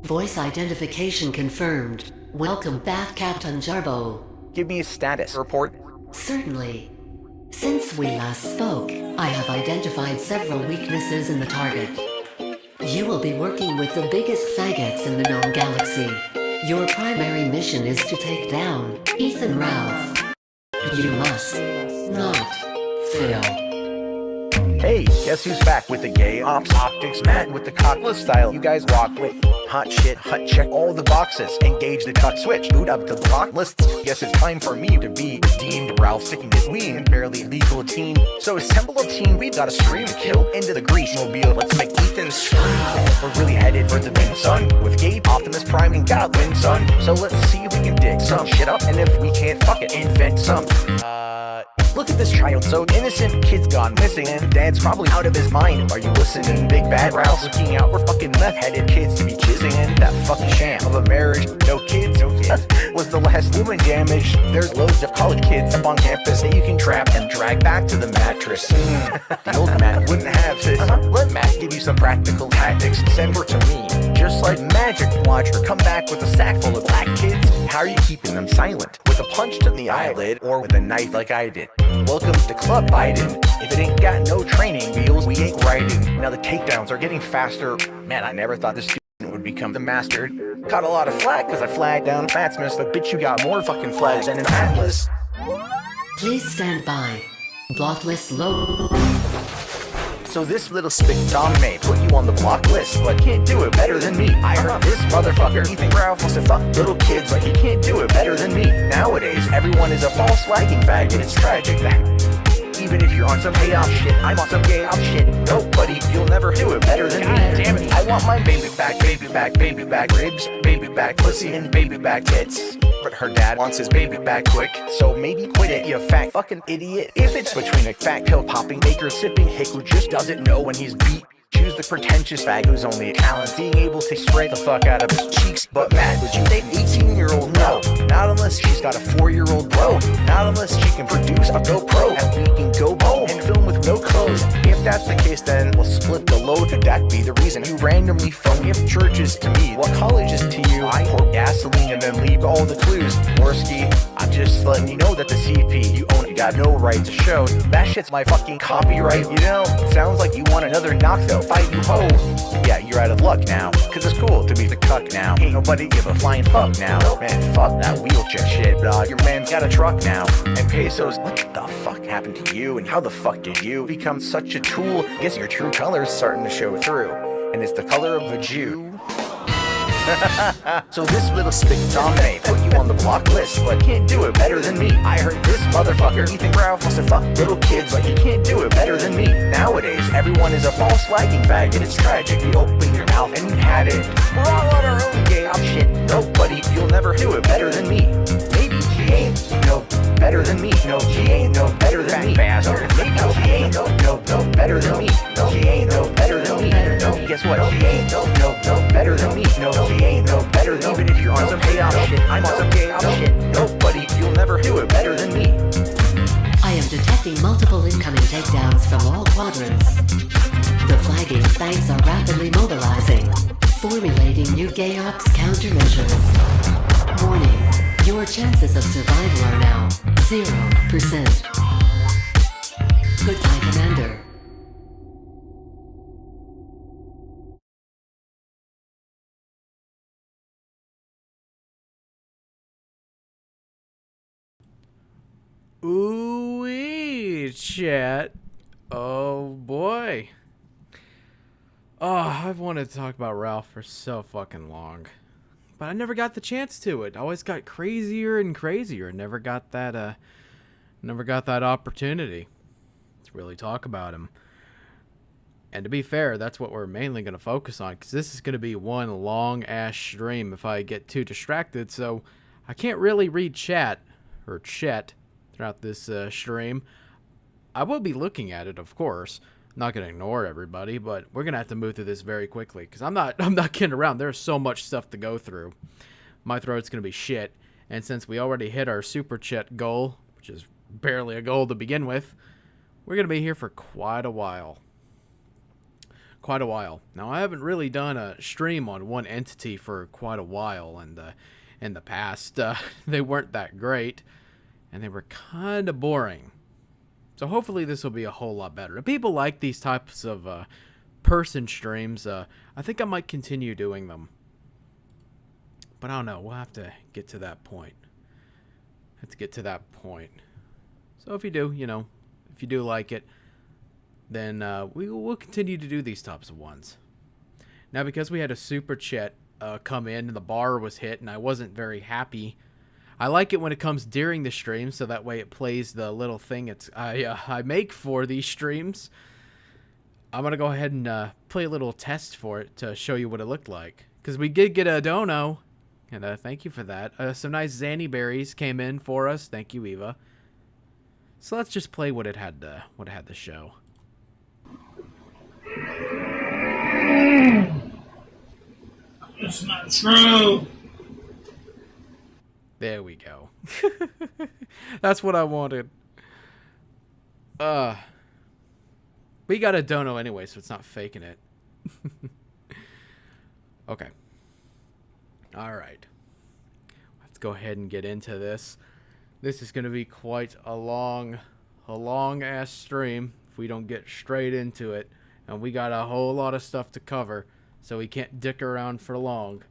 Voice identification confirmed. Welcome back, Captain Jarbo. Give me a status report. Certainly. Since we last spoke, I have identified several weaknesses in the target. You will be working with the biggest faggots in the known galaxy. Your primary mission is to take down Ethan Ralph. You must not fail. Hey, guess who's back with the gay ops optics? Matt with the cockless style. You guys walk with hot shit, hut check all the boxes. Engage the cuck switch, boot up the block lists. Guess it's time for me to be redeemed. Ralph sticking his ween, barely legal teen. So assemble a team, we gotta scream, kill into the grease mobile. Let's make Ethan scream. We're really headed for the bin, son. With Gabe, Optimus Prime, and Godwin, son. So let's see if we can dig some shit up. And if we can't, fuck it, invent some. Look at this child, so innocent. Kid's gone missing, and dad's probably out of his mind. Are you listening? Big bad Ralph's looking out for fucking meth-headed kids to be kissing in. That fucking sham of a marriage. No kids, was the last woman damaged. There's loads of college kids up on campus that you can trap and drag back to the mattress. The old Matt wouldn't have this. Let Matt give you some practical tactics. Send her to me, just like magic. Watch her come back with a sack full of black kids. How are you keeping them silent? With a punch to the eyelid, or with a knife like I did? Welcome to Club Biden. If it ain't got no training wheels, we ain't riding. Now the takedowns are getting faster. Man, I never thought this student would become the master. Caught a lot of flack cause I flagged down Fatsmith, but bitch, you got more fucking flags than an atlas. Please stand by. Block list low. So this little spick Tom may put you on the block list, but can't do it better than me. I heard this motherfucker Ethan Ralph wants to fuck little kids, but he can't do it better than me. Nowadays, everyone is a false flagging faggot. It's tragic that even if you're on some gay op shit, I'm on some gay op shit. No, buddy, you'll never do it better than me. Damn it, I want my baby back, baby back, baby back ribs, baby back pussy, and baby back tits. But her dad wants his baby back quick, so maybe quit it, you fat fucking idiot. If it's between a fat pill popping, baker sipping hick who just doesn't know when he's beat, choose the pretentious fag who's only a talent, being able to spray the fuck out of his cheeks. But Matt, would you date an 18-year-old? No, not unless she's got a 4-year-old bro. Not unless she can produce a GoPro, and we can go home and film with no clothes. If that's the case, then we'll split the load. Could that be the reason you randomly phone? If church is to me, what college is to you? I pour gasoline and then leave all the clues. Worski, I'm just letting you know that the CP you own, you got no right to show. That shit's my fucking copyright, you know? Sounds like you want another knock though. Fight you ho. Yeah, you're out of luck now, cause it's cool to be the cuck now. Ain't nobody give a flying fuck now. Man, fuck that wheelchair shit, dog. Your man's got a truck now. And pesos, what the fuck happened to you? And how the fuck did you become such a tool? Guess your true color's starting to show through, and it's the color of a Jew. So this little spick Tom may put you on the block list, but can't do it better than me. I heard this motherfucker Ethan Ralph wants to fuck little kids, but you can't do it better than me. Nowadays, everyone is a false flagging fag, and it's tragic. You open your mouth and you had it. We're all on our own gay op shit. Nobody, you'll never do it better than me. Maybe he ain't no better than me. No, he ain't no better than me. Bastard. Maybe he ain't no better than me. No, he ain't no better than me. No, guess what? He ain't no better than me. No, he ain't no better than me. Even if you're on some gay op shit, I'm on some gay op shit. Nobody, you'll never do it better than me. I am detecting multiple incoming takedowns from all quadrants. The flagging fags are rapidly mobilizing, formulating new gay ops countermeasures. Warning, your chances of survival are now 0%. Goodbye, Commander. Ooh-wee, chat. Oh, boy. Oh, I've wanted to talk about Ralph for so fucking long. But I never got the chance to. It always got crazier and crazier. Never got that opportunity to really talk about him. And to be fair, that's what we're mainly going to focus on, because this is going to be one long-ass stream if I get too distracted, so I can't really read chat throughout this stream. I will be looking at it, of course. I'm not going to ignore everybody, but we're going to have to move through this very quickly, because I'm not kidding around. There's so much stuff to go through. My throat's going to be shit, and since we already hit our super chat goal, which is barely a goal to begin with, we're going to be here for quite a while. quite a while. Now, I haven't really done a stream on one entity for quite a while, and in the past, they weren't that great, and they were kind of boring. So hopefully this will be a whole lot better. If people like these types of person streams, I think I might continue doing them. But I don't know. We'll have to get to that point. So if you do, if you do like it, then we'll continue to do these types of ones. Now, because we had a super chat come in and the bar was hit and I wasn't very happy, I like it when it comes during the stream, so that way it plays the little thing I make for these streams. I'm going to go ahead and play a little test for it to show you what it looked like. Because we did get a dono, and thank you for that. Some nice Zanny berries came in for us. Thank you, Eva. So let's just play what it had to show. It's not true. There we go. That's what I wanted. We got a dono anyway, so it's not faking it. Okay. All right. Let's go ahead and get into this. This is going to be quite a long ass stream if we don't get straight into it. And we got a whole lot of stuff to cover, so we can't dick around for long.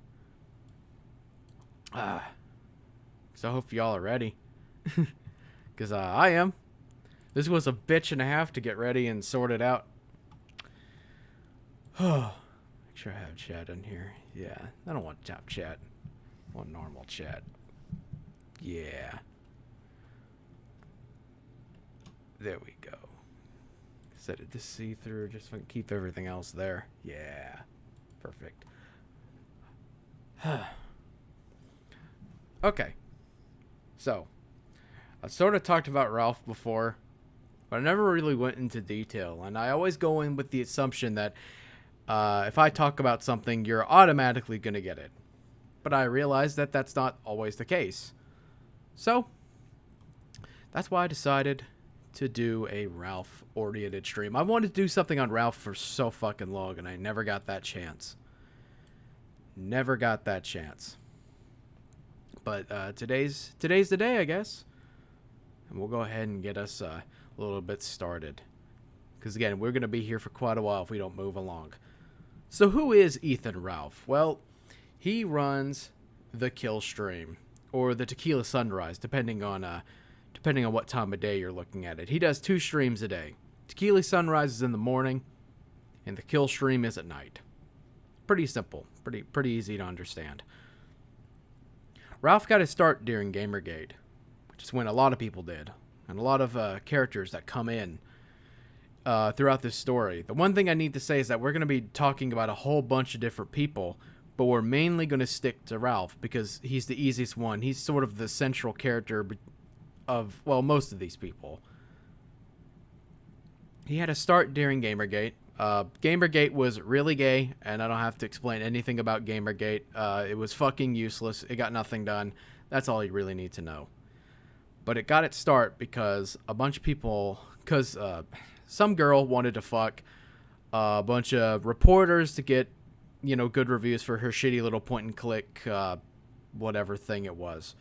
So I hope y'all are ready. Because I am. This was a bitch and a half to get ready and sort it out. Make sure I have chat in here. Yeah, I don't want top chat. I want normal chat. Yeah. There we go. Set it to see-through, just so I can keep everything else there. Yeah. Perfect. Okay. So, I sort of talked about Ralph before, but I never really went into detail. And I always go in with the assumption that if I talk about something, you're automatically going to get it. But I realized that that's not always the case. So, that's why I decided to do a Ralph-oriented stream. I wanted to do something on Ralph for so fucking long, and I never got that chance. Never got that chance. But today's the day, I guess. And we'll go ahead and get us a little bit started. Because again, we're going to be here for quite a while if we don't move along. So who is Ethan Ralph? Well, he runs the Killstream, or the Tequila Sunrise, depending on what time of day you're looking at it. He does 2 streams a day. Tequila Sunrise is in the morning, and the Killstream is at night. Pretty simple. Pretty easy to understand. Ralph got his start during Gamergate, which is when a lot of people did, and a lot of characters that come in throughout this story. The one thing I need to say is that we're going to be talking about a whole bunch of different people, but we're mainly going to stick to Ralph because he's the easiest one. He's sort of the central character of, well, most of these people. He had a start during Gamergate. Gamergate was really gay, and I don't have to explain anything about Gamergate. It was fucking useless. It got nothing done. That's all you really need to know. But it got its start because a bunch of people, because some girl wanted to fuck a bunch of reporters to get, good reviews for her shitty little point-and-click, whatever thing it was.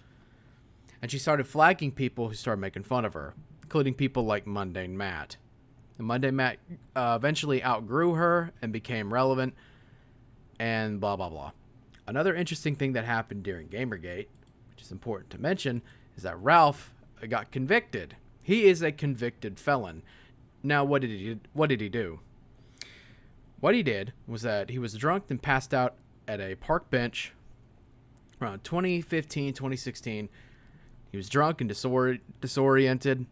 And she started flagging people who started making fun of her, including people like Mundane Matt. And Mundane Matt eventually outgrew her and became relevant, and blah, blah, blah. Another interesting thing that happened during Gamergate, which is important to mention, is that Ralph got convicted. He is a convicted felon. Now, what did he do? What he did was that he was drunk and passed out at a park bench around 2015, 2016. He was drunk and disoriented,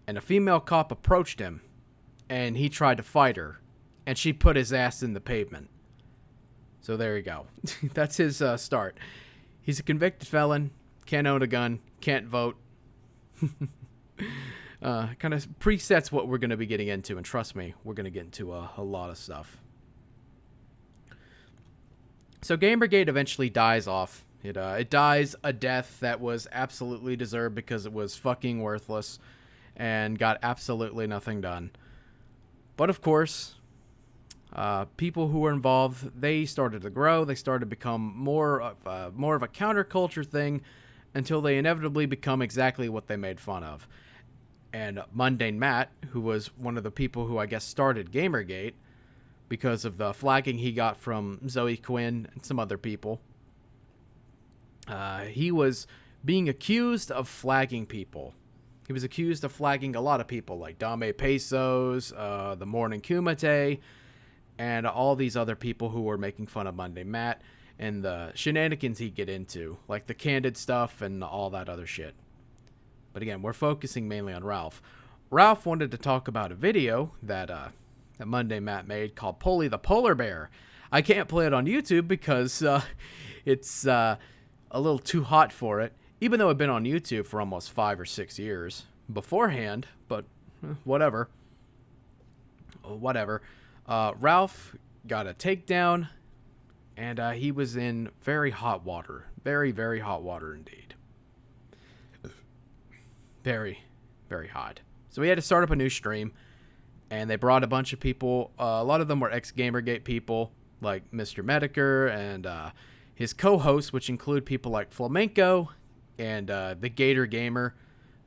and a female cop approached him, and he tried to fight her, and she put his ass in the pavement. So there you go. That's his start. He's a convicted felon, can't own a gun, can't vote. Kind of presets what we're going to be getting into, and trust me, we're going to get into a lot of stuff. So Gamergate eventually dies off. It dies a death that was absolutely deserved because it was fucking worthless and got absolutely nothing done. But of course, people who were involved, they started to grow. They started to become more of a counterculture thing until they inevitably become exactly what they made fun of. And Mundane Matt, who was one of the people who I guess started Gamergate because of the flagging he got from Zoe Quinn and some other people, he was being accused of flagging people. He was accused of flagging a lot of people like Dame Pesos, the Morning Kumite, and all these other people who were making fun of Monday Matt and the shenanigans he'd get into, like the candid stuff and all that other shit. But again, we're focusing mainly on Ralph. Ralph wanted to talk about a video that Monday Matt made called Polly the Polar Bear. I can't play it on YouTube because it's a little too hot for it, even though it'd been on YouTube for almost 5 or 6 years beforehand, but whatever. Ralph got a takedown, and he was in very hot water. Very, very hot water indeed. Very, very hot. So he had to start up a new stream, and they brought a bunch of people. A lot of them were ex-Gamergate people, like Mr. Mediker, and his co-hosts, which include people like Flamenco, and the Gator Gamer,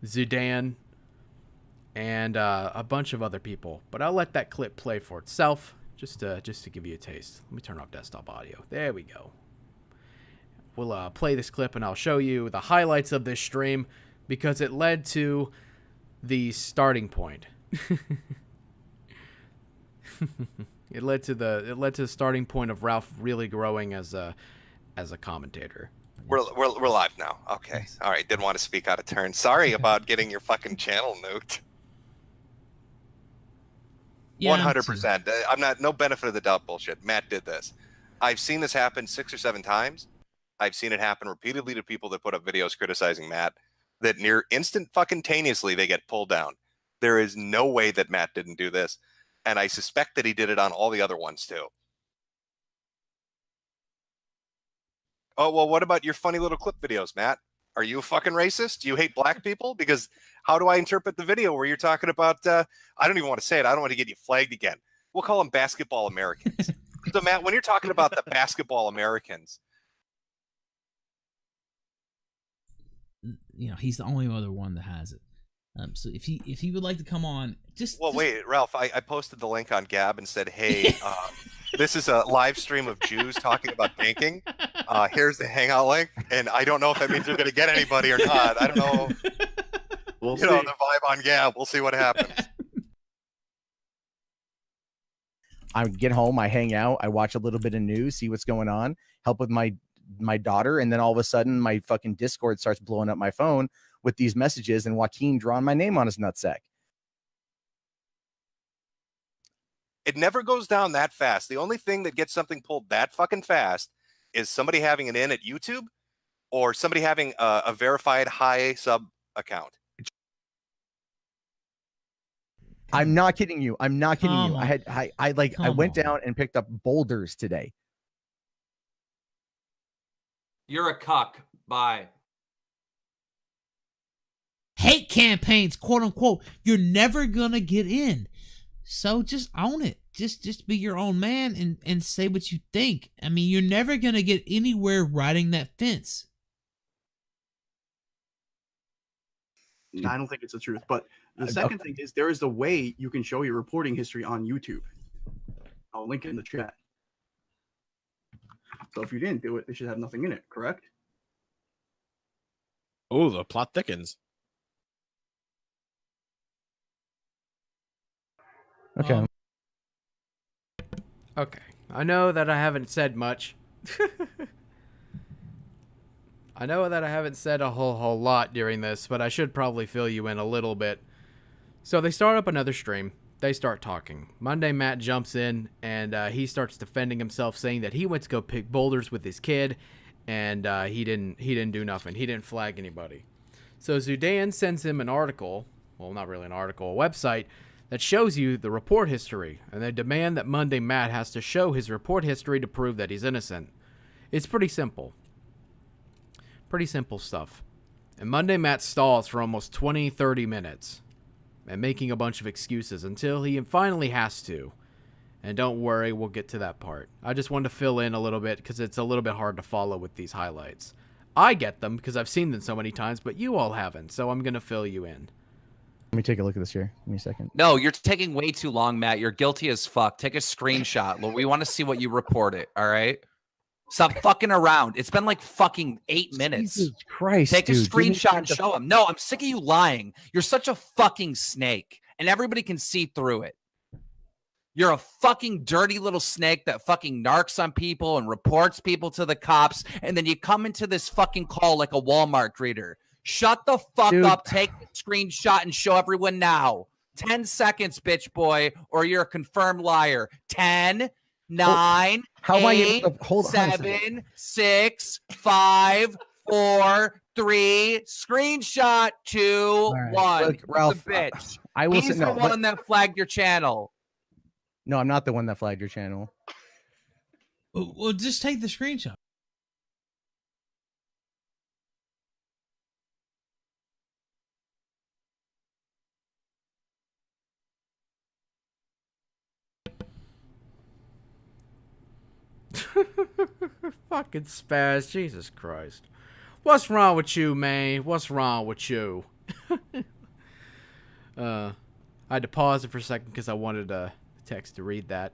Zudan, and a bunch of other people. But I'll let that clip play for itself, just to give you a taste. Let me turn off desktop audio. There we go. We'll play this clip, and I'll show you the highlights of this stream, because it led to the starting point. It led to the starting point of Ralph really growing as a commentator. We're live now. Okay. All right. Didn't want to speak out of turn. Sorry about getting your fucking channel nuked. Yeah, 100%. I'm not, no benefit of the doubt bullshit. Matt did this. I've seen this happen 6 or 7 times. I've seen it happen repeatedly to people that put up videos criticizing Matt, that near instant fucking taneously they get pulled down. There is no way that Matt didn't do this. And I suspect that he did it on all the other ones too. Oh, well, what about your funny little clip videos, Matt? Are you a fucking racist? Do you hate black people? Because how do I interpret the video where you're talking about, I don't even want to say it. I don't want to get you flagged again. We'll call them basketball Americans. So, Matt, when you're talking about the basketball Americans, you know, he's the only other one that has it. So if he would like to come on, wait, Ralph, I posted the link on Gab and said, hey, this is a live stream of Jews talking about banking. Here's the Hangout link, and I don't know if that means you're going to get anybody or not. I don't know. We'll see. The vibe on Gab. We'll see what happens. I get home, I hang out, I watch a little bit of news, see what's going on, help with my daughter, and then all of a sudden my fucking Discord starts blowing up my phone with these messages and Joaquin drawing my name on his nutsack. It never goes down that fast. The only thing that gets something pulled that fucking fast is somebody having an in at YouTube or somebody having a verified high sub account. I'm not kidding you. I'm not kidding you. I went on. down and picked up boulders today. You're a cuck. Bye. hate campaigns, quote unquote, you're never gonna get in. So just own it. Just be your own man and say what you think. I mean, you're never gonna get anywhere riding that fence. I don't think it's the truth. But the second thing is there is a way you can show your reporting history on YouTube. I'll link it in the chat. So if you didn't do it, they should have nothing in it, correct? Oh, the plot thickens. Okay. Okay. I know that I haven't said much. I know that I haven't said a whole lot during this, but I should probably fill you in a little bit. So they start up another stream. They start talking. Monday Matt jumps in, and he starts defending himself, saying that he went to go pick boulders with his kid, and he didn't do nothing. He didn't flag anybody. So Zudan sends him an article, well, not really an article, a website, that shows you the report history, and they demand that Monday Matt has to show his report history to prove that he's innocent. It's pretty simple. Pretty simple stuff. And Monday Matt stalls for almost 20-30 minutes and making a bunch of excuses until he finally has to. And don't worry, we'll get to that part. I just wanted to fill in a little bit because it's a little bit hard to follow with these highlights. I get them because I've seen them so many times, but you all haven't, so I'm going to fill you in. Let me take a look at this here. Give me a second. No, you're taking way too long, Matt. You're guilty as fuck. Take a screenshot. We want to see what you report it, all right? Stop fucking around. It's been like fucking 8 minutes. Jesus Christ, Take a dude. screenshot and show him. No, I'm sick of you lying. You're such a fucking snake, and everybody can see through it. You're a fucking dirty little snake that fucking narcs on people and reports people to the cops, and then you come into this fucking call like a Walmart greeter. Shut the fuck up, take the screenshot, and show everyone now. 10 seconds, bitch boy, or you're a confirmed liar. 10, 9, How am I 8, able to hold on a 7, 6, 5, 4, 3, screenshot 2, right. 1. Look, Ralph, the bitch. I will He's say, the one that flagged your channel. No, I'm not the one that flagged your channel. Well, just take the screenshot. Fucking spaz, Jesus Christ. What's wrong with you, man? What's wrong with you? I had to pause it for a second because I wanted text to read that.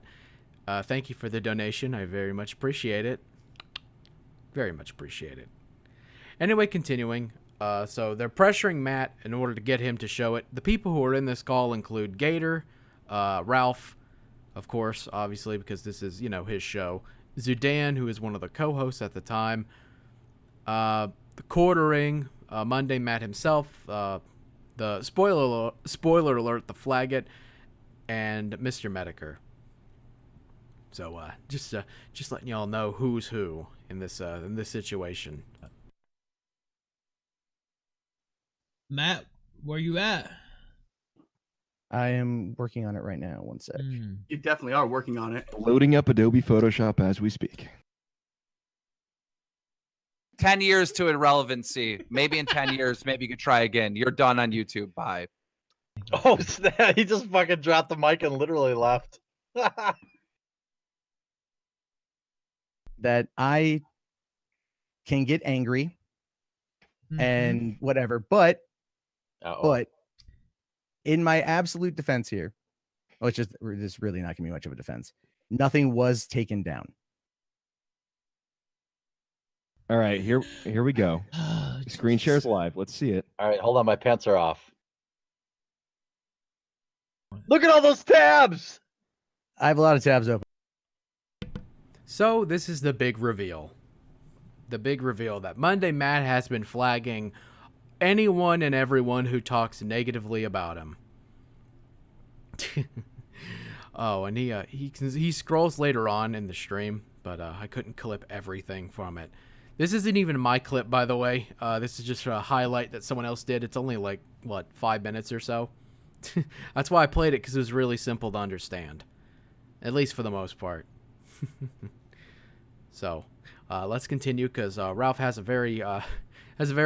Thank you for the donation. I very much appreciate it. Very much appreciate it. Anyway, continuing. So they're pressuring Matt in order to get him to show it. The people who are in this call include Gator, Ralph, of course, obviously, because this is, his show. Zudan, who is one of the co-hosts at the time. The Quartering, Monday Matt himself, the spoiler alert, the Flag It, and Mr. Mediker. So just letting y'all know who's who in this situation. Matt, where you at? I am working on it right now. One sec. You definitely are working on it. Loading up Adobe Photoshop as we speak. 10 years to irrelevancy. Maybe in 10 years, maybe you could try again. You're done on YouTube. Bye. Oh, snap. He just fucking dropped the mic and literally left. That I can get angry and whatever, but in my absolute defense here, which is this really not gonna be much of a defense, nothing was taken down. All right, here we go. Screen shares live. Let's see it. All right, hold on. My pants are off. Look at all those tabs. I have a lot of tabs open. So this is the big reveal. The big reveal that Monday Matt has been flagging anyone and everyone who talks negatively about him. Oh, and he scrolls later on in the stream, but I couldn't clip everything from it. This isn't even my clip, by the way. This is just a highlight that someone else did. It's only like, 5 minutes or so? That's why I played it, because it was really simple to understand. At least for the most part. So, let's continue, because Ralph has a very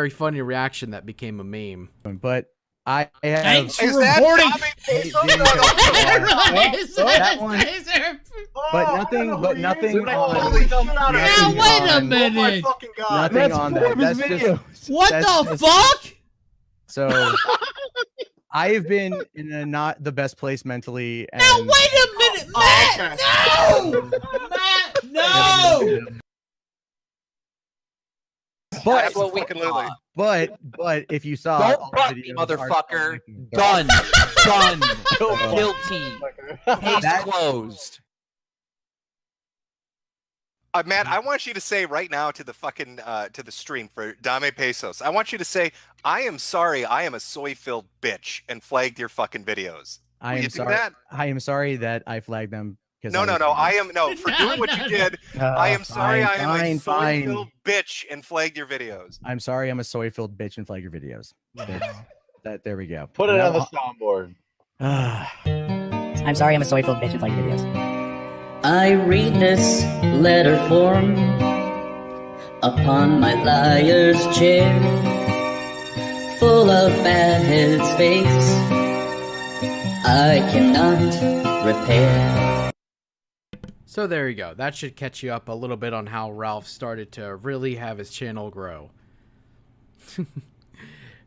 funny reaction that became a meme. But I have... Thanks for reporting! That one... But nothing on... Now, wait a minute! Oh my fucking God. Nothing on that. That's just... What the fuck? So... I have been in a not the best place mentally. And... Now, wait a minute, Matt! No! Matt, no! But if you saw, don't butt me, motherfucker. Done. Guilty. Case closed. Matt, I want you to say right now to the fucking to the stream for Dame Pesos. I want you to say, "I am sorry. I am a soy-filled bitch," and flagged your fucking videos. I am sorry. I am sorry that I flagged them. No. I am for doing what you did. I am sorry. I am a soy-filled bitch and flagged your videos. I'm sorry. I'm a soy-filled bitch and flagged your videos. There we go. Put it on the soundboard. I'm sorry. I'm a soy-filled bitch and flagged your videos. I read this letter form upon my liar's chair, full of bad space I cannot repair. So there you go. That should catch you up a little bit on how Ralph started to really have his channel grow.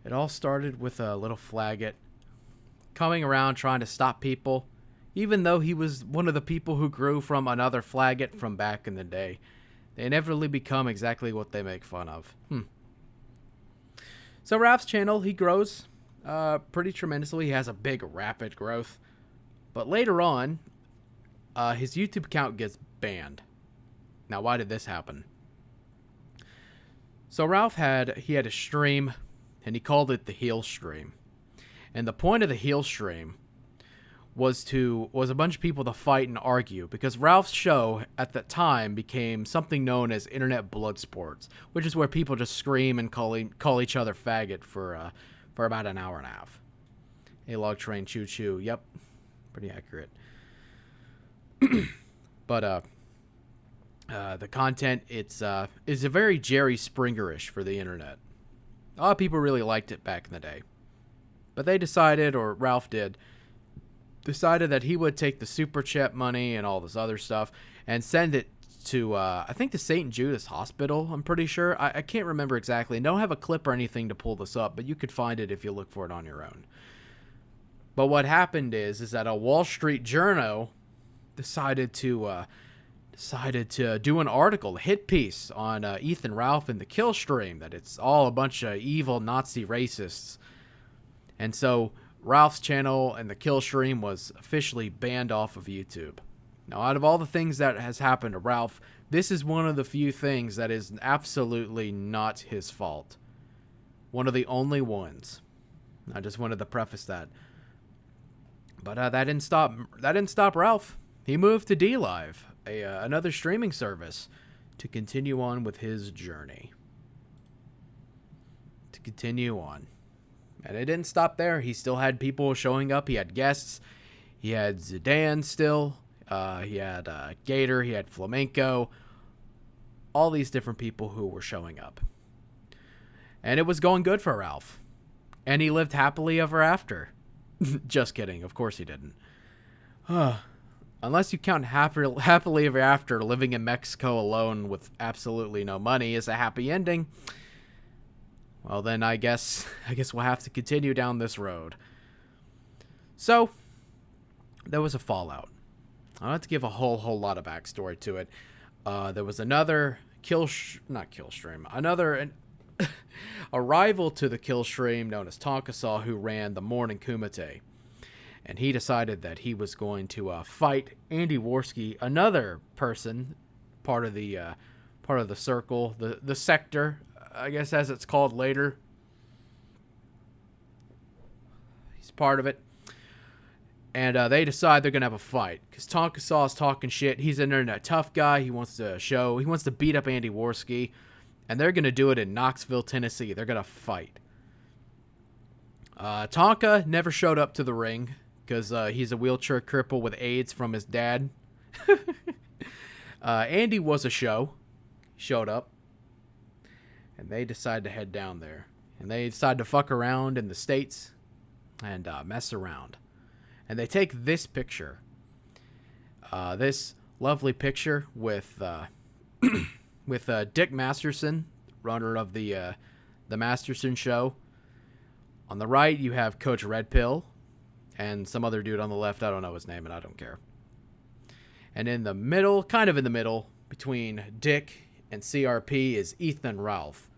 It all started with a little flaggot coming around trying to stop people, even though he was one of the people who grew from another flaggot from back in the day. They inevitably become exactly what they make fun of. So Ralph's channel, he grows pretty tremendously. He has a big, rapid growth. But later on, his YouTube account gets banned. Now, why did this happen? So Ralph had a stream, and he called it the heel stream. And the point of the heel stream was a bunch of people to fight and argue, because Ralph's show at that time became something known as internet blood sports, which is where people just scream and call each other faggot for about an hour and a half. A log train choo choo. Yep, pretty accurate. But the content is a very Jerry Springer-ish for the internet. A lot of people really liked it back in the day, but they decided, or Ralph decided that he would take the super chat money and all this other stuff and send it to I think the St. Judas Hospital. I'm pretty sure. I can't remember exactly. I don't have a clip or anything to pull this up, but you could find it if you look for it on your own. But what happened is that a Wall Street journal decided to do an article, a hit piece on Ethan Ralph and the Killstream, that it's all a bunch of evil Nazi racists. And so Ralph's channel and the Killstream was officially banned off of YouTube. Now, out of all the things that has happened to Ralph, this is one of the few things that is absolutely not his fault. One of the only ones. I just wanted to preface that. But that didn't stop Ralph. He moved to DLive, another streaming service, to continue on with his journey. To continue on. And it didn't stop there. He still had people showing up. He had guests. He had Zidane still. He had Gator. He had Flamenco. All these different people who were showing up. And it was going good for Ralph. And he lived happily ever after. Just kidding. Of course he didn't. Unless you count happily ever after, living in Mexico alone with absolutely no money is a happy ending. Well, then I guess we'll have to continue down this road. So, there was a fallout. I don't have to give a whole lot of backstory to it. There was another a rival to the Killstream known as Tonkasaw, who ran the Morning Kumite. And he decided that he was going to fight Andy Worski, another person, part of the circle, the sector, I guess as it's called later. He's part of it. And they decide they're going to have a fight. Because Tonkasaw is talking shit. He's an internet tough guy. He wants to beat up Andy Worski. And they're going to do it in Knoxville, Tennessee. They're going to fight. Tonka never showed up to the ring. Because he's a wheelchair cripple with AIDS from his dad. Andy was a show. Showed up. And they decided to head down there. And they decided to fuck around in the States. And mess around. And they take this picture. This lovely picture with Dick Masterson, runner of the Masterson Show. On the right, you have Coach Red Pill. And some other dude on the left, I don't know his name, and I don't care. And in the middle, kind of in the middle, between Dick and CRP is Ethan Ralph.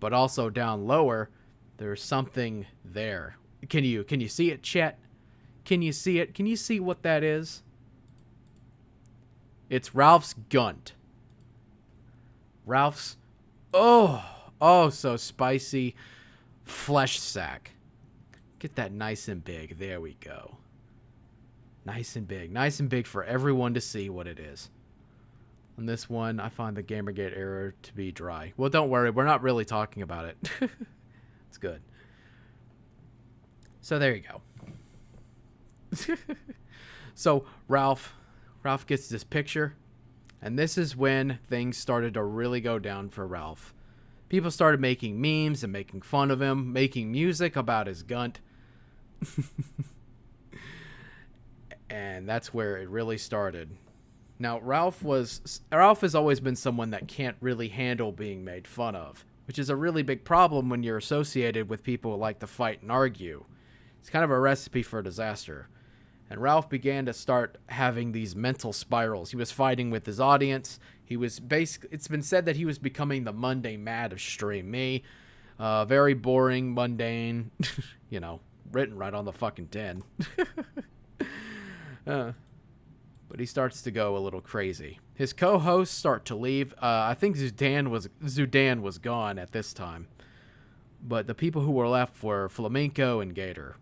But also down lower, there's something there. Can you see it, chat? Can you see it? Can you see what that is? It's Ralph's gunt. Ralph's, oh, so spicy flesh sack. Get that nice and big. There we go. Nice and big. Nice and big for everyone to see what it is. On this one, I find the Gamergate error to be dry. Well, don't worry. We're not really talking about it. It's good. So there you go. So Ralph gets this picture. And this is when things started to really go down for Ralph. People started making memes and making fun of him. Making music about his gunt. And that's where it really started. Now, Ralph has always been someone that can't really handle being made fun of, which is a really big problem when you're associated with people who like to fight and argue. It's kind of a recipe for disaster. And Ralph began to start having these mental spirals. He was fighting with his audience. It's been said that he was becoming the Monday Mad of Stream Me. Very boring, mundane, written right on the fucking tin. But he starts to go a little crazy. His co-hosts start to leave. I think Zudan was gone at this time. But the people who were left were Flamenco and Gator.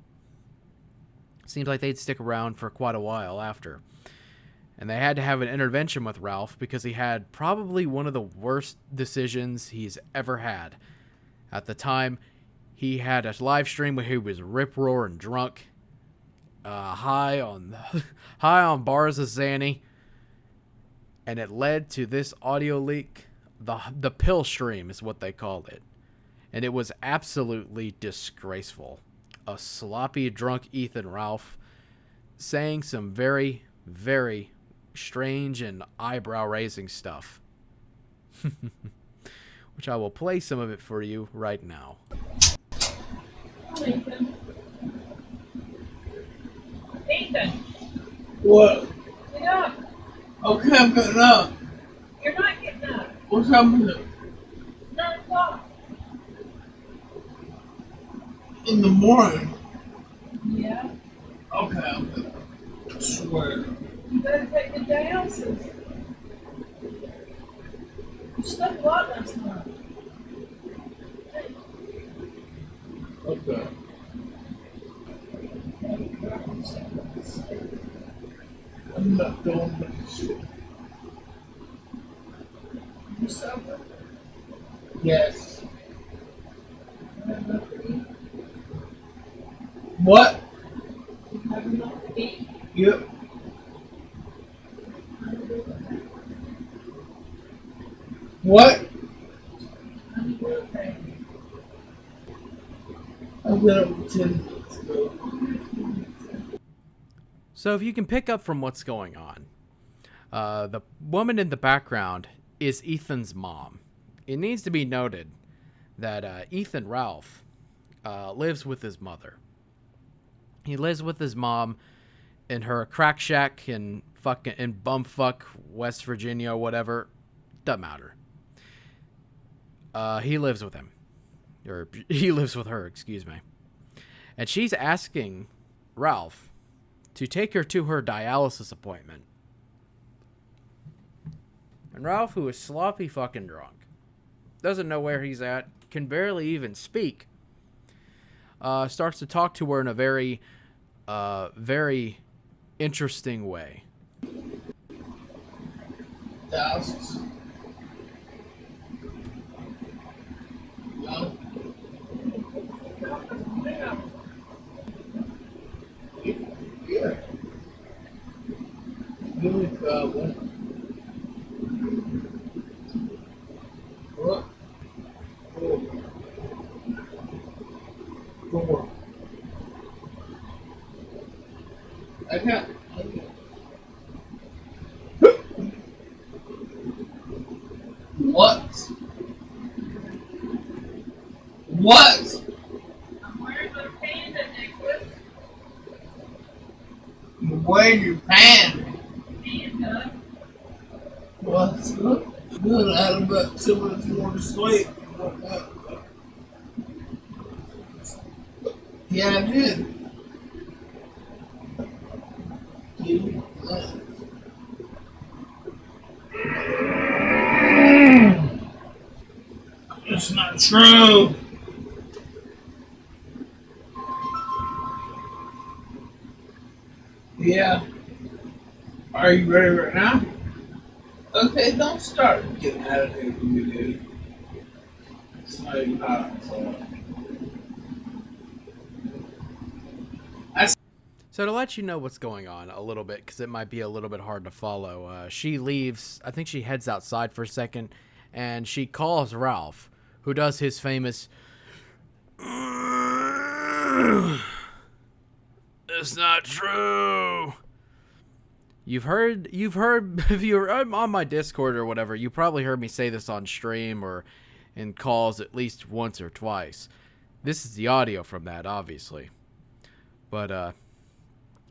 Seems like they'd stick around for quite a while after. And they had to have an intervention with Ralph because he had probably one of the worst decisions he's ever had. At the time, he had a live stream where he was rip-roaring drunk. High on bars of Xanny, and it led to this audio leak. The pill stream is what they called it, and it was absolutely disgraceful. A sloppy drunk Ethan Ralph saying some very, very strange and eyebrow-raising stuff, which I will play some of it for you right now. Ethan. What? Get up. Okay, I'm getting up. You're not getting up. What time is it? 9 o'clock. In the morning? Yeah. Okay, I'm good. I swear. You better take the dialysis. You slept a lot last night. Okay. I'm not doing this. You sober? Yes. What? You have enough to eat? Yep. What? I'm okay. I got up 10 minutes ago. So if you can pick up from what's going on, the woman in the background is Ethan's mom. It needs to be noted that Ethan Ralph lives with his mother. He lives with his mom in her crack shack in bumfuck West Virginia or whatever. Doesn't matter. He lives with him. Or he lives with her, excuse me. And she's asking Ralph to take her to her dialysis appointment. And Ralph, who is sloppy fucking drunk, doesn't know where he's at, can barely even speak, starts to talk to her in a very, very interesting way. Dialysis. No. Yeah. Give me one. What? 4. I got. What? What? I'm wearing my panda necklace. You're wearing your panda? Panda. Well, that's good. Good. I had about 2 minutes more to sleep. Yeah, I did. It's not true. Yeah. Are you ready right now? Okay, don't start getting out of here with me, dude. It's not even hot, so. So to let you know what's going on a little bit, because it might be a little bit hard to follow, she leaves. I think she heads outside for a second, and she calls Ralph, who does his famous, "It's not true," You've heard if you're on my Discord or whatever, you probably heard me say this on stream or in calls at least once or twice. This is the audio from that, obviously. But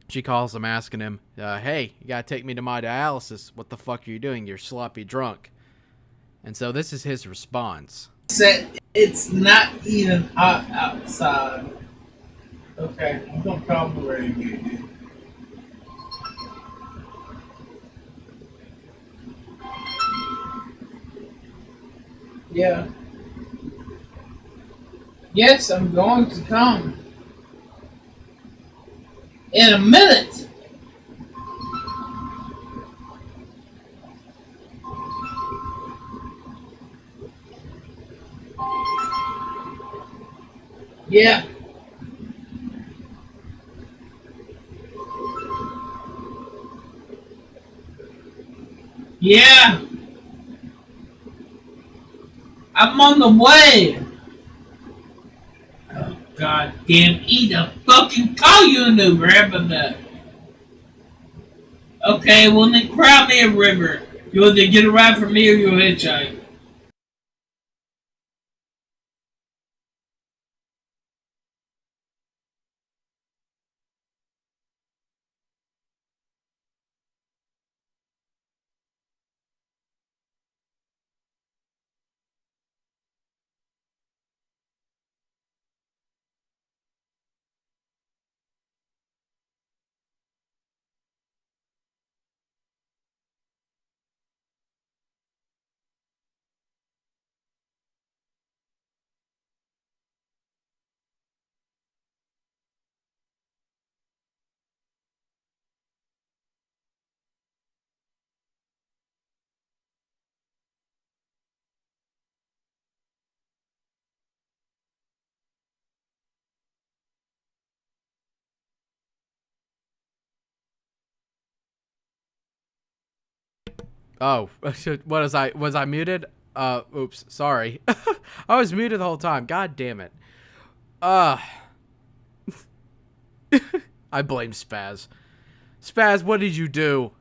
she calls him asking him, hey, you gotta take me to my dialysis. What the fuck are you doing? You're sloppy drunk. And so this is his response. Said it's not even hot outside. Okay, I'm gonna call me ready to get you. Yeah. Yes, I'm going to come. In a minute. Yeah. Yeah. I'm on the way. Oh, God damn, eat a fucking call you a new grandma nut. Okay, well then cry me a river. You'll either get a ride from me or you'll hitchhike. Oh, what was I muted? Oops, sorry. I was muted the whole time. God damn it. I blame Spaz. Spaz, what did you do?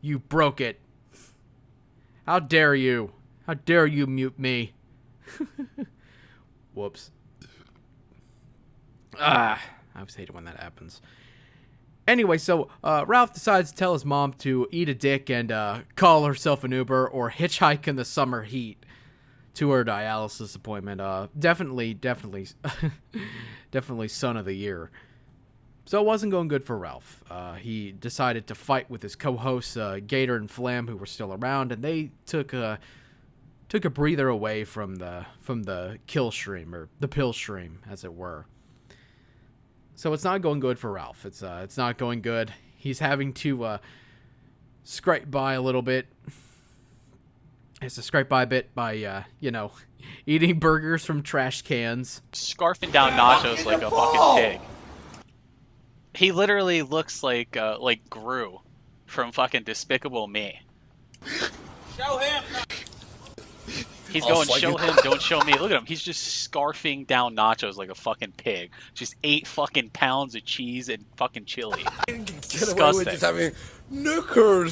You broke it. How dare you? How dare you mute me? Whoops. I always hate it when that happens. Anyway, so Ralph decides to tell his mom to eat a dick and call herself an Uber or hitchhike in the summer heat to her dialysis appointment. Definitely son of the year. So it wasn't going good for Ralph. He decided to fight with his co-hosts Gator and Flam, who were still around, and they took a breather away from the Killstream, or the pill stream, as it were. So it's not going good for Ralph. It's not going good. He's having to scrape by a little bit. He has to scrape by a bit by eating burgers from trash cans, scarfing down nachos like a fucking pig. He literally looks like Gru from fucking Despicable Me. Show him. He's going, show him, don't show me. Look at him. He's just scarfing down nachos like a fucking pig. Just 8 fucking pounds of cheese and fucking chili. Get away with just having Nookers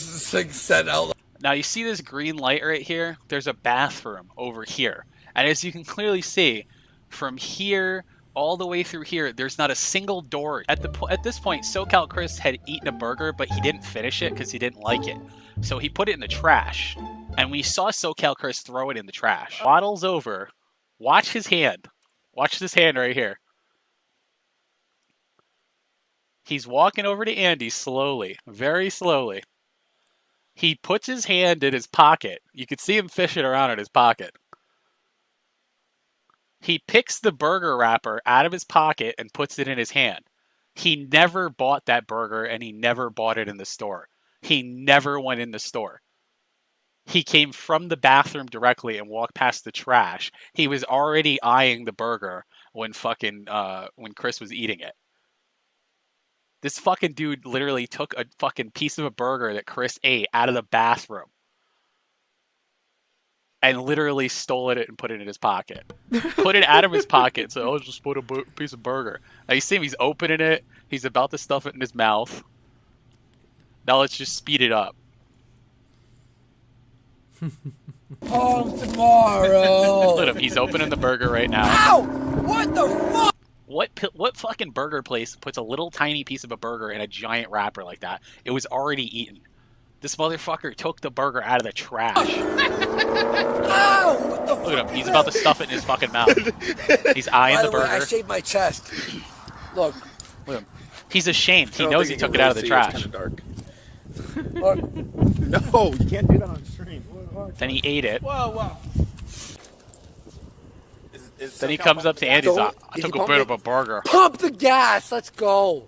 set out. Now, you see this green light right here? There's a bathroom over here. And as you can clearly see, from here all the way through here, there's not a single door. At this point, SoCal Chris had eaten a burger, but he didn't finish it because he didn't like it. So he put it in the trash. And we saw SoCal Chris throw it in the trash. Waddles over. Watch his hand. Watch this hand right here. He's walking over to Andy slowly. Very slowly. He puts his hand in his pocket. You can see him fishing around in his pocket. He picks the burger wrapper out of his pocket and puts it in his hand. He never bought that burger, and he never bought it in the store. He never went in the store. He came from the bathroom directly and walked past the trash. He was already eyeing the burger when Chris was eating it. This fucking dude literally took a fucking piece of a burger that Chris ate out of the bathroom and literally stole it and put it in his pocket. Put it out of his pocket, so I'll just put a piece of burger. Now you see him, he's opening it. He's about to stuff it in his mouth. Now let's just speed it up. tomorrow. Look at him. He's opening the burger right now. Ow! What the fuck? What fucking burger place puts a little tiny piece of a burger in a giant wrapper like that? It was already eaten. This motherfucker took the burger out of the trash. Ow! What the Look at him. He's about to stuff it in his fucking mouth. He's eyeing By the the way, burger. I shaved my chest. Look. Look at him. He's ashamed. He I don't knows think he you took can it out of the really trash. see, it's kinda dark. Look. No, you can't do that on stream. Then he ate it. Whoa, whoa. Then he comes up to Andy. He's like, I took a bit of a burger. Pump the gas. Let's go.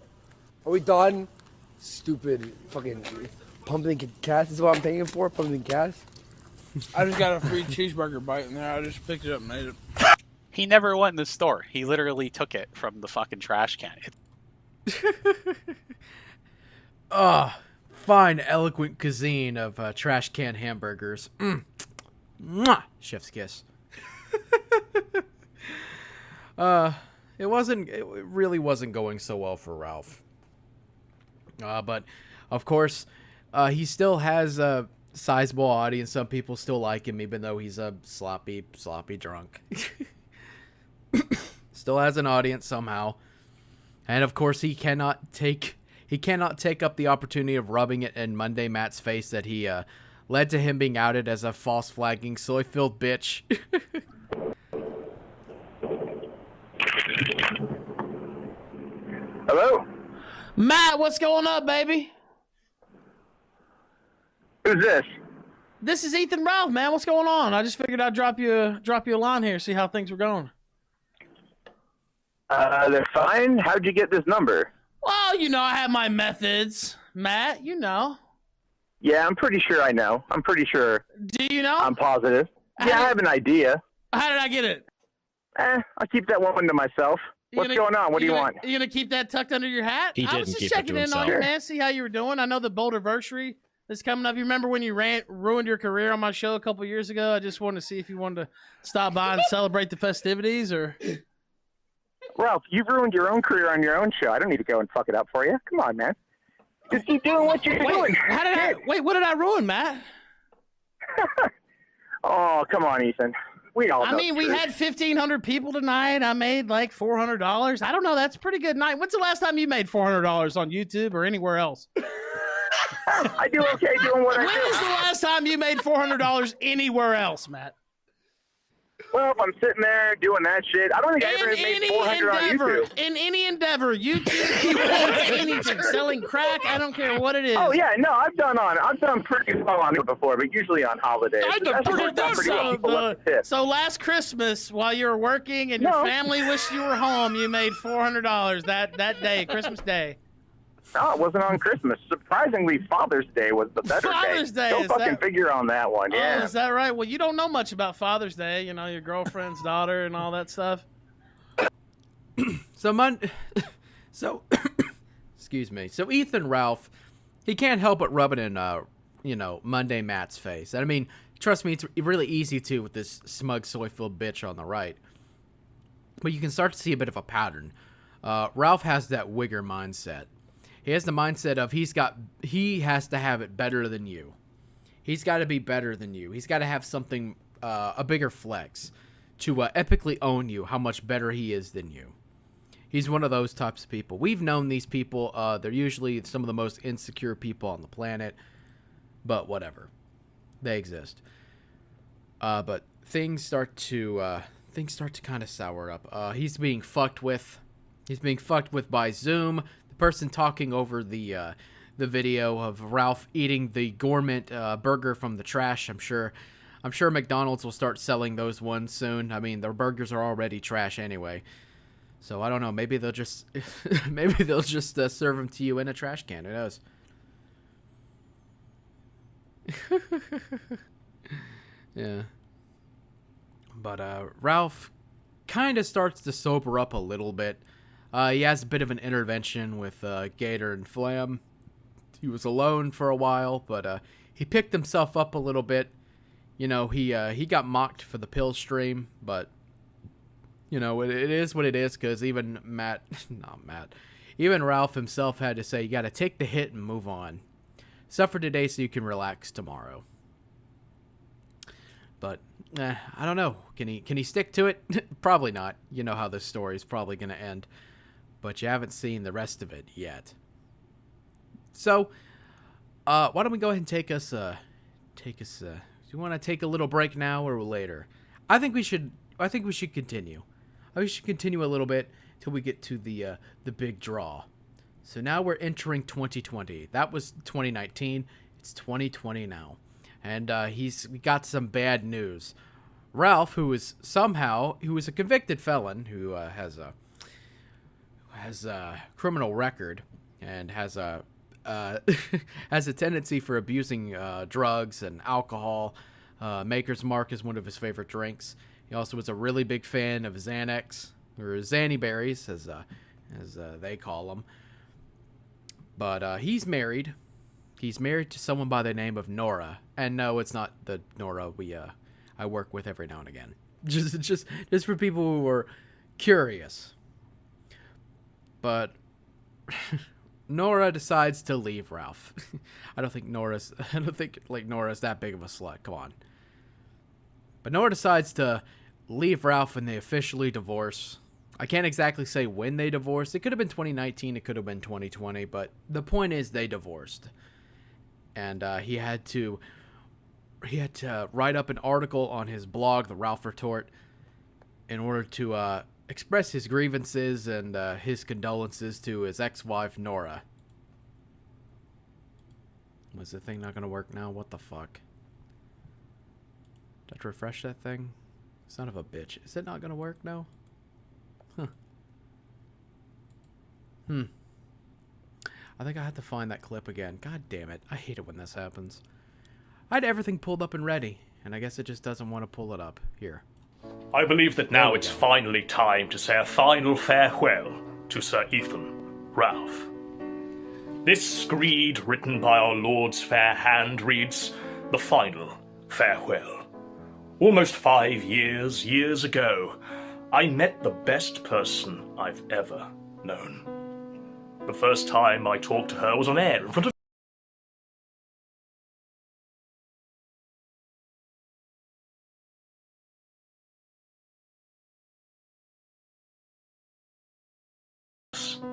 Are we done? Stupid fucking pumping gas is what I'm paying for. Pumping gas. I just got a free cheeseburger bite in there. I just picked it up and made it. He never went in the store. He literally took it from the fucking trash can. Fine, eloquent cuisine of trash can hamburgers. Mwah! Chef's kiss. It really wasn't going so well for Ralph. But of course, he still has a sizable audience. Some people still like him, even though he's a sloppy drunk. Still has an audience somehow. And of course, he cannot take up the opportunity of rubbing it in Monday Matt's face that he led to him being outed as a false flagging, soy-filled bitch. Hello? Matt, what's going on, baby? Who's this? This is Ethan Ralph, man. What's going on? I just figured I'd drop you a line here, see how things were going. They're fine. How'd you get this number? Well, you know, I have my methods, Matt. You know. Yeah, I'm pretty sure I know. I'm pretty sure. Do you know? I'm positive. Yeah, I have an idea. How did I get it? I'll keep that one to myself. What's going on? What do you want? You gonna keep that tucked under your hat? He I was didn't just keep it checking to in on himself. you, Sure. man. See how you were doing. I know the Boulderversary is coming up. You remember when you ruined your career on my show a couple years ago? I just wanted to see if you wanted to stop by and celebrate the festivities, or. Ralph, you've ruined your own career on your own show. I don't need to go and fuck it up for you. Come on, man. Just keep doing what you're doing. What did I ruin, Matt? Oh, come on, Ethan. We all know I mean, the we truth. had 1,500 people tonight. I made like $400. I don't know. That's a pretty good night. When's the last time you made $400 on YouTube or anywhere else? I do okay doing what I do. When was the last time you made $400 anywhere else, Matt? Well, if I'm sitting there doing that shit, I don't think I ever made 400 on YouTube. In any endeavor, YouTube, anything, selling crack, I don't care what it is. Oh yeah, no, I've done pretty well on it before, but usually on holidays. That's worked out pretty well. People love the tip. So last Christmas, while you were working and your family wished you were home, you made $400 that day, Christmas Day. No, it wasn't on Christmas. Surprisingly, Father's Day was the better Father's Day, Don't is fucking that- figure on that one. Yeah. Oh, is that right? Well, you don't know much about Father's Day. You know, your girlfriend's daughter and all that stuff. So excuse me. So Ethan Ralph, he can't help but rub it in, Monday Matt's face. And I mean, trust me, it's really easy to with this smug soy-filled bitch on the right. But you can start to see a bit of a pattern. Ralph has that wigger mindset. He has the mindset of he has to have it better than you. He's got to be better than you. He's got to have something, a bigger flex to epically own you, how much better he is than you. He's one of those types of people. We've known these people. They're usually some of the most insecure people on the planet. But whatever. They exist. But things start to kind of sour up. He's being fucked with. He's being fucked with by Zoom. The person talking over the video of Ralph eating the gourmet burger from the trash. I'm sure McDonald's will start selling those ones soon. I mean, their burgers are already trash anyway. So I don't know. Maybe they'll just serve them to you in a trash can. Who knows? Yeah. But Ralph kind of starts to sober up a little bit. He has a bit of an intervention with Gator and Flam. He was alone for a while, but he picked himself up a little bit. You know, he got mocked for the Killstream, but you know, it is what it is, because even even Ralph himself had to say, you got to take the hit and move on. suffer today so you can relax tomorrow. But I don't know. Can he stick to it? Probably not. You know how this story is probably going to end, but you haven't seen the rest of it yet. So, why don't we go ahead and take us? Do you want to take a little break now or later? I think we should continue. We should continue a little bit till we get to the big draw. So now we're entering 2020. That was 2019. It's 2020 now. And we got some bad news. Ralph, who is a convicted felon who has a criminal record and has a has a tendency for abusing drugs and alcohol. Maker's Mark is one of his favorite drinks. He also was a really big fan of Xanax, or Xanny berries, as they call them. But he's married. He's married to someone by the name of Nora. And no, it's not the Nora I work with every now and again. Just for people who are curious. But Nora decides to leave Ralph. I don't think Nora's that big of a slut. Come on. But Nora decides to leave Ralph and they officially divorce. I can't exactly say when they divorced. It could have been 2019. It could have been 2020. But the point is they divorced. And he had to write up an article on his blog, The Ralph Retort, in order to express his grievances and his condolences to his ex-wife, Nora. Was the thing not going to work now? What the fuck? Did I refresh that thing? Son of a bitch. Is it not going to work now? Huh. I think I have to find that clip again. God damn it. I hate it when this happens. I had everything pulled up and ready, and I guess it just doesn't want to pull it up. Here. I believe that now it's finally time to say a final farewell to Sir Ethan Ralph. This screed, written by our Lord's fair hand, reads, "The final farewell. Almost 5 years ago, I met the best person I've ever known. The first time I talked to her was on air in front of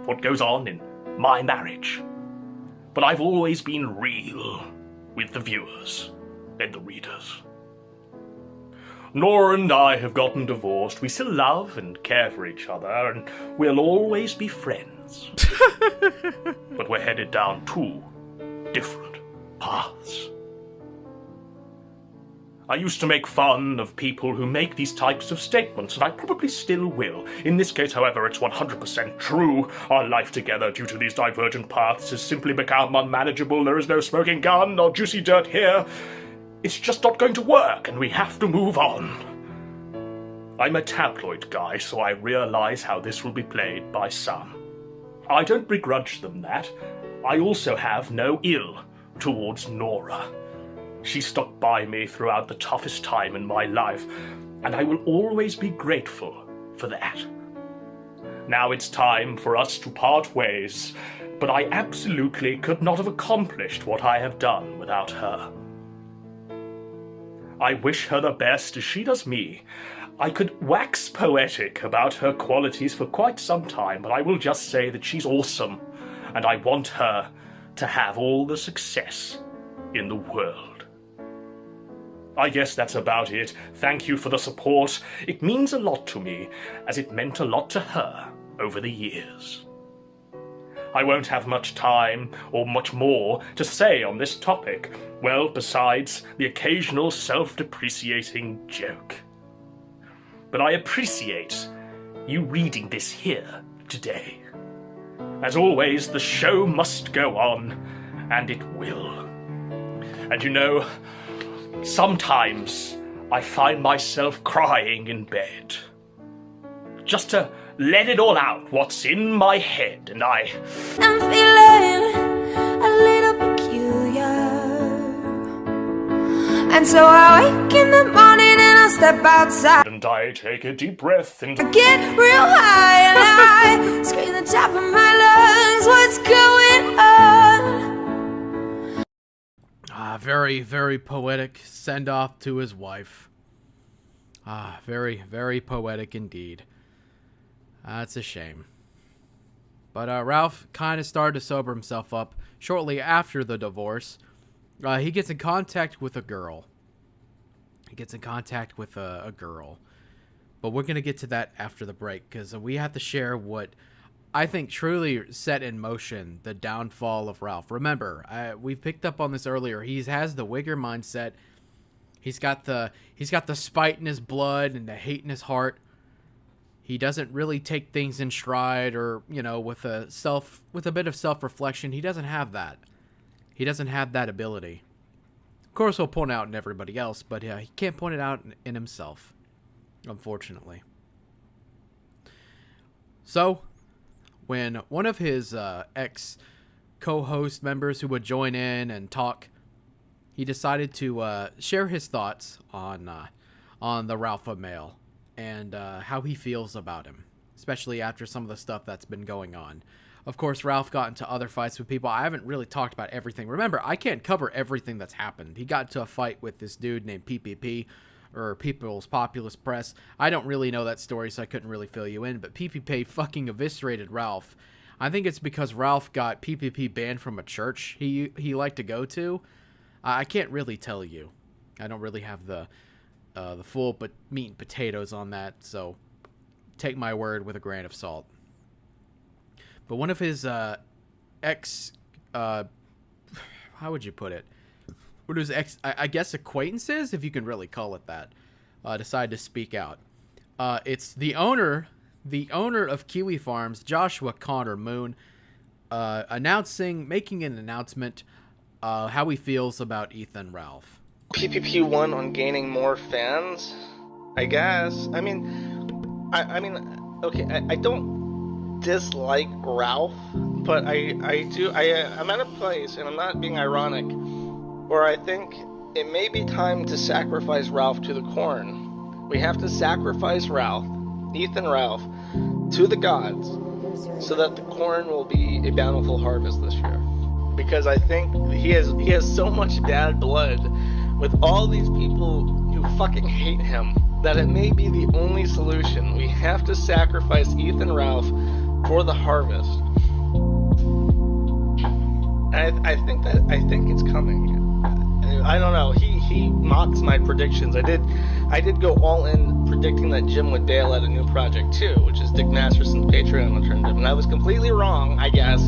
what goes on in my marriage. But I've always been real with the viewers and the readers. Nora and I have gotten divorced. We still love and care for each other, and we'll always be friends. But we're headed down 2 different paths. I used to make fun of people who make these types of statements, and I probably still will. In this case, however, it's 100% true. Our life together, due to these divergent paths, has simply become unmanageable. There is no smoking gun or juicy dirt here. It's just not going to work, and we have to move on. I'm a tabloid guy, so I realize how this will be played by some. I don't begrudge them that. I also have no ill towards Nora. She stuck by me throughout the toughest time in my life, and I will always be grateful for that. Now it's time for us to part ways, but I absolutely could not have accomplished what I have done without her. I wish her the best as she does me. I could wax poetic about her qualities for quite some time, but I will just say that she's awesome, and I want her to have all the success in the world. I guess that's about it. Thank you for the support. It means a lot to me, as it meant a lot to her over the years. I won't have much time, or much more, to say on this topic, well, besides the occasional self-depreciating joke. But I appreciate you reading this here today. As always, the show must go on, and it will. And you know, sometimes I find myself crying in bed. Just to let it all out, what's in my head, and I'm feeling a little peculiar. And so I wake in the morning and I step outside. And I take a deep breath and I get real high and I scream the top of my lungs. What's going on? Very, very poetic send off to his wife. Very, very poetic indeed. That's a shame. But Ralph kind of started to sober himself up shortly after the divorce. He gets in contact with a girl. But we're going to get to that after the break, because we have to share what I think truly set in motion the downfall of Ralph. Remember, we picked up on this earlier. He has the Wigger mindset. He's got the spite in his blood and the hate in his heart. He doesn't really take things in stride, or with a bit of self-reflection. He doesn't have that. He doesn't have that ability. Of course, he'll point it out in everybody else, but he can't point it out in himself, unfortunately. So, when one of his ex-co-host members who would join in and talk, he decided to share his thoughts on the Ralph-o mail and how he feels about him, especially after some of the stuff that's been going on. Of course, Ralph got into other fights with people. I haven't really talked about everything. Remember, I can't cover everything that's happened. He got into a fight with this dude named PPP, or People's Populist Press. I don't really know that story, so I couldn't really fill you in, but PPP fucking eviscerated Ralph. I think it's because Ralph got PPP banned from a church he liked to go to. I can't really tell you. I don't really have the full meat and potatoes on that, so take my word with a grain of salt. But one of his how would you put it? What was I guess acquaintances, if you can really call it that, decided to speak out. It's the owner of Kiwi Farms, Joshua Connor Moon, making an announcement how he feels about Ethan Ralph. PPP won on gaining more fans, I guess. I mean, okay, I don't dislike Ralph, but I'm at a place, and I'm not being ironic, where I think it may be time to sacrifice Ralph to the corn. We have to sacrifice Ethan Ralph, to the gods, so that the corn will be a bountiful harvest this year. Because I think he has so much bad blood with all these people who fucking hate him that it may be the only solution. We have to sacrifice Ethan Ralph for the harvest. I think it's coming. I don't know. He mocks my predictions. I did go all in predicting that Jim would bail at a new project too, which is Dick Masterson's Patreon alternative, and I was completely wrong, I guess.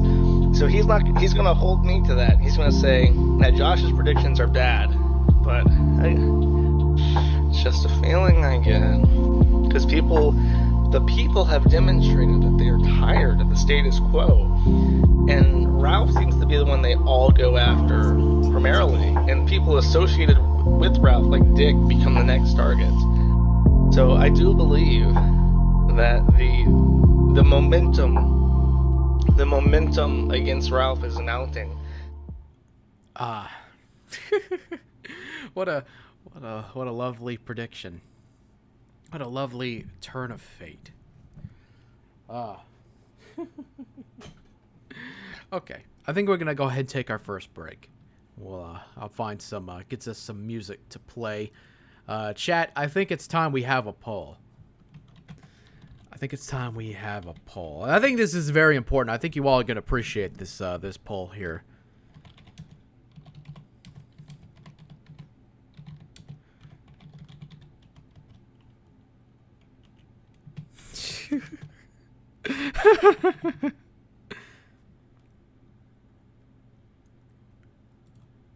So he's gonna hold me to that. He's gonna say that Josh's predictions are bad, but it's just a feeling I get, because the people have demonstrated that they are tired of the status quo, and Ralph seems to be the one they all go after primarily, and people associated with Ralph, like Dick, become the next targets. So I do believe that the momentum against Ralph is mounting. What a lovely prediction. What a lovely turn of fate. Okay, I think we're gonna go ahead and take our first break. I'll find gets us some music to play. Chat, I think it's time we have a poll. I think this is very important. I think you all are gonna appreciate this poll here.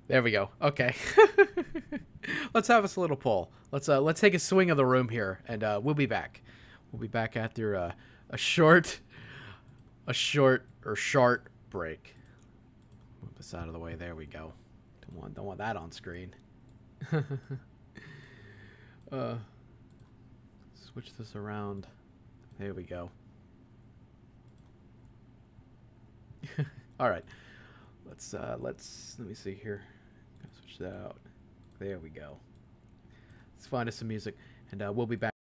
There we go. Okay. Let's have us a little poll. Let's take a swing of the room here, and we'll be back. We'll be back after a short break. Move this out of the way. There we go. Don't want that on screen. Switch this around. There we go. All right. Let me see here. Switch that out. There we go. Let's find us some music, and we'll be back.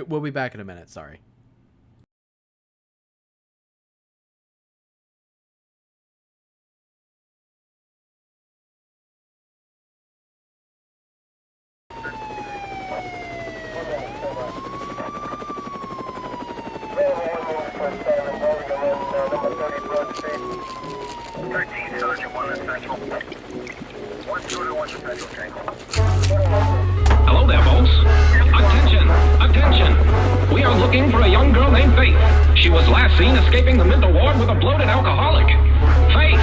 We'll be back in a minute. Sorry. 13, Sergeant 1 Central. 121 Central, Tango. Hello there, folks. Attention! Attention! We are looking for a young girl named Faith. She was last seen escaping the mental ward with a bloated alcoholic. Faith!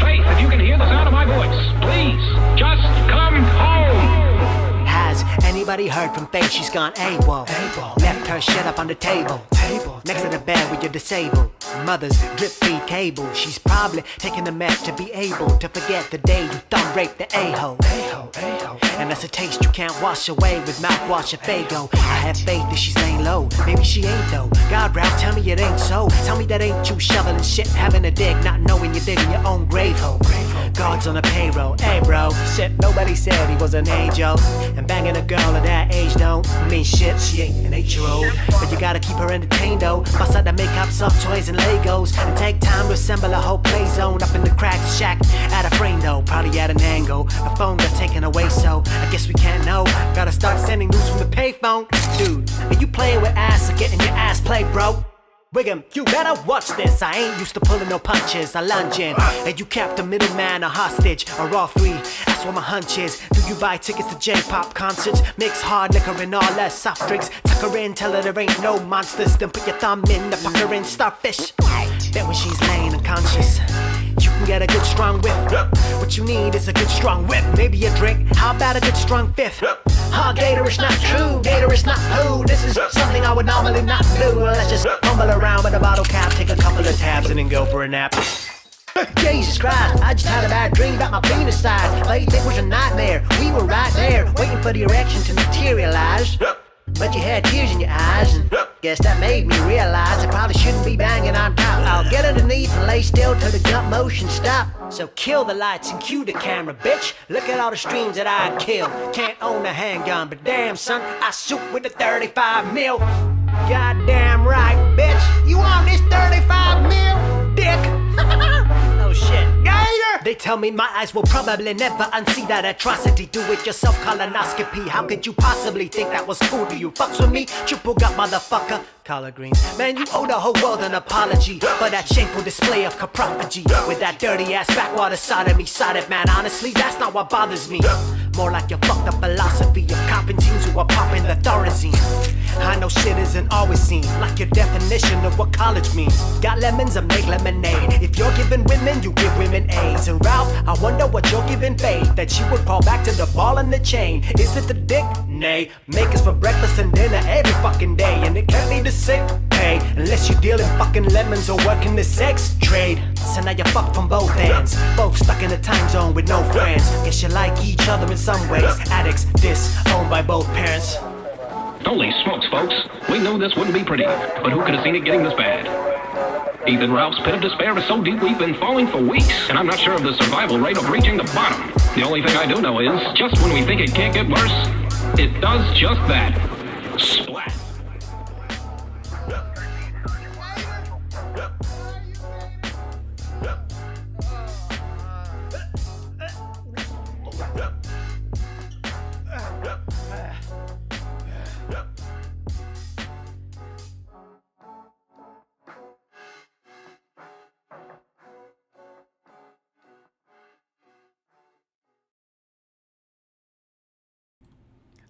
Faith, if you can hear the sound of my voice, please, just come home! Has anybody heard from Faith? She's gone AWOL. Left her shut up on the table. Next to the bed with your disabled mother's drip-feed cable. She's probably taking the meth to be able to forget the day you thumb raped the a-hole. And that's a taste you can't wash away with mouthwash or Fago. I have faith that she's laying low. Maybe she ain't though. God, Ralph, tell me it ain't so. Tell me that ain't you shoveling shit, having a dig, not knowing you're digging your own grave hole. God's on the payroll. Hey bro, shit, nobody said he was an angel. And banging a girl at that age don't mean shit. She ain't an 8-year-old, but you gotta keep her entertained though. Bust out the makeup, some toys and Legos, and take time to assemble a whole play zone up in the cracked shack. At a frame though, probably at an angle. The phone got taken away, so I guess we can't know. Gotta start sending news from the payphone. Dude, are you playing with ass or getting your ass played, bro? Wiggum, you better watch this. I ain't used to pulling no punches. I lunge in, and you kept a middleman, a hostage, or all three. That's what my hunch is. Do you buy tickets to J-pop concerts? Mix hard liquor and all that soft drinks. Tuck her in, tell her there ain't no monsters. Then put your thumb in the pucker in starfish. Bet when she's laying unconscious, you can get a good strong whiff. What you need is a good strong whip. Maybe a drink, how about a good strong fifth? Gator is not true, Gator is not poo. This is something I would normally not do. Let's just fumble around with a bottle cap, take a couple of tabs and then go for a nap. Jesus Christ, I just had a bad dream about my penis size. Faith, it was a nightmare. We were right there, waiting for the erection to materialize. But you had tears in your eyes, and guess that made me realize I probably shouldn't be banging on top. I'll get underneath and lay still till the gut motion stop. So kill the lights and cue the camera, bitch. Look at all the streams that I kill. Can't own a handgun, but damn son, I shoot with a 35 mil. Goddamn right, bitch. You want this 35 mil, dick? Oh shit, Gator! They tell me my eyes will probably never unsee that atrocity. Do it yourself colonoscopy. How could you possibly think that was cool? Do you fucks with me? Triple gut motherfucker. Collard greens. Man, you owe the whole world an apology for that shameful display of coprophagy. With that dirty ass backwater sodomy sided, man, honestly, that's not what bothers me. More like your fucked up philosophy of copping teams who are popping the Thorazine. I know shit isn't always seen like your definition of what college means. Got lemons, I make lemonade. If you're giving women, you give women AIDS. And Ralph, I wonder what you're giving Faith, that she would crawl back to the ball and the chain. Is it the dick? Nay. Make us for breakfast and dinner every fucking day, and it can't be the sick pay unless you deal in fucking lemons or working the sex trade. So now you fuck from both ends, both stuck in a time zone with no friends. Guess you like each other in some ways. Addicts, disowned by both parents. Holy smokes, folks. We knew this wouldn't be pretty, but who could have seen it getting this bad? Ethan Ralph's pit of despair is so deep we've been falling for weeks, and I'm not sure of the survival rate of reaching the bottom. The only thing I do know is, just when we think it can't get worse, it does just that. Splat.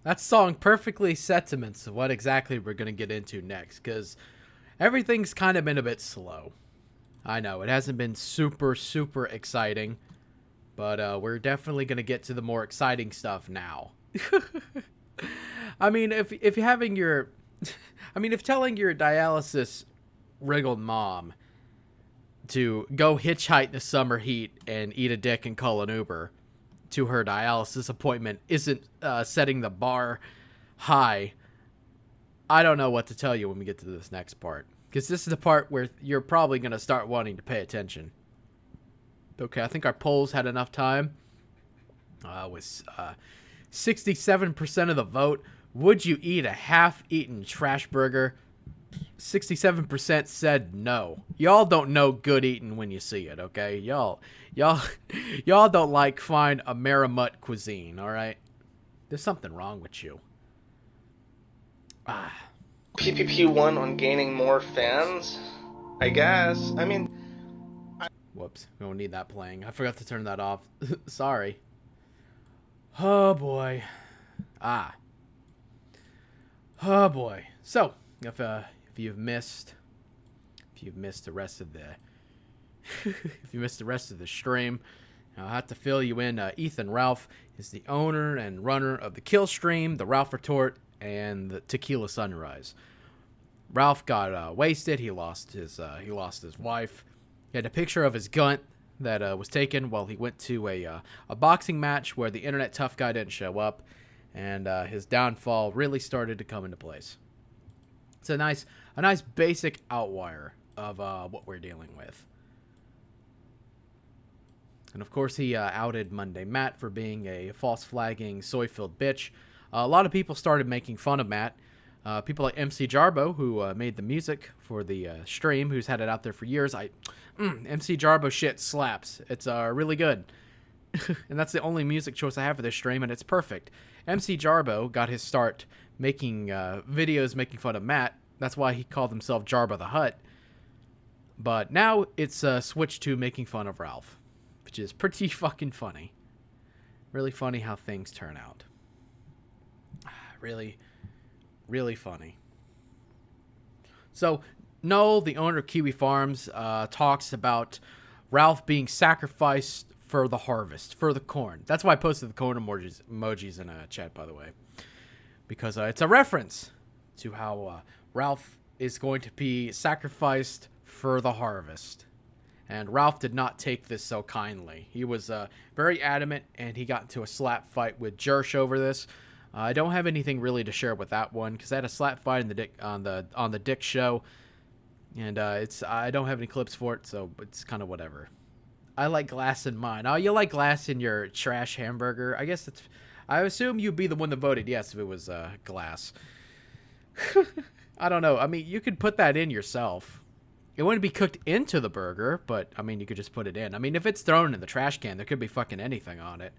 That song perfectly sentiments what exactly we're going to get into next, because everything's kind of been a bit slow. I know, it hasn't been super, super exciting, but we're definitely going to get to the more exciting stuff now. I mean, if you're having your... I mean, if telling your dialysis wriggled mom to go hitchhike the summer heat and eat a dick and call an Uber to her dialysis appointment isn't setting the bar high, I don't know what to tell you when we get to this next part, because this is the part where you're probably going to start wanting to pay attention. Okay, I think our polls had enough time. With 67% of the vote, would you eat a half-eaten trash burger? 67% said no. Y'all don't know good eating when you see it, okay? Y'all don't like fine Amerimut cuisine, all right? There's something wrong with you. PPP won on gaining more fans, I guess. I mean, Whoops, we don't need that playing. I forgot to turn that off. Sorry. Oh boy. Oh boy. So, if you've missed the rest of the if you missed the rest of the stream, I'll have to fill you in. Ethan Ralph is the owner and runner of the Killstream, the Ralph Retort, and the Tequila Sunrise. Ralph got wasted. He lost his wife. He had a picture of his gunt that was taken while he went to a boxing match where the internet tough guy didn't show up, and his downfall really started to come into place. It's a nice basic outwire of what we're dealing with. And of course, he outed Monday Matt for being a false flagging soy-filled bitch. A lot of people started making fun of Matt. People like MC Jarbo, who made the music for the stream, who's had it out there for years. MC Jarbo shit slaps. It's really good. And that's the only music choice I have for this stream, and it's perfect. MC Jarbo got his start making videos making fun of Matt. That's why he called himself Jarbo the Hutt. But now it's switched to making fun of Ralph, which is pretty fucking funny. Really funny how things turn out. Really, really funny. So, Noel, the owner of Kiwi Farms, talks about Ralph being sacrificed for the harvest, for the corn. That's why I posted the corn emojis in a chat, by the way. Because it's a reference to how Ralph is going to be sacrificed for the harvest. And Ralph did not take this so kindly. He was very adamant, and he got into a slap fight with Jersh over this. I don't have anything really to share with that one because I had a slap fight in on the Dick show, and I don't have any clips for it, so it's kind of whatever. I like glass in mine. Oh, you like glass in your trash hamburger? I guess it's. I assume you'd be the one that voted yes if it was glass. I don't know. I mean, you could put that in yourself. It wouldn't be cooked into the burger, but, I mean, you could just put it in. I mean, if it's thrown in the trash can, there could be fucking anything on it.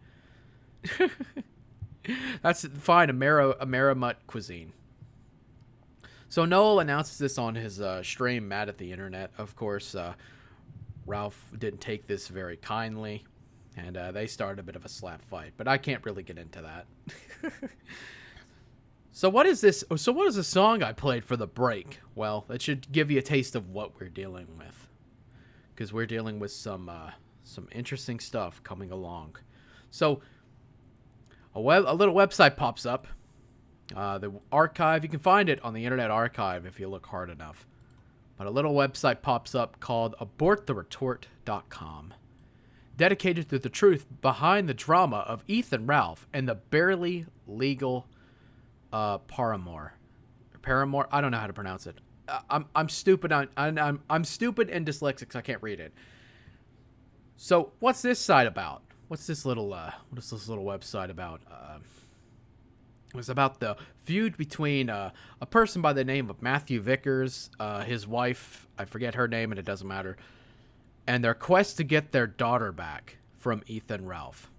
That's fine, a Maramut cuisine. So Noel announces this on his stream, mad at the internet. Of course, Ralph didn't take this very kindly, and they started a bit of a slap fight. But I can't really get into that. So what is this? So what is the song I played for the break? Well, it should give you a taste of what we're dealing with, because we're dealing with some interesting stuff coming along. So a little website pops up. The archive, you can find it on the Internet Archive if you look hard enough. But a little website pops up called aborttheretort.com, dedicated to the truth behind the drama of Ethan Ralph and the barely legal Paramore. I don't know how to pronounce it. I'm stupid. I'm stupid and dyslexic, so I can't read it. So what's this site about? What's this little website about? It was about the feud between a person by the name of Matthew Vickers, his wife, I forget her name and it doesn't matter, and their quest to get their daughter back from Ethan Ralph.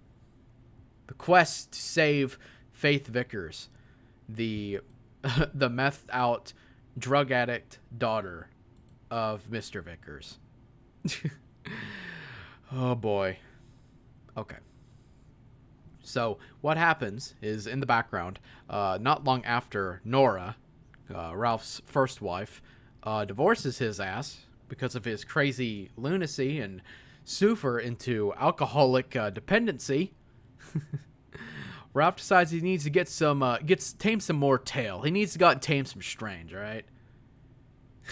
The quest to save Faith Vickers, the methed out drug addict daughter of Mr. Vickers. Oh boy. Okay. So what happens is, in the background, not long after Nora, Ralph's first wife, divorces his ass because of his crazy lunacy and super into alcoholic dependency, Ralph decides he needs to tame some more tail. He needs to go out and tame some strange, all right?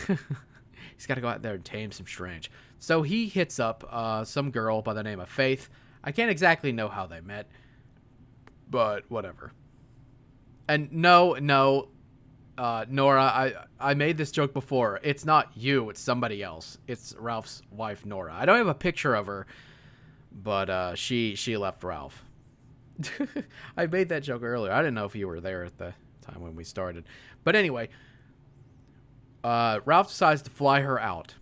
He's got to go out there and tame some strange. So he hits up some girl by the name of Faith. I can't exactly know how they met, but whatever. And no, Nora, I made this joke before. It's not you, it's somebody else. It's Ralph's wife, Nora. I don't have a picture of her, but she left Ralph. I made that joke earlier. I didn't know if you were there at the time when we started. But anyway, Ralph decides to fly her out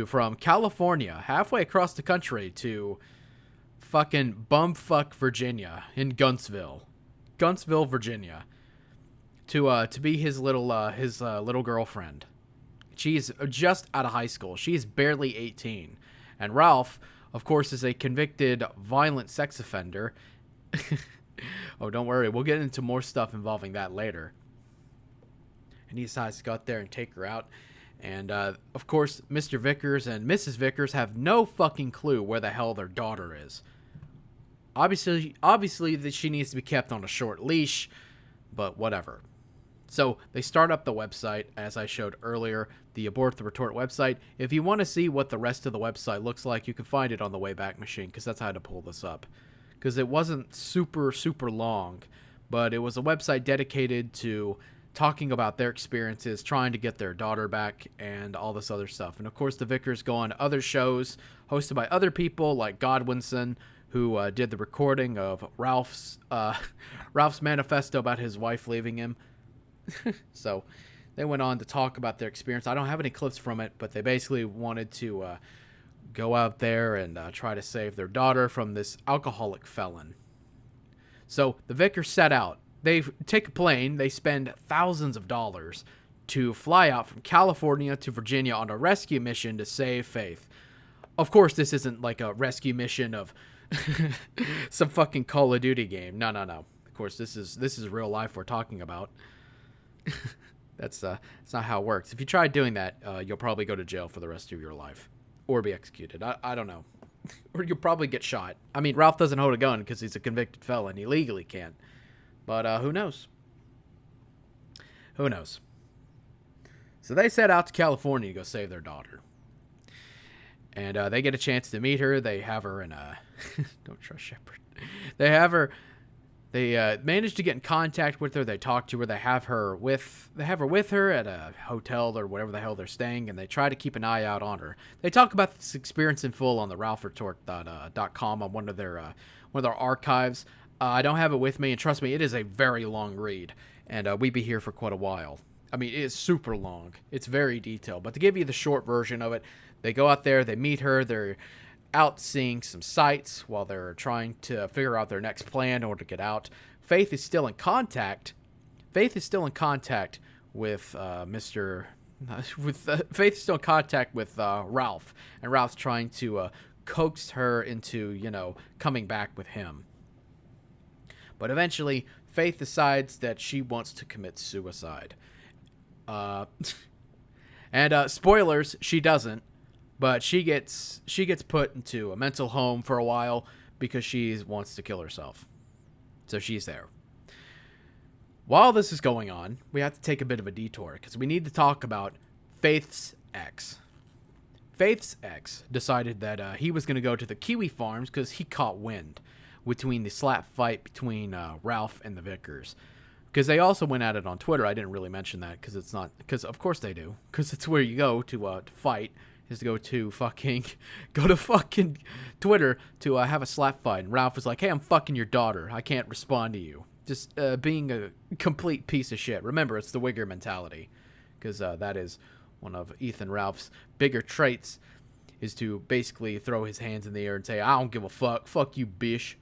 from California, halfway across the country, to fucking bumfuck Virginia, in Guntsville, Virginia, to be his little girlfriend. She's just out of high school. She's barely 18, And Ralph, of course, is a convicted violent sex offender. Oh, don't worry. We'll get into more stuff involving that later. And he decides to go out there and take her out. And, of course, Mr. Vickers and Mrs. Vickers have no fucking clue where the hell their daughter is. Obviously that she needs to be kept on a short leash, but whatever. So they start up the website, as I showed earlier, the Abort the Retort website. If you want to see what the rest of the website looks like, you can find it on the Wayback Machine, because that's how I had to pull this up. Because it wasn't super, super long, but it was a website dedicated to talking about their experiences, trying to get their daughter back, and all this other stuff. And of course, the Vickers go on other shows hosted by other people like Godwinson, who did the recording of Ralph's manifesto about his wife leaving him. So they went on to talk about their experience. I don't have any clips from it, but they basically wanted to go out there and try to save their daughter from this alcoholic felon. So the Vickers set out. They take a plane. They spend thousands of dollars to fly out from California to Virginia on a rescue mission to save Faith. Of course, this isn't like a rescue mission of some fucking Call of Duty game. No. Of course, this is real life we're talking about. That's not how it works. If you try doing that, you'll probably go to jail for the rest of your life. Or be executed. I don't know. Or you'll probably get shot. I mean, Ralph doesn't hold a gun because he's a convicted felon. He legally can't. But who knows? Who knows? So they set out to California to go save their daughter. And they get a chance to meet her. They have her in a... Don't trust Shepard. They have her... They manage to get in contact with her. They talk to her. They have her with her at a hotel or whatever the hell they're staying, and they try to keep an eye out on her. They talk about this experience in full on the ralphretort.com on one of their archives. I don't have it with me, and trust me, it is a very long read, and we'd be here for quite a while. I mean, it is super long. It's very detailed, but to give you the short version of it, they go out there, they meet her, they're out seeing some sights while they're trying to figure out their next plan in order to get out. Faith is still in contact with Ralph, and Ralph's trying to coax her into, coming back with him. But eventually, Faith decides that she wants to commit suicide. And spoilers, she doesn't. But she gets put into a mental home for a while because she wants to kill herself. So she's there. While this is going on, we have to take a bit of a detour because we need to talk about Faith's ex. Faith's ex decided that he was going to go to the Kiwi Farms because he caught wind between the slap fight between Ralph and the Vickers. Because they also went at it on Twitter. I didn't really mention that because of course they do. Because it's where you go to fight. Is to go to fucking Twitter to have a slap fight. And Ralph was like, hey, I'm fucking your daughter. I can't respond to you. Just being a complete piece of shit. Remember, it's the Wigger mentality. Because that is one of Ethan Ralph's bigger traits, is to basically throw his hands in the air and say, I don't give a fuck. Fuck you, bish.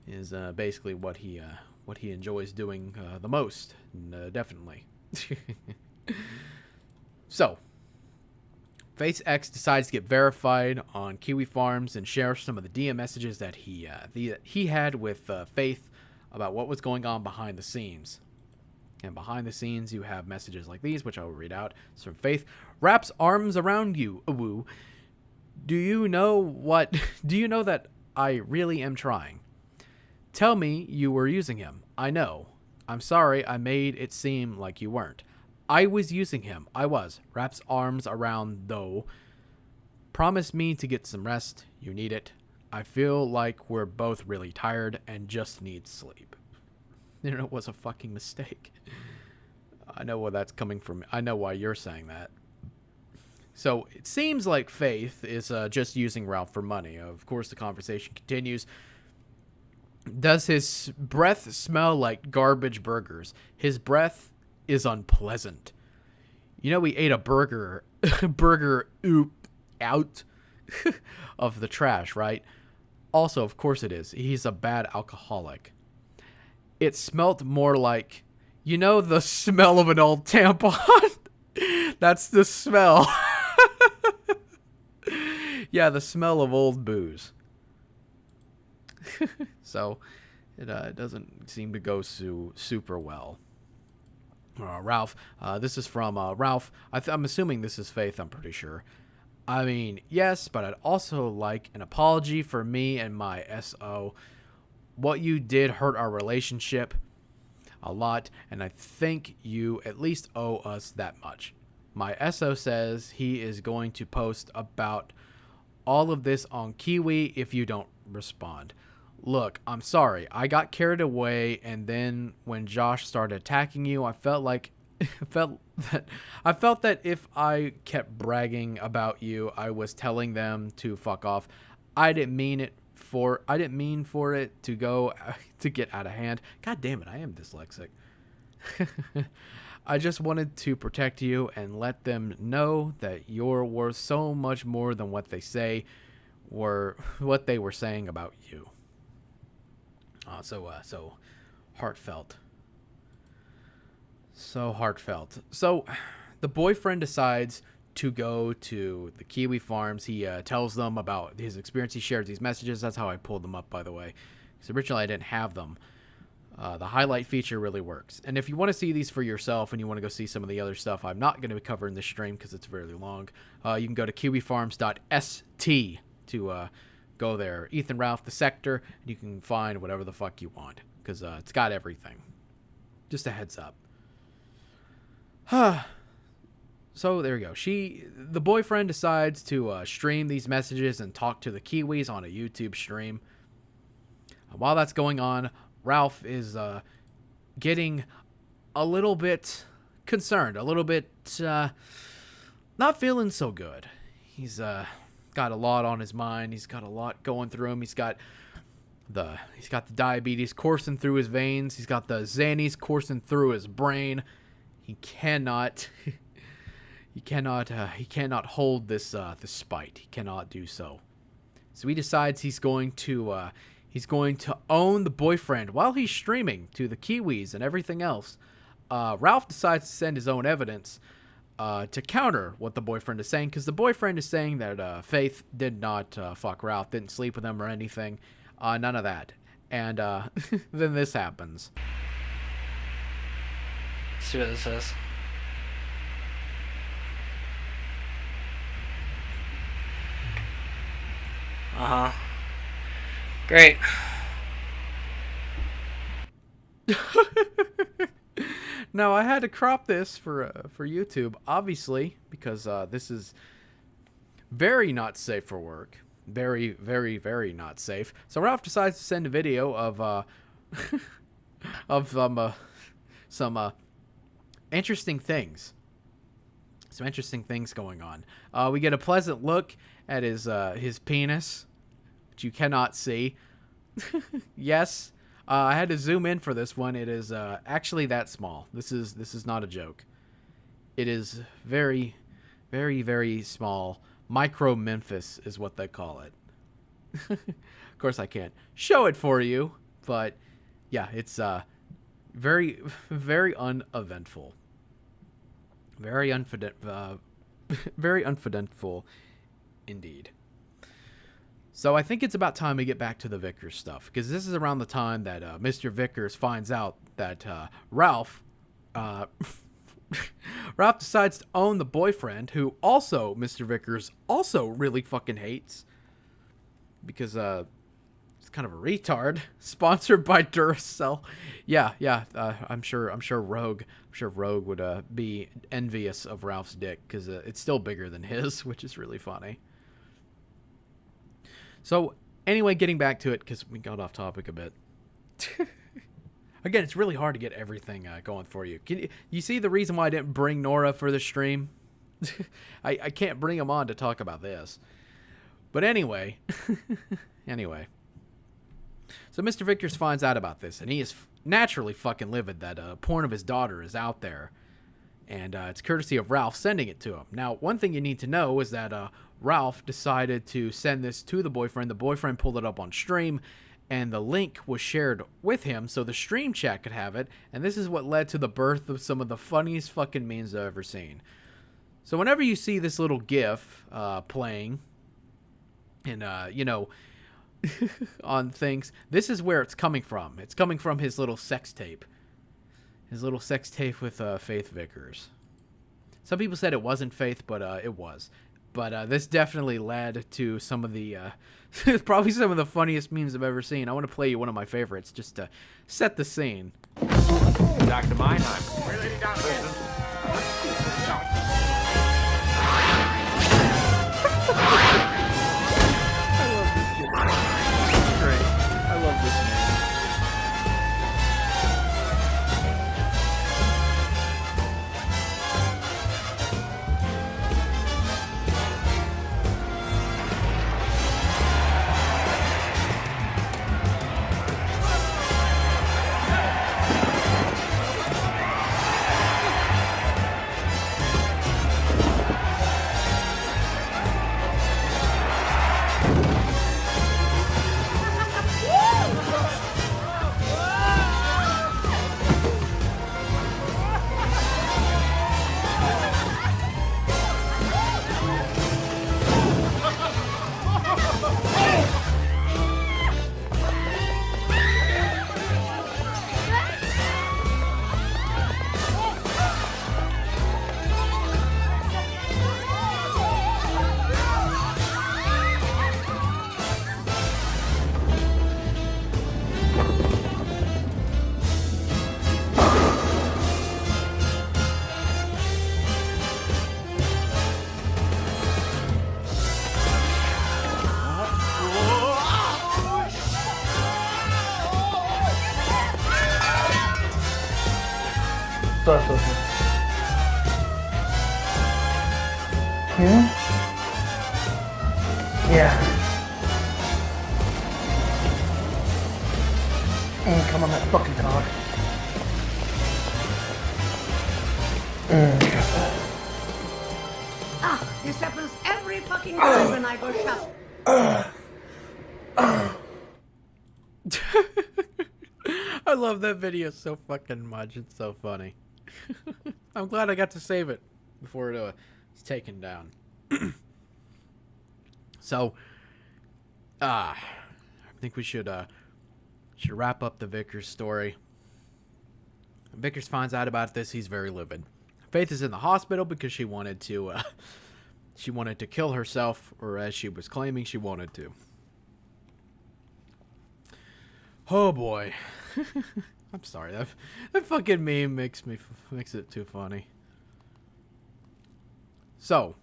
Is basically what he enjoys doing the most. Definitely. So, Faith's ex decides to get verified on Kiwi Farms and share some of the DM messages that he had with Faith about what was going on behind the scenes. And behind the scenes, you have messages like these, which I will read out. It's from Faith. Wraps arms around you, woo. Do you know that I really am trying? Tell me you were using him. I know. I'm sorry I made it seem like you weren't. I was using him. I was. Wraps arms around, though. Promise me to get some rest. You need it. I feel like we're both really tired and just need sleep. It was a fucking mistake. I know where that's coming from. I know why you're saying that. So it seems like Faith is just using Ralph for money. Of course, the conversation continues. Does his breath smell like garbage burgers? His breath is unpleasant. He ate a burger out of the trash, right? Also, of course it is. He's a bad alcoholic. It smelt more like, the smell of an old tampon? That's the smell. Yeah, the smell of old booze. So it doesn't seem to go super well. Ralph, this is from Ralph. I'm assuming this is Faith, I'm pretty sure. I mean, yes, but I'd also like an apology for me and my SO. What you did hurt our relationship a lot, and I think you at least owe us that much. My SO says he is going to post about all of this on Kiwi if you don't respond. Look, I'm sorry. I got carried away, and then when Josh started attacking you, I felt that if I kept bragging about you, I was telling them to fuck off. I didn't mean for it to get out of hand. God damn it, I am dyslexic. I just wanted to protect you and let them know that you're worth so much more than what they were saying about you. So heartfelt. So heartfelt. So the boyfriend decides to go to the Kiwi farms. He tells them about his experience. He shares these messages. That's how I pulled them up, by the way, because originally I didn't have them. The highlight feature really works. And if you want to see these for yourself and you want to go see some of the other stuff I'm not going to cover in this stream because it's very long, you can go to kiwifarms.st to go there. Ethan, Ralph, the sector, and you can find whatever the fuck you want because it's got everything. Just a heads up. So there you go. The boyfriend decides to stream these messages and talk to the Kiwis on a YouTube stream. While that's going on, Ralph is getting a little bit concerned, a little bit not feeling so good. He's got a lot on his mind. He's got a lot going through him. He's got the diabetes coursing through his veins. He's got the Xannies coursing through his brain. He cannot hold this spite. He cannot do so. So he decides he's going to own the boyfriend while he's streaming to the Kiwis and everything else. Ralph decides to send his own evidence to counter what the boyfriend is saying, because the boyfriend is saying that Faith did not fuck Ralph, didn't sleep with him or anything. None of that. And then this happens. Let's see what this says. Great. Now, I had to crop this for YouTube, obviously, because this is very not safe for work. Very, very, very not safe. So Ralph decides to send a video of some interesting things. Some interesting things going on. We get a pleasant look at his penis, which you cannot see. Yes. I had to zoom in for this one. It is actually that small. This is not a joke. It is very, very, very small. Micro Memphis is what they call it. Of course, I can't show it for you, but yeah, it's very, very uneventful. Very uneventful indeed. So I think it's about time we get back to the Vickers stuff, because this is around the time that Mr. Vickers finds out that Ralph decides to own the boyfriend, who also Mr. Vickers also really fucking hates, because it's kind of a retard. Sponsored by Duracell. Yeah. I'm sure Rogue would be envious of Ralph's dick, because it's still bigger than his, which is really funny. So, anyway, getting back to it, because we got off topic a bit. Again, it's really hard to get everything going for you. You see the reason why I didn't bring Nora for the stream? I can't bring him on to talk about this. But anyway. So Mr. Vickers finds out about this, and he is naturally fucking livid that porn of his daughter is out there. And it's courtesy of Ralph sending it to him. Now, one thing you need to know is that Ralph decided to send this to the boyfriend. The boyfriend pulled it up on stream, and the link was shared with him so the stream chat could have it. And this is what led to the birth of some of the funniest fucking memes I've ever seen. So whenever you see this little GIF playing, And on things. This is where it's coming from. It's coming from his little sex tape. His little sex tape with Faith Vickers. Some people said it wasn't Faith, but it was. But this definitely led to some of the, probably some of the funniest memes I've ever seen. I want to play you one of my favorites just to set the scene. Dr. Meinheim. Great. I love this man. Yeah? Yeah. And come on that fucking talk. This happens every fucking time when I go shopping. I love that video so fucking much. It's so funny. I'm glad I got to save it before it's taken down. So, I think we should wrap up the Vickers story. Vickers finds out about this. He's very livid. Faith is in the hospital because she wanted to kill herself, or as she was claiming she wanted to. Oh boy. I'm sorry. That fucking meme makes it too funny. So,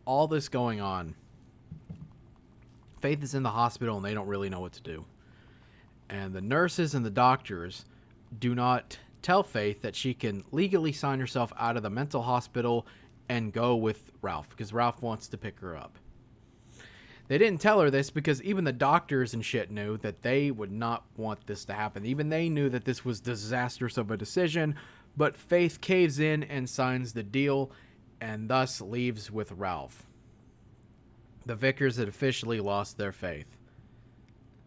all this going on, Faith is in the hospital and they don't really know what to do. And the nurses and the doctors do not tell Faith that she can legally sign herself out of the mental hospital and go with Ralph, because Ralph wants to pick her up. They didn't tell her this because even the doctors and shit knew that they would not want this to happen. Even they knew that this was disastrous of a decision, but Faith caves in and signs the deal and thus leaves with Ralph. The Vickers had officially lost their faith.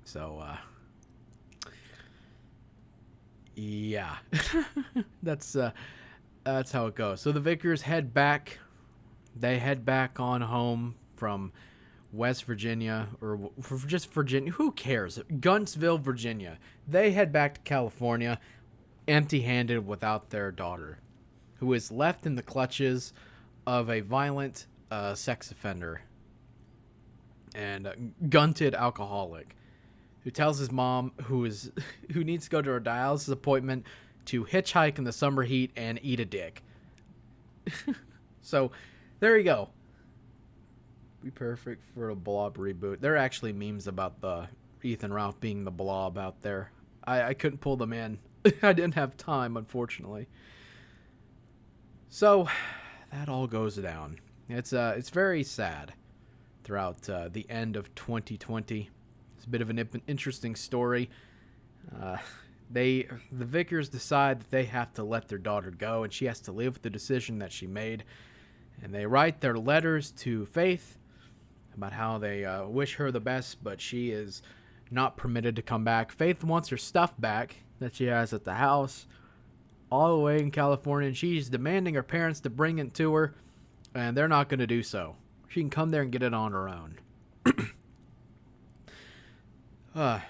So, yeah. That's how it goes. So the Vickers head back. They head back on home from West Virginia, or just Virginia. Who cares? Guntsville, Virginia. They head back to California empty-handed without their daughter, who is left in the clutches of a violent sex offender and gunted alcoholic who tells his mom, who needs to go to her dialysis appointment, to hitchhike in the summer heat and eat a dick. So there you go. Be perfect for a Blob reboot. There are actually memes about the Ethan Ralph being the Blob out there. I couldn't pull them in. I didn't have time, unfortunately. So that all goes down. It's very sad throughout the end of 2020. It's a bit of an interesting story. The Vickers decide that they have to let their daughter go, and she has to live with the decision that she made. And they write their letters to Faith about how they wish her the best, but she is not permitted to come back. Faith wants her stuff back that she has at the house all the way in California, and she's demanding her parents to bring it to her, and they're not going to do so. She can come there and get it on her own. So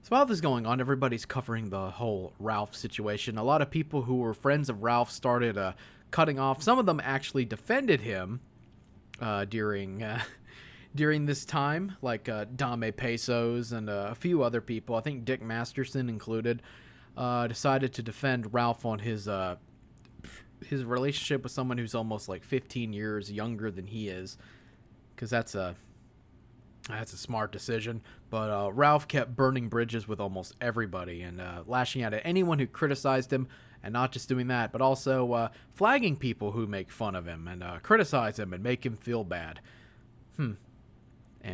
while this is going on, everybody's covering the whole Ralph situation. A lot of people who were friends of Ralph started cutting off. Some of them actually defended him during this time, like Dame Pesos and a few other people. I think Dick Masterson included, decided to defend Ralph on his relationship with someone who's almost like 15 years younger than he is, because that's a smart decision. But Ralph kept burning bridges with almost everybody and lashing out at anyone who criticized him, and not just doing that, but also flagging people who make fun of him and criticize him and make him feel bad. And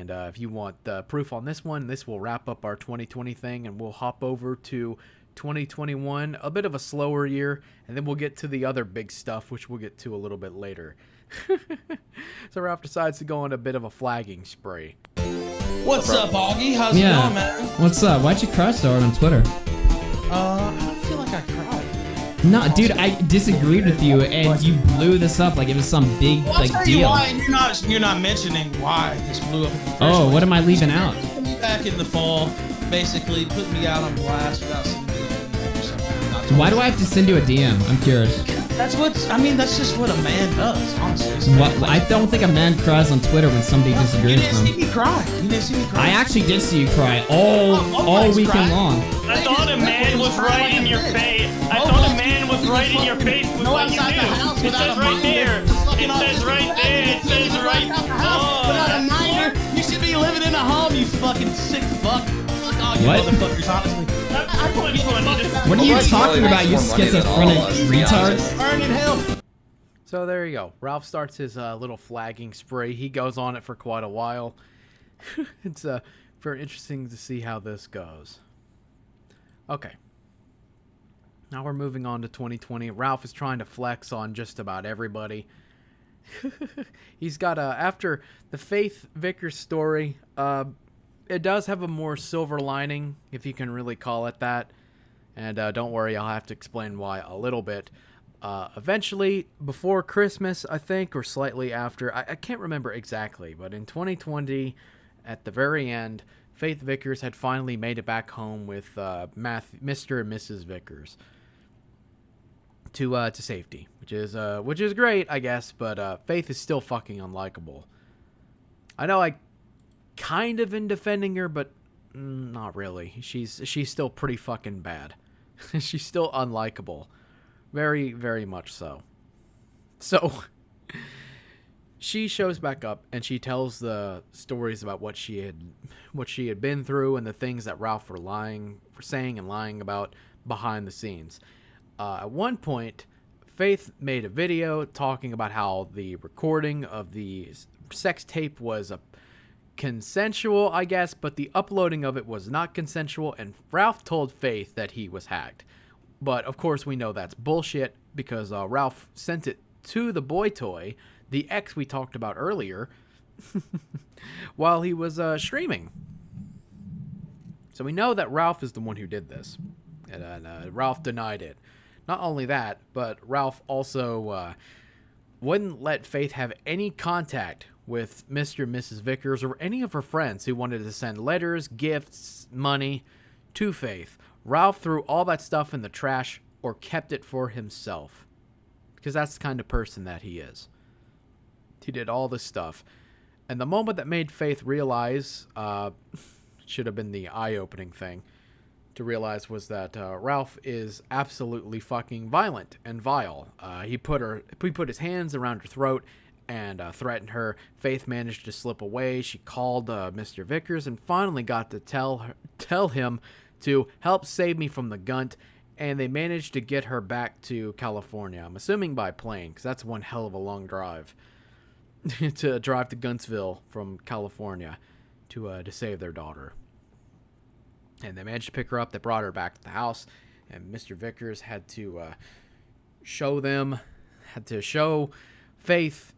if you want proof on this one, this will wrap up our 2020 thing, and we'll hop over to 2021, a bit of a slower year, and then we'll get to the other big stuff, which we'll get to a little bit later. So Ralph decides to go on a bit of a flagging spree. What's up, Augie? How's it going, man? What's up? Why'd you cry so hard on Twitter? I don't feel like I cried. No, dude, I disagreed with you, and you blew this up like it was some big Well, I'll tell you deal. why, and you're not mentioning why this blew up in the first Oh, place. what am I leaving out? Back in the fall, basically put me out on blast without sending me a DM or something. Why do I have to send you a DM? I'm curious. That's just what a man does, honestly. What? I don't think a man cries on Twitter when somebody disagrees You with didn't him. see me cry. You didn't see me cry. I actually did see you cry all weekend cried. long. I thought a man was right in your face. I thought a man was right in your face with what you do. It says right there. It says right there. It says right. Oh, you should be living in a home, you fucking sick fuck. Fuck all you What? motherfuckers, honestly. What are you talking about, you schizophrenic retard? Burn in hell. So there you go. Ralph starts his little flagging spree. He goes on it for quite a while. It's very interesting to see how this goes. Okay. Now we're moving on to 2020. Ralph is trying to flex on just about everybody. He's got after the Faith Vickers story, it does have a more silver lining, if you can really call it that. And don't worry, I'll have to explain why a little bit. Eventually, before Christmas, I think, or slightly after, I can't remember exactly, but in 2020, at the very end, Faith Vickers had finally made it back home with Mr. and Mrs. Vickers to safety, which is great, I guess, but Faith is still fucking unlikable. I know I kind of in defending her, but not really. She's still pretty fucking bad. She's still unlikable. Very, very much so. So, she shows back up and she tells the stories about what she had been through and the things that Ralph were saying and lying about behind the scenes. At one point, Faith made a video talking about how the recording of the sex tape was consensual, I guess, but the uploading of it was not consensual, and Ralph told Faith that he was hacked. But, of course, we know that's bullshit, because Ralph sent it to the boy toy, the ex we talked about earlier, while he was streaming. So we know that Ralph is the one who did this, and Ralph denied it. Not only that, but Ralph also wouldn't let Faith have any contact with Mr. and Mrs. Vickers or any of her friends who wanted to send letters, gifts, money to Faith. Ralph threw all that stuff in the trash or kept it for himself, because that's the kind of person that he is. He did all this stuff. And the moment that made Faith realize, should have been the eye-opening thing to realize, was that Ralph is absolutely fucking violent and vile. He put his hands around her throat and threatened her. Faith managed to slip away. She called Mr. Vickers and finally got to tell him to help save me from the Gunt, and they managed to get her back to California. I'm assuming by plane, because that's one hell of a long drive to drive to Guntsville from California to save their daughter. And they managed to pick her up. They brought her back to the house, and Mr. Vickers had to show Faith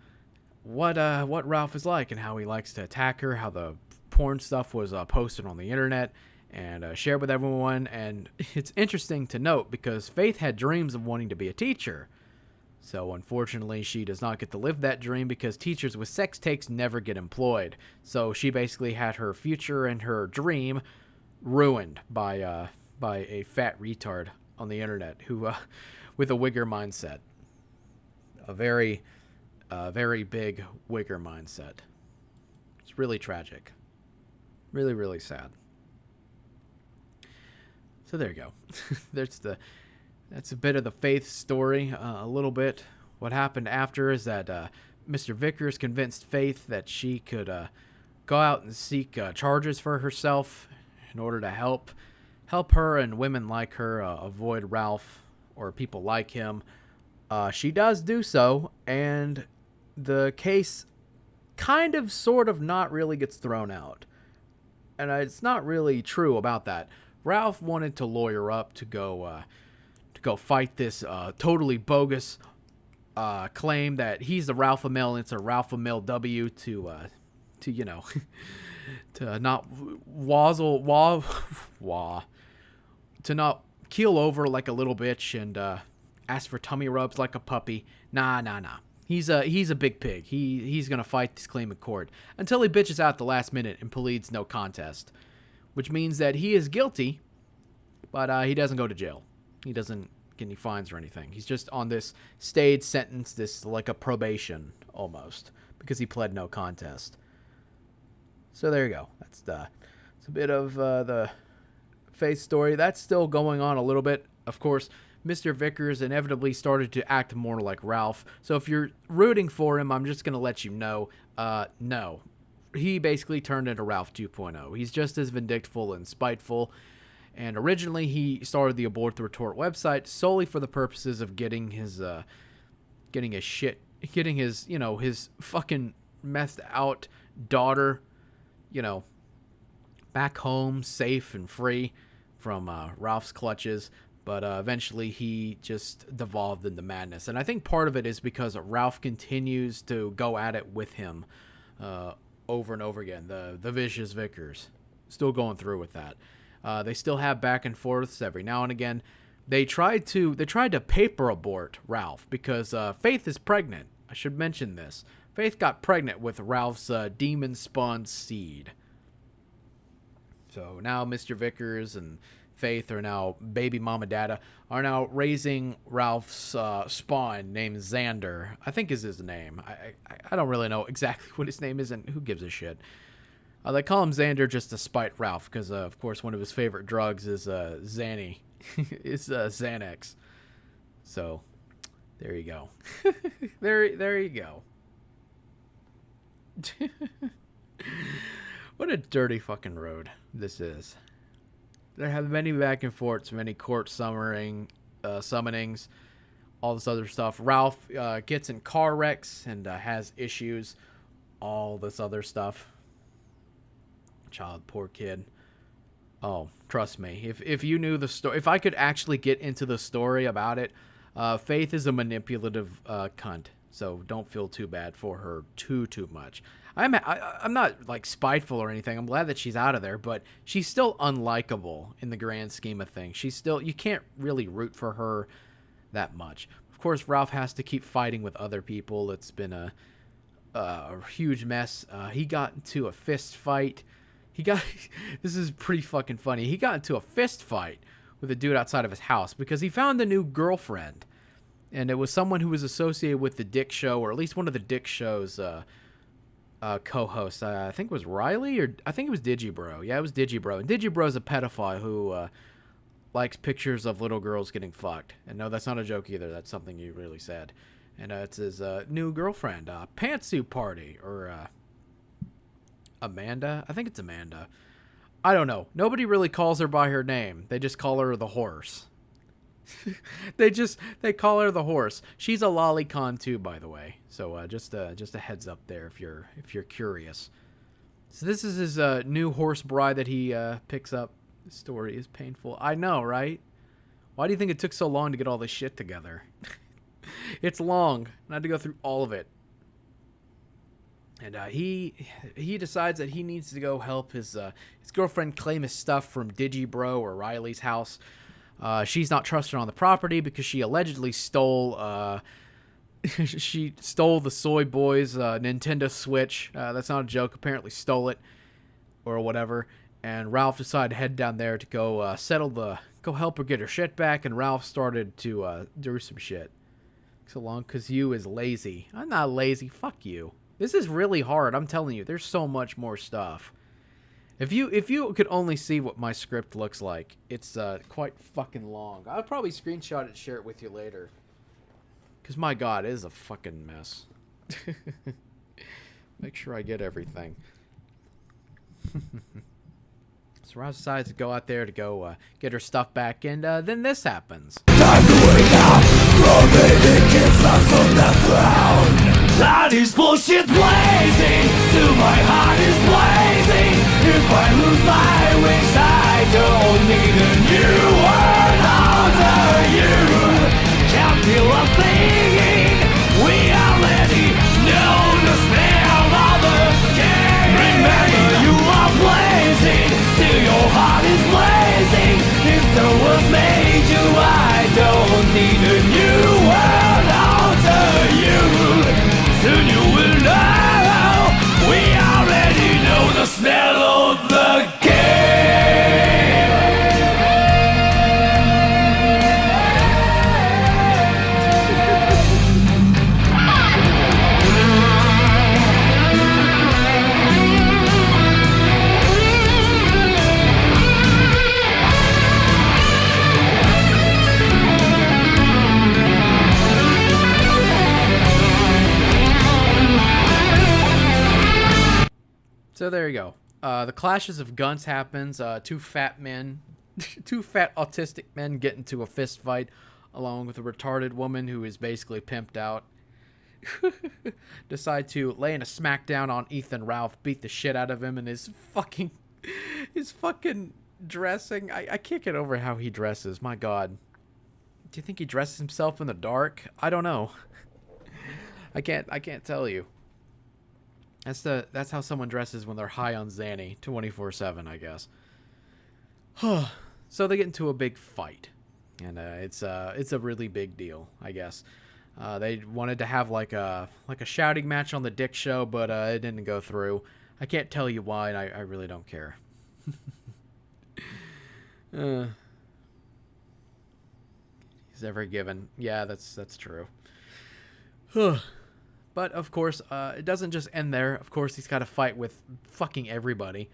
what Ralph is like and how he likes to attack her, how the porn stuff was posted on the internet and shared with everyone. And it's interesting to note because Faith had dreams of wanting to be a teacher. So unfortunately, she does not get to live that dream because teachers with sex takes never get employed. So she basically had her future and her dream ruined by a fat retard on the internet who with a wigger mindset. A very big wigger mindset. It's really tragic. Really, really sad. So there you go. That's a bit of the Faith story. A little bit. What happened after is that Mr. Vickers convinced Faith that she could go out and seek charges for herself in order to help her and women like her avoid Ralph or people like him. She does do so, and the case kind of, sort of, not really gets thrown out. And it's not really true about that. Ralph wanted to lawyer up to go fight this totally bogus claim that he's the Ralph-o-Mill and it's a Ralph-o-Mill W to you know to not to not keel over like a little bitch and ask for tummy rubs like a puppy. Nah. He's a big pig. He's gonna fight this claim in court until he bitches out the last minute and pleads no contest, which means that he is guilty, but he doesn't go to jail. He doesn't get any fines or anything. He's just on this stayed sentence, this like a probation almost, because he pled no contest. So there you go. It's a bit of the Faith story. That's still going on a little bit. Of course, Mr. Vickers inevitably started to act more like Ralph. So if you're rooting for him, I'm just going to let you know, no. He basically turned into Ralph 2.0. He's just as vindictive and spiteful. And originally he started the Abort the Retort website solely for the purposes of getting his his fucking messed out daughter, back home safe and free from Ralph's clutches. But eventually he just devolved into madness. And I think part of it is because Ralph continues to go at it with him over and over again. The vicious Vickers still going through with that. They still have back and forths every now and again. They tried to paper abort Ralph because Faith is pregnant. I should mention this. Faith got pregnant with Ralph's demon spawned seed. So now Mr. Vickers and Faith are now baby mama dada are now raising Ralph's spawn named Xander. I think is his name. I don't really know exactly what his name is, and who gives a shit. They call him Xander just to spite Ralph because of course one of his favorite drugs is Xanny. It's Xanax. So there you go. there you go. What a dirty fucking road this is. There have many back and forths, many court summonings, all this other stuff. Ralph gets in car wrecks and has issues, all this other stuff. Child, poor kid. Oh, trust me. If you knew the story, if I could actually get into the story about it, Faith is a manipulative cunt. So don't feel too bad for her too much. I'm not like spiteful or anything. I'm glad that she's out of there, but she's still unlikable in the grand scheme of things. You can't really root for her that much. Of course, Ralph has to keep fighting with other people. It's been a huge mess. He got into a fist fight. This is pretty fucking funny. He got into a fist fight with a dude outside of his house because he found a new girlfriend. And it was someone who was associated with the Dick Show, or at least one of the Dick Show's co-hosts. I think it was Riley, or I think it was Digibro. Yeah, it was Digibro. And Digibro's a pedophile who likes pictures of little girls getting fucked. And no, that's not a joke either. That's something you really said. And it's his new girlfriend, Pantsuit Party, or Amanda. I think it's Amanda. I don't know. Nobody really calls her by her name. They just call her the horse. they call her the horse. She's a lolicon too, by the way. So just a heads up there if you're curious. So this is his new horse bride that he picks up. The story is painful. I know, right? Why do you think it took so long to get all this shit together? It's long, and I had to go through all of it. And he decides that he needs to go help his girlfriend claim his stuff from Digibro or Riley's house. She's not trusted on the property because she allegedly stole she stole the Soy Boys Nintendo Switch. That's not a joke. Apparently stole it or whatever. And Ralph decided to head down there to go go help her get her shit back. And Ralph started to do some shit. So long, because you is lazy. I'm not lazy. Fuck you. This is really hard. I'm telling you. There's so much more stuff. If you could only see what my script looks like, it's quite fucking long. I'll probably screenshot it and share it with you later. Because my god, it is a fucking mess. Make sure I get everything. So Ralph decides to go out there to go get her stuff back, and then this happens. Time to wake up from the kiss us on the ground. That is bullshit blazing, till my heart is blazing. If I lose my wings, I don't need a new world under you. Can't feel a thing. We already know the smell of the game. Remember you are blazing, still your heart is blazing. If the world made you, I don't need a new world under you. Soon you will know, we already know the smell of the game. So there you go. The clashes of guns happens. Two fat men, two fat autistic men get into a fist fight, along with a retarded woman who is basically pimped out. Decide to lay in a smackdown on Ethan Ralph, beat the shit out of him, and his fucking dressing. I can't get over how he dresses. My god. Do you think he dresses himself in the dark? I don't know. I can't tell you. That's how someone dresses when they're high on Xanny 24/7, I guess. So they get into a big fight, and it's a really big deal, I guess. They wanted to have like a shouting match on the Dick Show, but it didn't go through. I can't tell you why, and I really don't care. He's ever given. Yeah, that's true. But, of course, it doesn't just end there. Of course, he's got to fight with fucking everybody.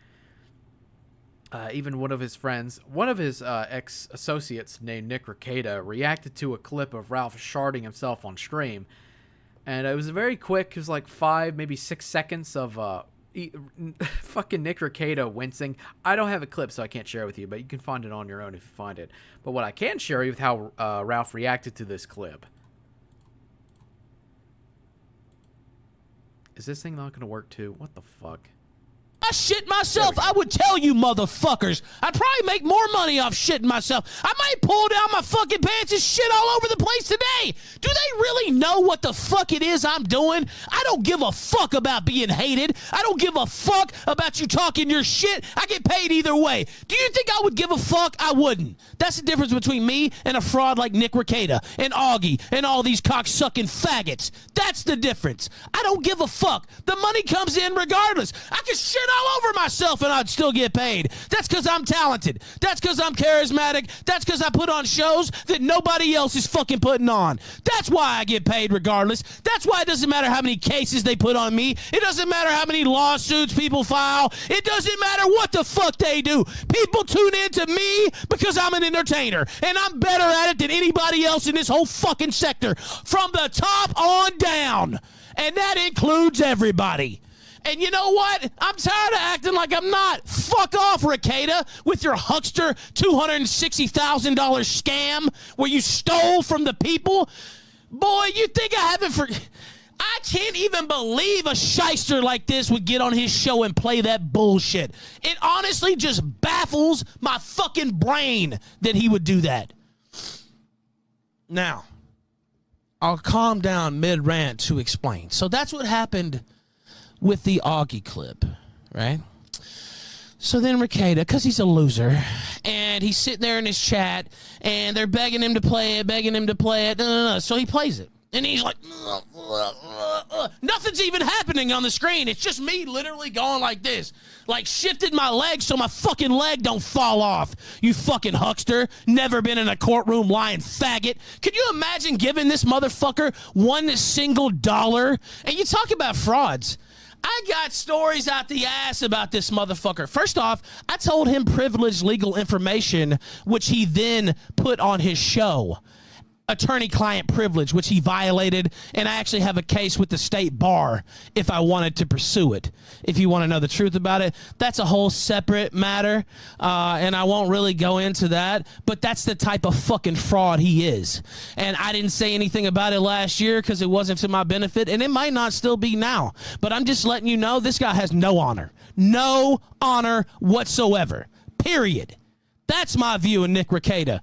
Even one of his friends, one of his ex-associates named Nick Rekieta, reacted to a clip of Ralph sharding himself on stream. And it was very quick. It was like 5, maybe 6 seconds of fucking Nick Rekieta wincing. I don't have a clip, so I can't share it with you, but you can find it on your own if you find it. But what I can share you with how Ralph reacted to this clip. Is this thing not going to work too? What the fuck? I shit myself, I would tell you motherfuckers. I'd probably make more money off shitting myself. I might pull down my fucking pants and shit all over the place today. Do they really know what the fuck it is I'm doing? I don't give a fuck about being hated. I don't give a fuck about you talking your shit. I get paid either way. Do you think I would give a fuck? I wouldn't. That's the difference between me and a fraud like Nick Rekieta and Augie and all these cocksucking faggots. That's the difference. I don't give a fuck. The money comes in regardless. I can shit all over myself and I'd still get paid. That's because I'm talented. That's because I'm charismatic. That's because I put on shows that nobody else is fucking putting on. That's why I get paid regardless. That's why it doesn't matter how many cases they put on me. It doesn't matter how many lawsuits people file. It doesn't matter what the fuck they do. People tune in to me because I'm an entertainer and I'm better at it than anybody else in this whole fucking sector from the top on down. And that includes everybody. And you know what? I'm tired of acting like I'm not. Fuck off, Rekieta, with your huckster $260,000 scam where you stole from the people. Boy, you think I haven't I can't even believe a shyster like this would get on his show and play that bullshit. It honestly just baffles my fucking brain that he would do that. Now, I'll calm down mid-rant to explain. So that's what happened with the Augie clip, right? So then Rekieta, because he's a loser, and he's sitting there in his chat, and they're begging him to play it, No. So he plays it. And he's like, nothing's even happening on the screen. It's just me literally going like this. Like shifted my leg so my fucking leg don't fall off. You fucking huckster. Never been in a courtroom lying faggot. Could you imagine giving this motherfucker $1 single? And you talk about frauds. I got stories out the ass about this motherfucker. First off, I told him privileged legal information, which he then put on his show. Attorney-client privilege, which he violated, and I actually have a case with the state bar if I wanted to pursue it. If you want to know the truth about it, that's a whole separate matter, and I won't really go into that, but that's the type of fucking fraud he is. And I didn't say anything about it last year because it wasn't to my benefit, and it might not still be now, but I'm just letting you know this guy has no honor. No honor whatsoever. Period. That's my view of Nick Rekieta.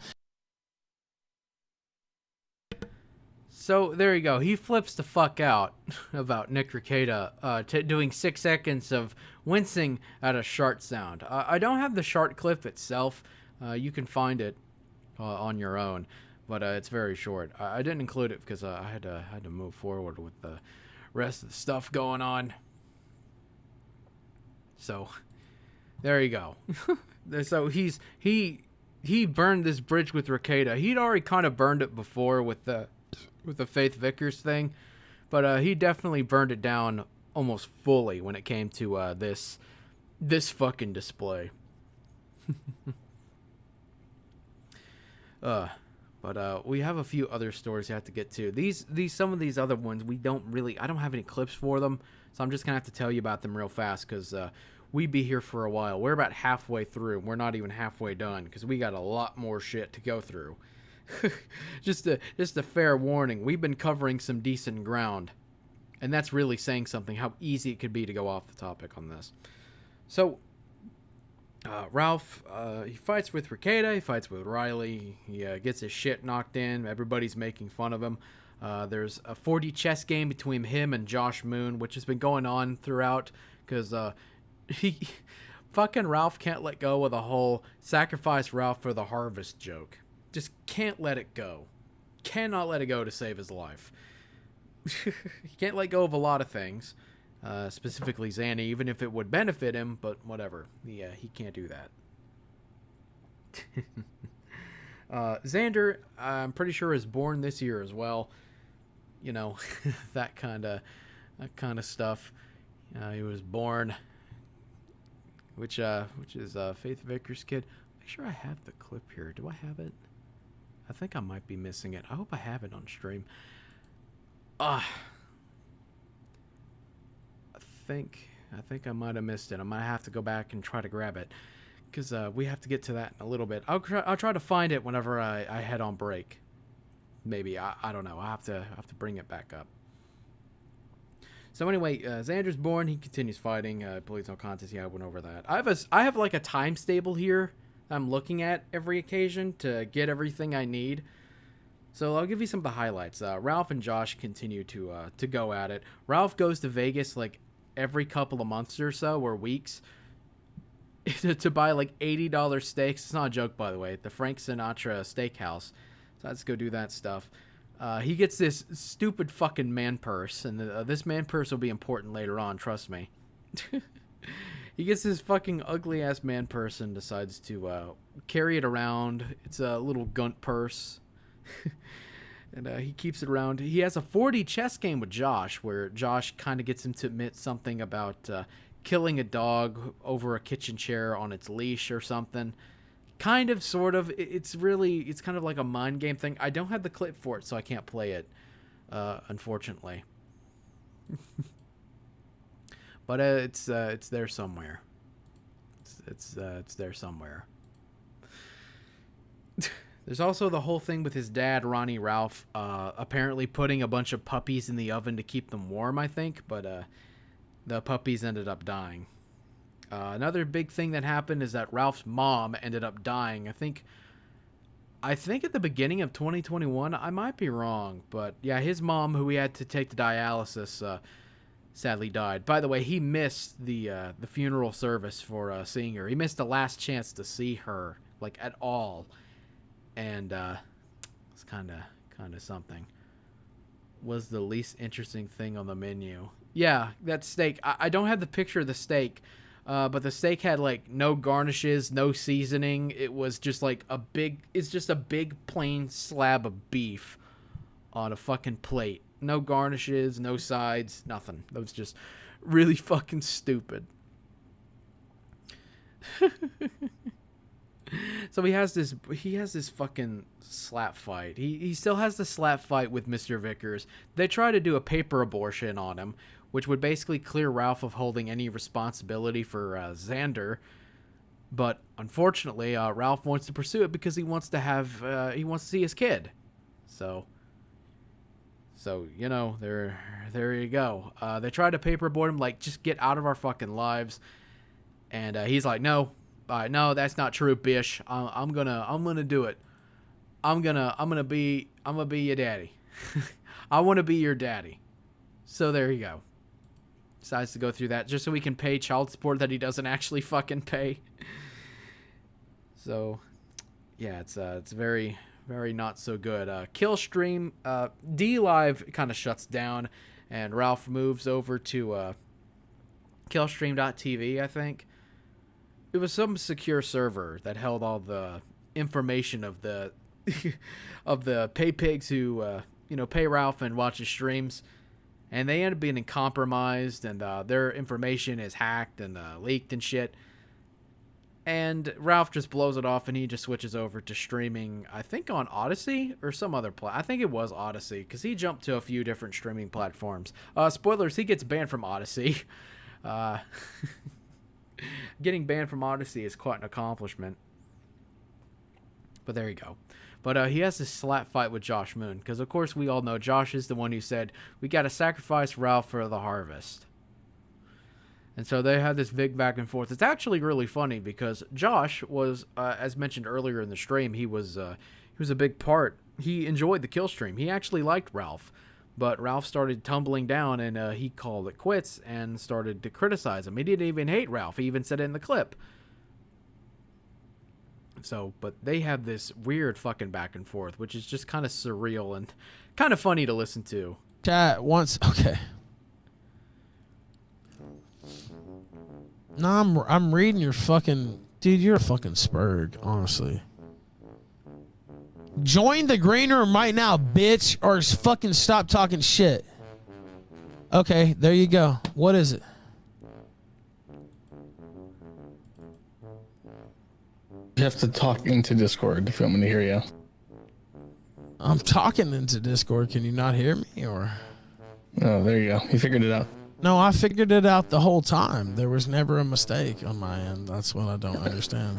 So there you go. He flips the fuck out about Nick Rekieta doing 6 seconds of wincing at a shart sound. I don't have the shart clip itself. You can find it on your own, but it's very short. I didn't include it because I had to move forward with the rest of the stuff going on. So there you go. So he burned this bridge with Rekieta. He'd already kind of burned it before with the Faith Vickers thing, but he definitely burned it down almost fully when it came to this fucking display. But we have a few other stories you have to get to. Some of these other ones I don't have any clips for them, so I'm just gonna have to tell you about them real fast because we'd be here for a while. We're about halfway through. We're not even halfway done because we got a lot more shit to go through. just a fair warning. We've been covering some decent ground, and that's really saying something. How easy it could be to go off the topic on this. So, Ralph, he fights with Rekieta. He fights with Riley. He gets his shit knocked in. Everybody's making fun of him. There's a 4D chess game between him and Josh Moon, which has been going on throughout because fucking Ralph can't let go of the whole sacrifice Ralph for the harvest joke. Just can't let it go. Cannot let it go to save his life. He can't let go of a lot of things, specifically Xanny, even if it would benefit him, but whatever. Yeah, he can't do that. Xander, I'm pretty sure, is born this year as well. You know, that kind of stuff. He was born, which is Faith Vickers' kid. Make sure I have the clip here. Do I have it? I think I might be missing it. I hope I have it on stream. I think I might have missed it. I might have to go back and try to grab it because we have to get to that in a little bit. I'll try to find it whenever I head on break. Maybe I don't know. I have to bring it back up. So anyway, Xander's born. He continues fighting. Please no contest. Yeah, I went over that. I have like a times table here I'm looking at every occasion to get everything I need. So I'll give you some of the highlights. Ralph and Josh continue to go at it. Ralph goes to Vegas like every couple of months or so, or weeks, to buy like $80 steaks. It's not a joke, by the way. The Frank Sinatra Steakhouse. So let's go do that stuff. He gets this stupid fucking man purse, and this man purse will be important later on, trust me. He gets this fucking ugly-ass man purse and decides to carry it around. It's a little gunt purse. And he keeps it around. He has a 4D chess game with Josh, where Josh kind of gets him to admit something about killing a dog over a kitchen chair on its leash or something. Kind of, sort of. It's kind of like a mind game thing. I don't have the clip for it, so I can't play it, unfortunately. But it's there somewhere. It's there somewhere. There's also the whole thing with his dad, Ronnie Ralph, apparently putting a bunch of puppies in the oven to keep them warm, I think, but the puppies ended up dying. Another big thing that happened is that Ralph's mom ended up dying. I think at the beginning of 2021. I might be wrong, but yeah, his mom, who he had to take to dialysis, sadly died. By the way, he missed the funeral service for seeing her. He missed the last chance to see her, like, at all. And it's kind of something. was the least interesting thing on the menu? Yeah, that steak. I don't have the picture of the steak, but the steak had like no garnishes, no seasoning. It was just like it's just a big plain slab of beef on a fucking plate. No garnishes, no sides, nothing. That was just really fucking stupid. So he has this fucking slap fight. He still has the slap fight with Mr. Vickers. They try to do a paper abortion on him, which would basically clear Ralph of holding any responsibility for Xander. But unfortunately, Ralph wants to pursue it because he wants to see his kid. So you know, there you go. They tried to paper abort him, like, just get out of our fucking lives. And he's like, no, that's not true, bish. I'm gonna do it. I'm gonna be your daddy. I want to be your daddy. So there you go. Decides to go through that just so he can pay child support that he doesn't actually fucking pay. So yeah, it's very, very not so good. Killstream, D-Live kind of shuts down, and Ralph moves over to Killstream.tv, I think. It was some secure server that held all the information of the of the pay pigs who pay Ralph and watch his streams, and they end up being compromised, and their information is hacked and leaked and shit. And Ralph just blows it off, and he just switches over to streaming, I think on Odyssey or some other I think it was Odyssey, because he jumped to a few different streaming platforms. Spoilers, he gets banned from Odyssey. Getting banned from Odyssey is quite an accomplishment. But there you go. But he has this slap fight with Josh Moon, because of course we all know Josh is the one who said, we got to sacrifice Ralph for the harvest. And so they had this big back and forth. It's actually really funny because Josh was, as mentioned earlier in the stream, he was a big part. He enjoyed the kill stream. He actually liked Ralph. But Ralph started tumbling down, and he called it quits and started to criticize him. He didn't even hate Ralph. He even said it in the clip. So, but they have this weird fucking back and forth, which is just kind of surreal and kind of funny to listen to. Chat once, okay. No, I'm reading your fucking dude. You're a fucking spurg, honestly. Join the green room right now, bitch, or fucking stop talking shit. Okay, there you go. What is it? You have to talk into Discord if you want me to hear you. I'm talking into Discord. Can you not hear me, or? Oh, there you go. You figured it out. No, I figured it out the whole time. There was never a mistake on my end. That's what I don't understand.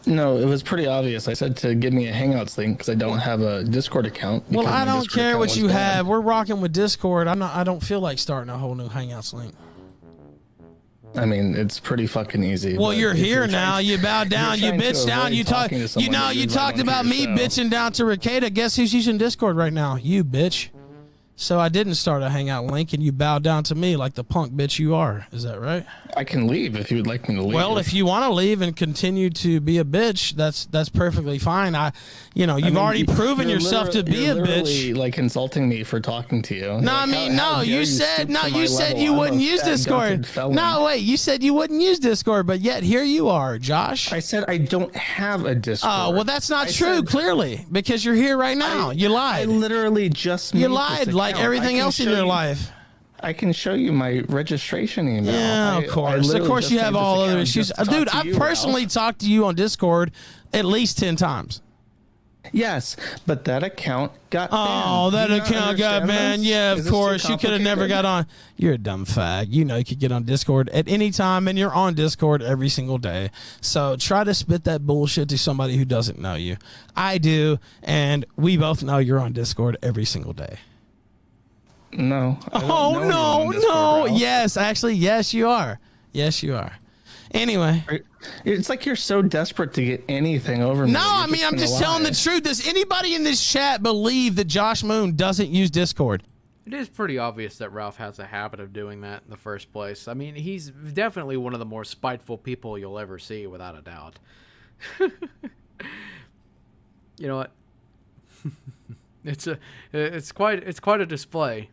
No, it was pretty obvious. I said to give me a Hangouts link because I don't have a Discord account. Well, I don't care what you have. We're rocking with Discord. I don't feel like starting a whole new Hangouts link. I mean, it's pretty fucking easy. Well, you're here now. You bowed down. You bitched down. You talk. You talked about me bitching down to Ricada. Guess who's using Discord right now? You bitch. So I didn't start a Hangout link, and you bowed down to me like the punk bitch you are. Is that right? I can leave if you would like me to leave. Well, if you want to leave and continue to be a bitch, that's perfectly fine. You've already proven yourself to be a bitch. Like insulting me for talking to you. No, you said you wouldn't use Discord. No, wait, you said you wouldn't use Discord, but yet here you are, Josh. I said I don't have a Discord. Oh, well, that's not true, clearly, because you're here right now. You lied. I literally just made you lied like everything else in your life. I can show you my registration email. Yeah, of course. Of course you have all other issues. Dude, I've personally talked to you on Discord at least 10 times. Yes, but that account got banned. Oh, that account got banned. Yeah, of course. You could have never got on. You're a dumb fag. You know you could get on Discord at any time, and you're on Discord every single day. So try to spit that bullshit to somebody who doesn't know you. I do, and we both know you're on Discord every single day. No. Oh, no. Yes, actually, yes, you are. Yes, you are. Anyway. It's like you're so desperate to get anything over me. No, I mean, I'm just telling the truth. Does anybody in this chat believe that Josh Moon doesn't use Discord? It is pretty obvious that Ralph has a habit of doing that in the first place. I mean, he's definitely one of the more spiteful people you'll ever see, without a doubt. You know what? It's quite a display.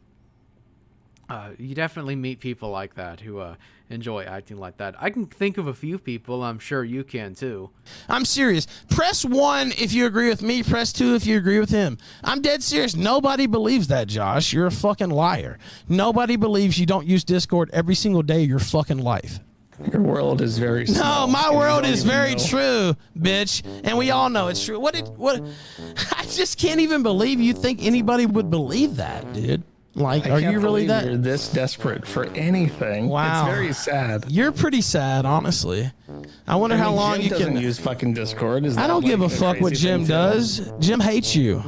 You definitely meet people like that who enjoy acting like that. I can think of a few people. I'm sure you can too. I'm serious. Press 1 if you agree with me. Press 2 if you agree with him. I'm dead serious. Nobody believes that, Josh. You're a fucking liar. Nobody believes you don't use Discord every single day of your fucking life. Your world is very small. No, my world is very true, bitch. And we all know it's true. What? I just can't even believe you think anybody would believe that, dude. Like, are you really that? You're this desperate for anything? Wow, it's very sad. You're pretty sad, honestly. I wonder how long Jim you doesn't can use fucking Discord. I don't give a fuck what Jim does. Jim hates you.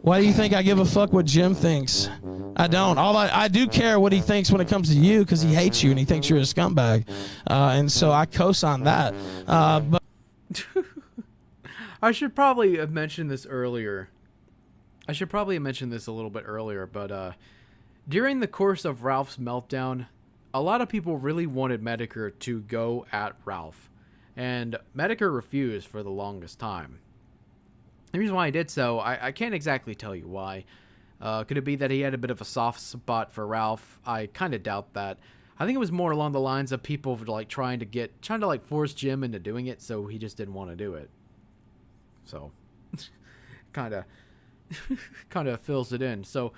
Why do you think I give a fuck what Jim thinks? I don't. I do care what he thinks when it comes to you because he hates you and he thinks you're a scumbag, and so I co-sign that. But I should probably have mentioned this earlier. I should probably have mentioned this a little bit earlier, but during the course of Ralph's meltdown, a lot of people really wanted Medicare to go at Ralph, and Medicare refused for the longest time. The reason why he did so, I can't exactly tell you why. Could it be that he had a bit of a soft spot for Ralph? I kind of doubt that. I think it was more along the lines of people like trying to force Jim into doing it, so he just didn't want to do it. So, kind of fills it in. So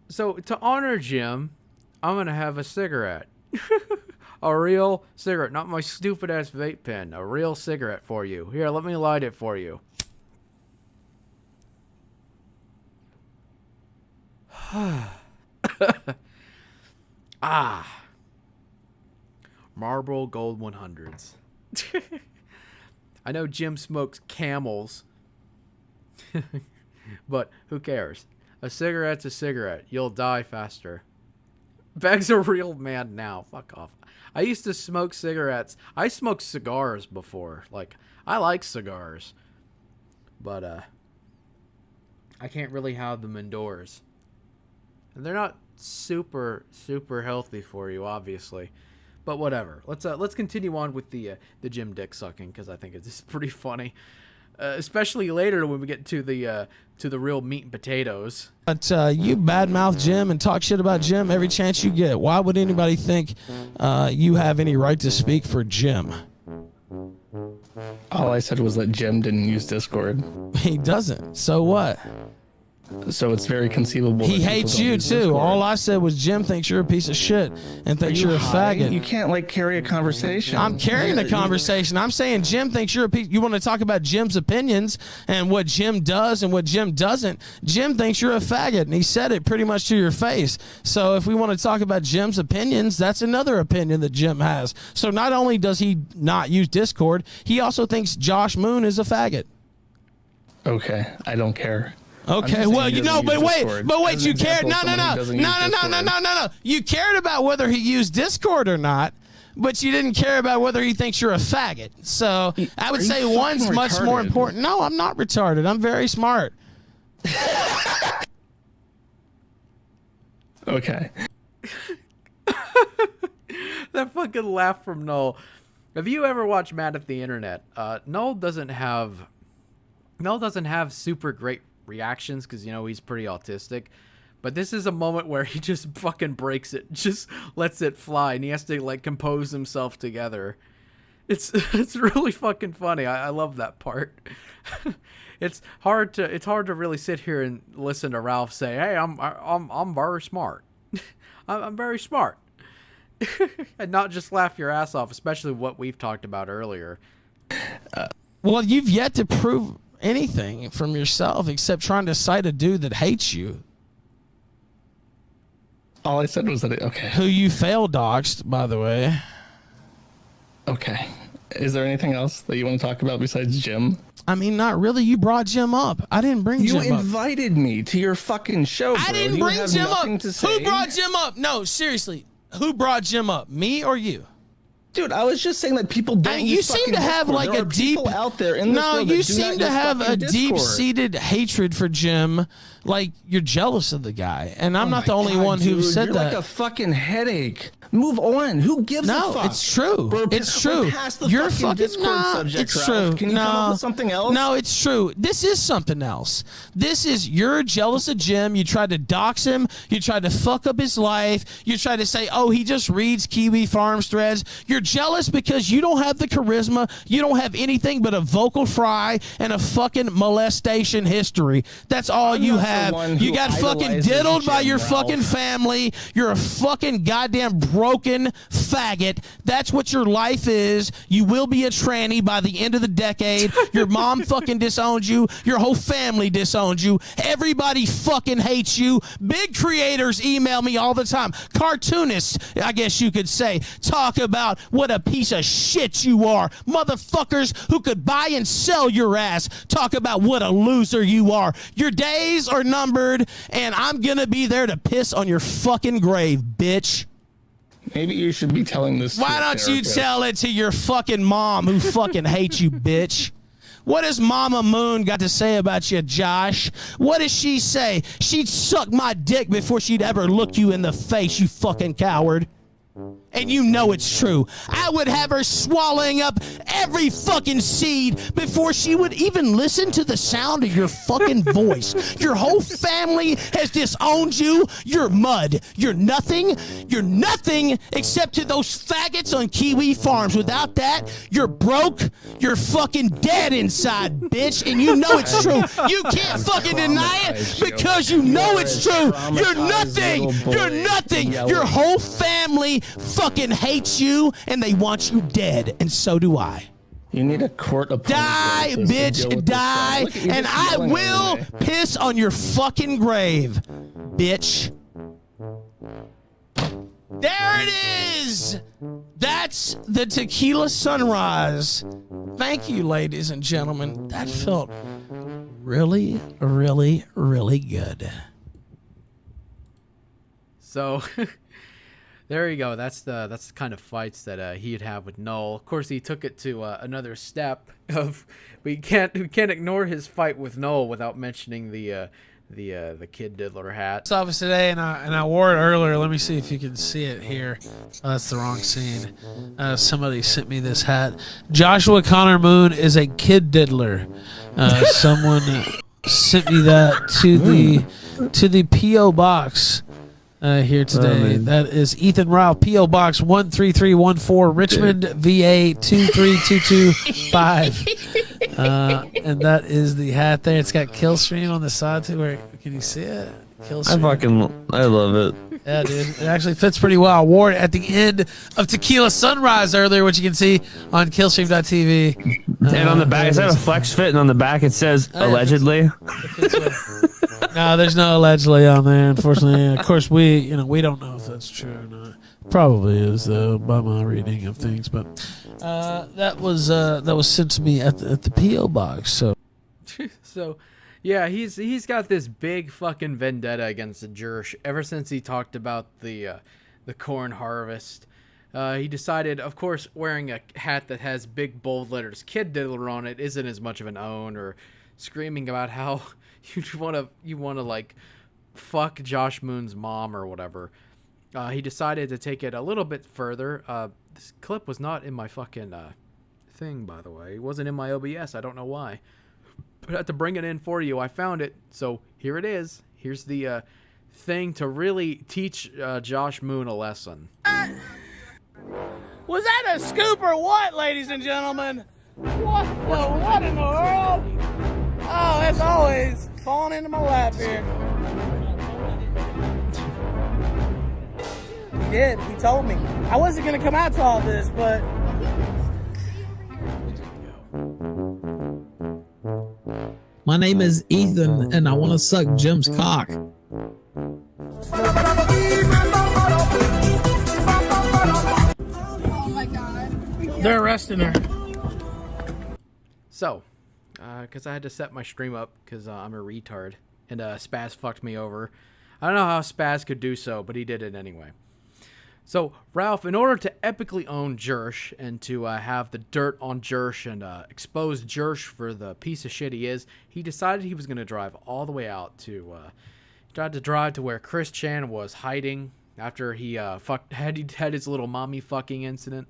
to honor Jim, I'm gonna have a cigarette, a real cigarette, not my stupid ass vape pen. A real cigarette for you. Here, let me light it for you. Marlboro Gold 100s. I know Jim smokes Camels, but who cares? A cigarette's a cigarette. You'll die faster. Beg's a real man now. Fuck off. I used to smoke cigarettes. I smoked cigars before. Like, I like cigars, but I can't really have them indoors. And they're not super healthy for you, obviously. But whatever. Let's continue on with the Jim dick sucking, because I think it's pretty funny, especially later when we get to the real meat and potatoes. But you badmouth Jim and talk shit about Jim every chance you get. Why would anybody think you have any right to speak for Jim? All I said was that Jim didn't use Discord. He doesn't. So what? So it's very conceivable. He hates you too. All I said was Jim thinks you're a piece of shit and thinks you're a faggot. You can't carry a conversation. I'm carrying a conversation. I'm saying Jim thinks you're a piece. You want to talk about Jim's opinions and what Jim does and what Jim doesn't. Jim thinks you're a faggot, and he said it pretty much to your face. So if we want to talk about Jim's opinions, that's another opinion that Jim has. So not only does he not use Discord, he also thinks Josh Moon is a faggot. Okay, I don't care. Okay, well, but wait, you cared. No. You cared about whether he used Discord or not, but you didn't care about whether he thinks you're a faggot. So I would say one's much more important. No, I'm not retarded. I'm very smart. Okay. That fucking laugh from Noel. Have you ever watched Mad at the Internet? Noel doesn't have super great reactions because he's pretty autistic, but this is a moment where he just fucking breaks it, just lets it fly, and he has to compose himself together. It's really fucking funny. I love that part. It's hard to really sit here and listen to Ralph say, "Hey, I'm very smart. I'm very smart," and not just laugh your ass off, especially what we've talked about earlier. Well, you've yet to prove anything from yourself except trying to cite a dude that hates you. All I said was that who you fail doxed, by the way. Okay. Is there anything else that you want to talk about besides Jim? I mean, not really. You brought Jim up. I didn't bring Jim up. You invited me to your fucking show, bro. I didn't bring Jim up. Who brought Jim up? No, seriously. Who brought Jim up? Me or you? Dude, I was just saying that people don't. You seem to have Discord. a deep out there in this world you seem to have a deep-seated hatred for Jim. Like you're jealous of the guy, and I'm not the only one who said you're that. Like a fucking headache. Move on. Who gives a fuck? No, it's true. It's true. We're past the You're fucking Discord nah, subject, it's Ralph. true. Can you come up with something else? No, it's true. This is something else. This is you're jealous of Jim. You tried to dox him. You tried to fuck up his life. You tried to say, oh, he just reads Kiwi Farms threads. You're jealous because you don't have the charisma. You don't have anything but a vocal fry and a fucking molestation history. That's all you have. You got fucking diddled by your fucking family. You're a fucking goddamn broken faggot. That's what your life is. You will be a tranny by the end of the decade. Your mom fucking disowned you. Your whole family disowned you. Everybody fucking hates you. Big creators email me all the time. Cartoonists, I guess you could say, talk about what a piece of shit you are. Motherfuckers who could buy and sell your ass talk about what a loser you are. Your days are numbered, and I'm gonna be there to piss on your fucking grave, bitch. Maybe you should be telling this. Why don't you tell it to your fucking mom who fucking hates you, bitch? What has Mama Moon got to say about you, Josh? What does she say? She'd suck my dick before she'd ever look you in the face, you fucking coward. And you know it's true. I would have her swallowing up every fucking seed before she would even listen to the sound of your fucking voice. Your whole family has disowned you. You're mud. You're nothing. You're nothing except to those faggots on Kiwi Farms. Without that, you're broke. You're fucking dead inside, bitch. And you know it's true. You can't fucking deny it because you know it's true. You're nothing. You're nothing. Your whole family fucking hates you and they want you dead, and so do I. You need a court appointment. Die, bitch, die, and I will piss on your fucking grave, bitch. There it is. That's the tequila sunrise. Thank you, ladies and gentlemen. That felt really, really, really good. So there you go. That's the kind of fights that he'd have with Noel. Of course, he took it to another step of we can't ignore his fight with Noel without mentioning the Kid Diddler hat. Office today, and I wore it earlier. Let me see if you can see it here. Oh, that's the wrong scene. Somebody sent me this hat. Joshua Connor Moon is a Kid Diddler. Someone sent me that to the P.O. box. Here today. That is Ethan Ralph, P.O. Box 13314, Richmond, VA 23225. And that is the hat there. It's got Killstream on the side too. Where can you see it? Killstream. I love it. Yeah, dude. It actually fits pretty well. I wore it at the end of Tequila Sunrise earlier, which you can see on Killstream.tv. And on the back, is that a flex fit? And on the back it says allegedly. No, there's no allegedly on there, unfortunately. Of course, we don't know if that's true or not. Probably is by my reading of things, but that was sent to me at the PO box. So, yeah, he's got this big fucking vendetta against the Jersh ever since he talked about the corn harvest. He decided, of course, wearing a hat that has big bold letters Kid Diddler on it isn't as much of an own, or screaming about how you want to like fuck Josh Moon's mom or whatever. He decided to take it a little bit further. This clip was not in my fucking thing, by the way. It wasn't in my OBS. I don't know why. But I had to bring it in for you. I found it. So here it is. Here's the thing to really teach Josh Moon a lesson. Was that a scoop or what, ladies and gentlemen? What in the world? Oh, as always, falling into my lap here. He did. He told me. I wasn't going to come out to all this, but... My name is Ethan, and I want to suck Jim's cock. They're arresting her. So, because I had to set my stream up because I'm a retard, and Spaz fucked me over. I don't know how Spaz could do so, but he did it anyway. So, Ralph, in order to epically own Jersh and to have the dirt on Jersh and expose Jersh for the piece of shit he is, he decided he was going to drive all the way out to... tried to drive to where Chris Chan was hiding after he had his little mommy fucking incident,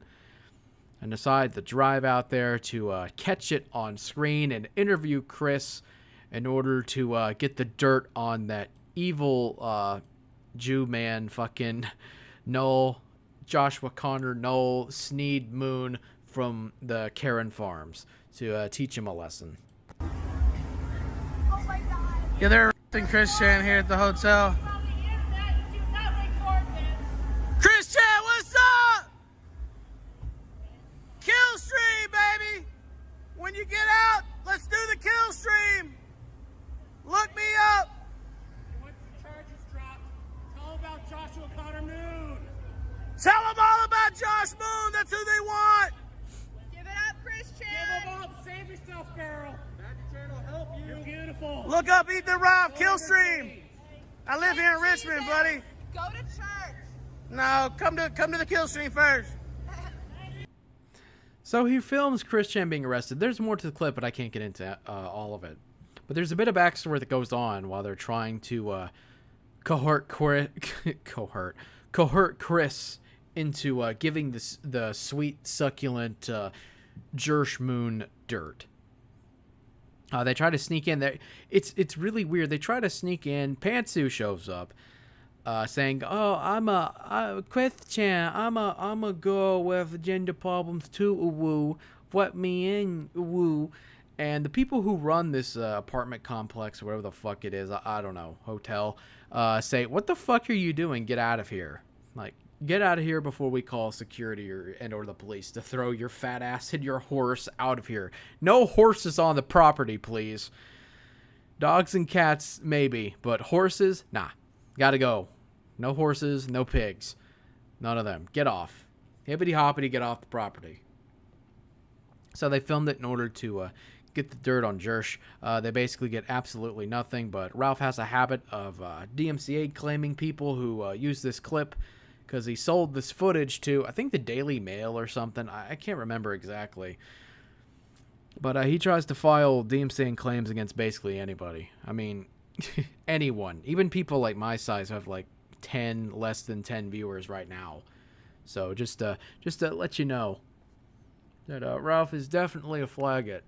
and decides to drive out there to catch it on screen and interview Chris in order to get the dirt on that evil Jew man fucking Noel, Joshua Connor, Noel, Sneed Moon from the Karen Farms to teach him a lesson. Yeah, they're arresting Christian here at the hotel. Christian, what's up? Killstream, baby! When you get out, let's do the Killstream! Look me up! Once the charges dropped, tell them about Joshua Connor Moon. Tell them all about Josh Moon, that's who they want! Give it up, Christian. Give them up. Save yourself, girl. That will help you. You're beautiful. Look up Ethan Ralph, Killstream! I live here in Richmond, buddy. Go to church. No, come to the Killstream first. So he films Christian being arrested. There's more to the clip, but I can't get into all of it. But there's a bit of backstory that goes on while they're trying to cohort Chris into giving the sweet, succulent Jersh Moon dirt. They try to sneak in there. It's really weird. They try to sneak in. Pantsu shows up, saying, "Oh, I'm a Christian. I'm a girl with gender problems too. Woo, let me in. Woo." And the people who run this apartment complex, or whatever the fuck it is, I don't know, hotel, say, "What the fuck are you doing? Get out of here! Like, get out of here before we call security or the police to throw your fat ass and your horse out of here. No horses on the property, please. Dogs and cats, maybe, but horses, nah. Gotta go. No horses, no pigs. None of them. Get off. Hippity hoppity, get off the property." So they filmed it in order to get the dirt on Jersh. They basically get absolutely nothing, but Ralph has a habit of DMCA claiming people who use this clip because he sold this footage to, I think, the Daily Mail or something. I can't remember exactly. But he tries to file DMCA claims against basically anybody. I mean, anyone. Even people like my size have like less than 10 viewers right now. So just to let you know that Ralph is definitely a flagget.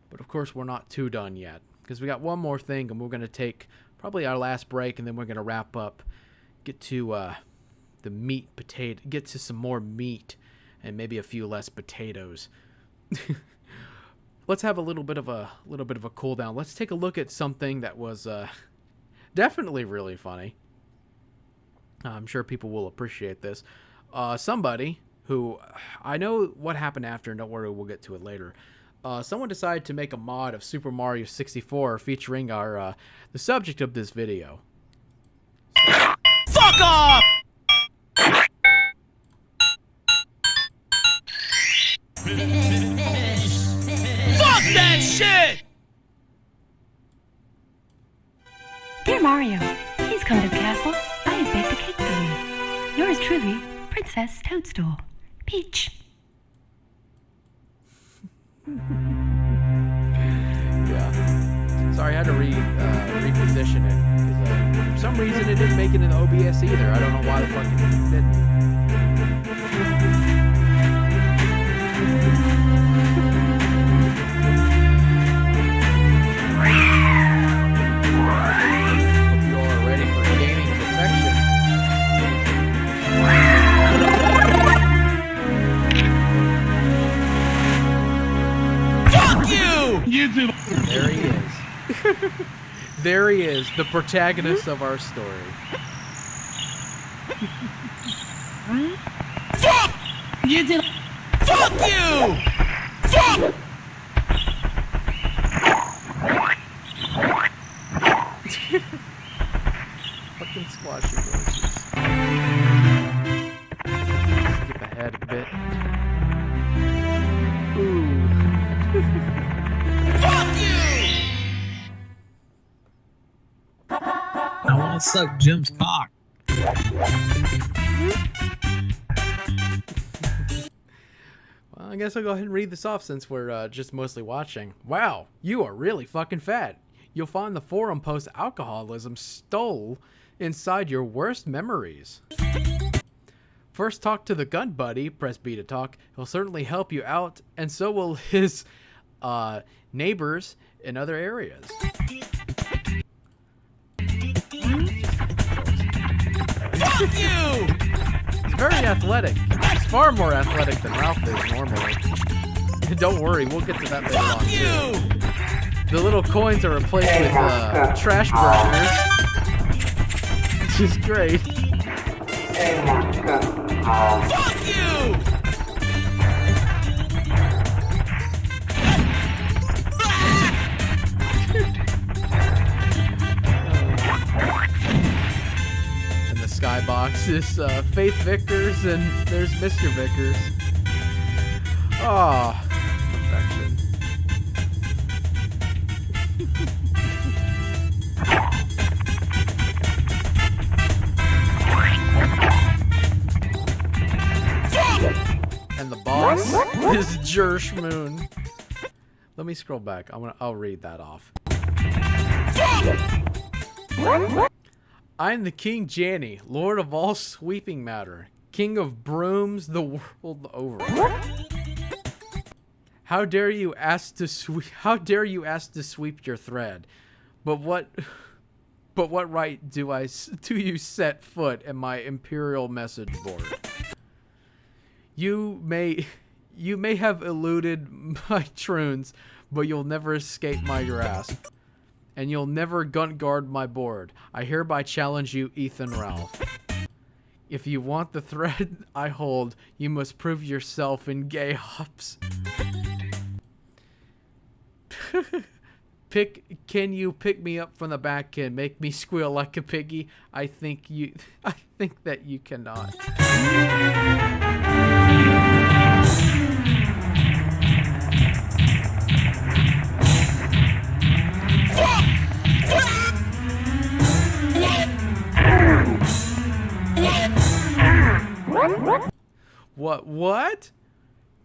But of course, we're not too done yet, because we got one more thing, and we're going to take probably our last break, and then we're going to wrap up, get to the meat potato, get to some more meat, and maybe a few less potatoes. Let's have a little bit of a cool down. Let's take a look at something that was definitely really funny. I'm sure people will appreciate this. Somebody who, I know what happened after, and don't worry, we'll get to it later. Someone decided to make a mod of Super Mario 64 featuring our the subject of this video. Fuck off! Fuck that shit! Dear Mario, please come to the castle. I have baked a cake for you. Yours truly, Princess Toadstool. Peach. Yeah. Sorry, I had to reposition it. Because, for some reason, it didn't make it in the OBS either. I don't know why the fuck it didn't. Hope you all are ready for gaming perfection. Fuck you! There he is. There he is, the protagonist of our story. Fuck! YouTube. Fuck you! Fuck! Fucking squashy voices. Skip ahead a bit. Ooh. Fuck you! I want to suck Jim's cock. Well, I guess I'll go ahead and read this off since we're just mostly watching. Wow, you are really fucking fat. You'll find the forum post alcoholism stole inside your worst memories. First, talk to the gun buddy. Press B to talk. He'll certainly help you out, and so will his neighbors in other areas. Fuck you! He's very athletic. He's far more athletic than Ralph is normally. Don't worry, we'll get to that later on too. The little coins are replaced with trash burners, which is great. Fuck you! And the skybox is Faith Vickers, and there's Mr. Vickers. Oh, perfection. And the boss is Jersh Moon. Let me scroll back. I'll read that off. I'm the King Janny, Lord of all sweeping matter, King of brooms the world over. How dare you ask to sweep your thread? But what right do you set foot in my imperial message board? You may have eluded my troons, but you'll never escape my grasp. And you'll never gunt guard my board. I hereby challenge you, Ethan Ralph. If you want the thread I hold, you must prove yourself in gay hops. Can you pick me up from the back and make me squeal like a piggy? I think that you cannot. What?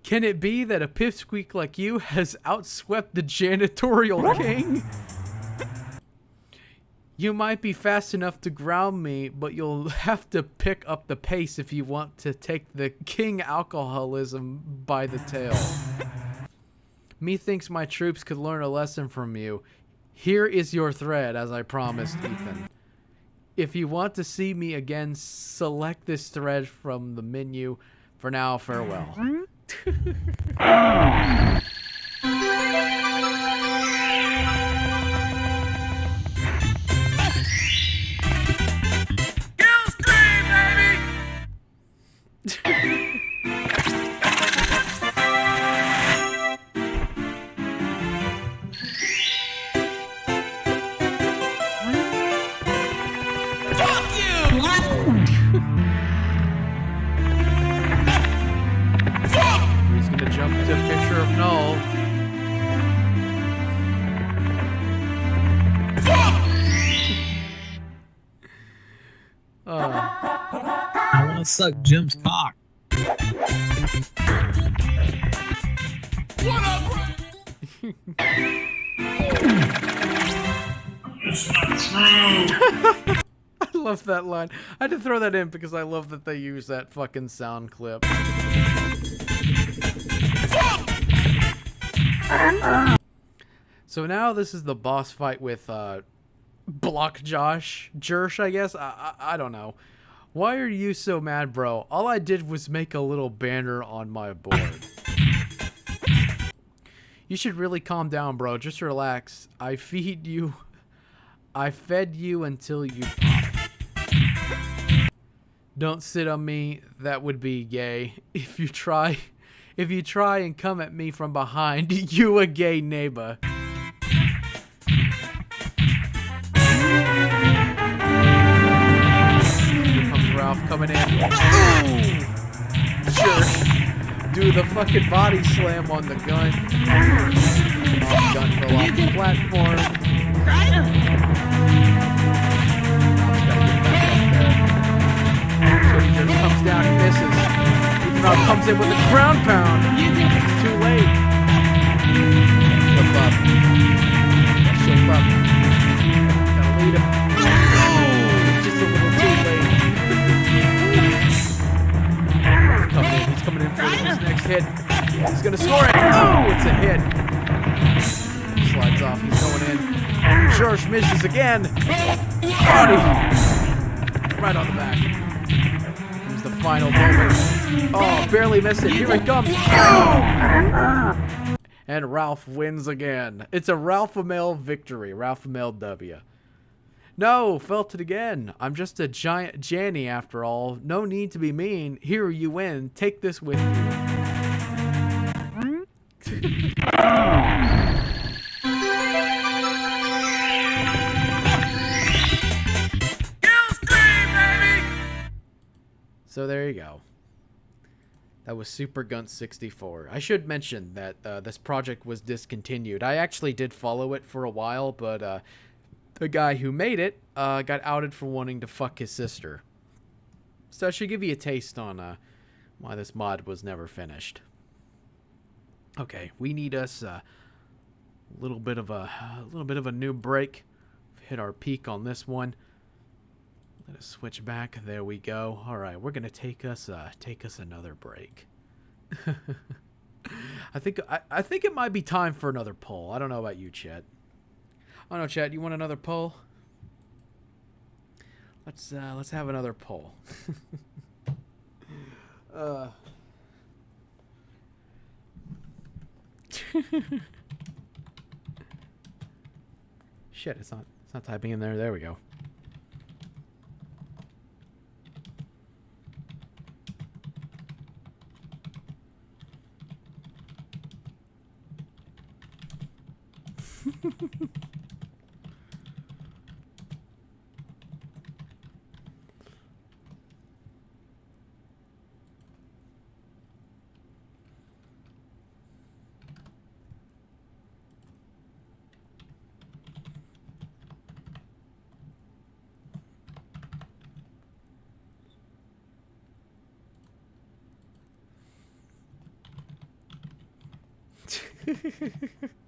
Can it be that a pipsqueak like you has outswept the janitorial king? You might be fast enough to ground me, but you'll have to pick up the pace if you want to take the king alcoholism by the tail. Methinks my troops could learn a lesson from you. Here is your thread, as I promised, Ethan. If you want to see me again, select this thread from the menu. For now, farewell. Killstream, baby! Fuck you! He's gonna jump to a picture of Null. I want to suck Jim's cock. What up? I love that line. I had to throw that in because I love that they use that fucking sound clip. So now this is the boss fight with Block Jersh, I guess. I don't know. Why are you so mad, bro? All I did was make a little banner on my board. You should really calm down, bro. Just relax. I fed you until you pop. Don't sit on me. That would be gay. If you try and come at me from behind, you a gay neighbor. Here comes Ralph coming in. Ooh! Sure. Do the fucking body slam on the gun. Gun fell off the platform. So he just comes down and misses. Ethan Ralph comes in with a ground pound. It's too late. Flip up. Shape up. Gotta lead him. Just a gonna score it. Oh, it's a hit. Slides off. He's going in. George misses again. Body. Right on the back. Here's the final moment. Oh, barely missed it. Here it comes. And Ralph wins again. It's a Ralph-o-Ween victory. Ralph-o-Ween W. No, felt it again. I'm just a giant Janny after all. No need to be mean. Here you win. Take this with you. So there you go. That was Super Gunt 64. I should mention that this project was discontinued. I actually did follow it for a while, but the guy who made it got outed for wanting to fuck his sister. So I should give you a taste on why this mod was never finished. Okay, we need us a little bit of a new break. Hit our peak on this one. Let us switch back. There we go. All right, we're gonna take us another break. I think it might be time for another poll. I don't know about you, Chet. I don't know, Chet. You want another poll? Let's have another poll. Shit, it's not typing in there. There we go.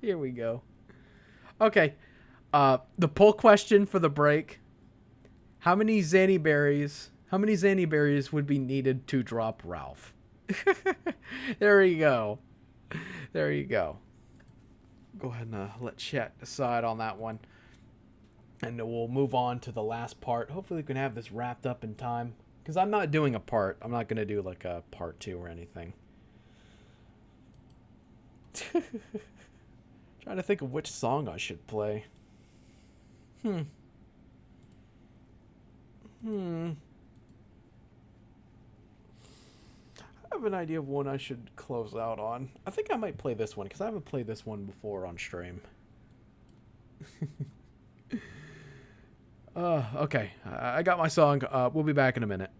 Here we go. Okay. The poll question for the break. How many Zanny berries would be needed to drop Ralph? There you go. There you go. Go ahead and let chat decide on that one. And we'll move on to the last part. Hopefully we can have this wrapped up in time. Because I'm not doing a part. I'm not going to do like a part 2 or anything. Trying to think of which song I should play. I have an idea of one I should close out on. I think I might play this one because I haven't played this one before on stream. Okay, I got my song. We'll be back in a minute.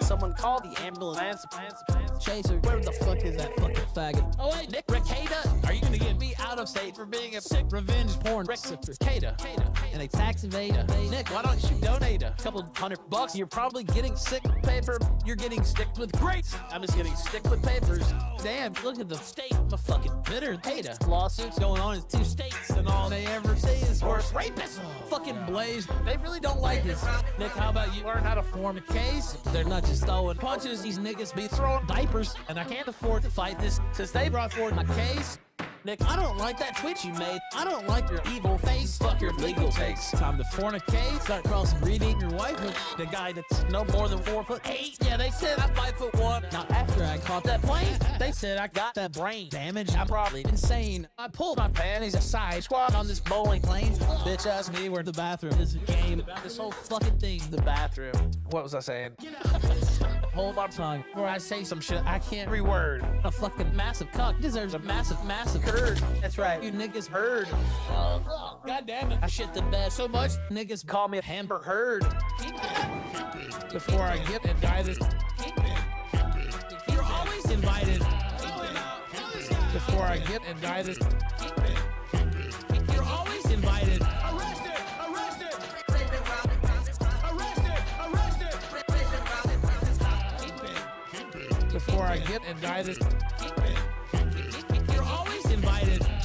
Someone called the ambulance. Chaser, where the fuck is that fucking faggot? Oh wait, Nick Ricada, are you gonna get me out of state for being a sick revenge porn Ricada and a tax evader? Nick, why don't you donate a couple $100? You're probably getting sick with paper. You're getting sticked with grapes. I'm just getting stick with papers. Damn, look at the state of a fucking bitter hater. Lawsuits going on in 2 states, and all they ever say is worse rapists. Fucking Blaze, they really don't like this. Nick, how about you learn how to form a case? They're not just throwing punches, these niggas be throwing diapers, and I can't afford to fight this since they brought forward my case. Nick, I don't like that tweet you made. I don't like your evil face. Fuck your legal takes. Time to fornicate. Start crossbreeding your wife with the guy that's no more than 4'8". Yeah, they said I'm 5'1". Now after I caught that plane, they said I got that brain damage. I'm probably insane. I pulled my panties aside, squat on this bowling lane. Bitch asked me where the bathroom is. A game. This whole fucking thing's the bathroom. What was I saying? Hold my tongue before I say some shit I can't reword. A fucking massive cuck deserves a massive curve. That's right, you niggas heard. God damn it, I shit the bed so much niggas call me a hamper herd. Before I get and die this, you're always invited. Before I get and die this, you're always invited. Before I get and die this,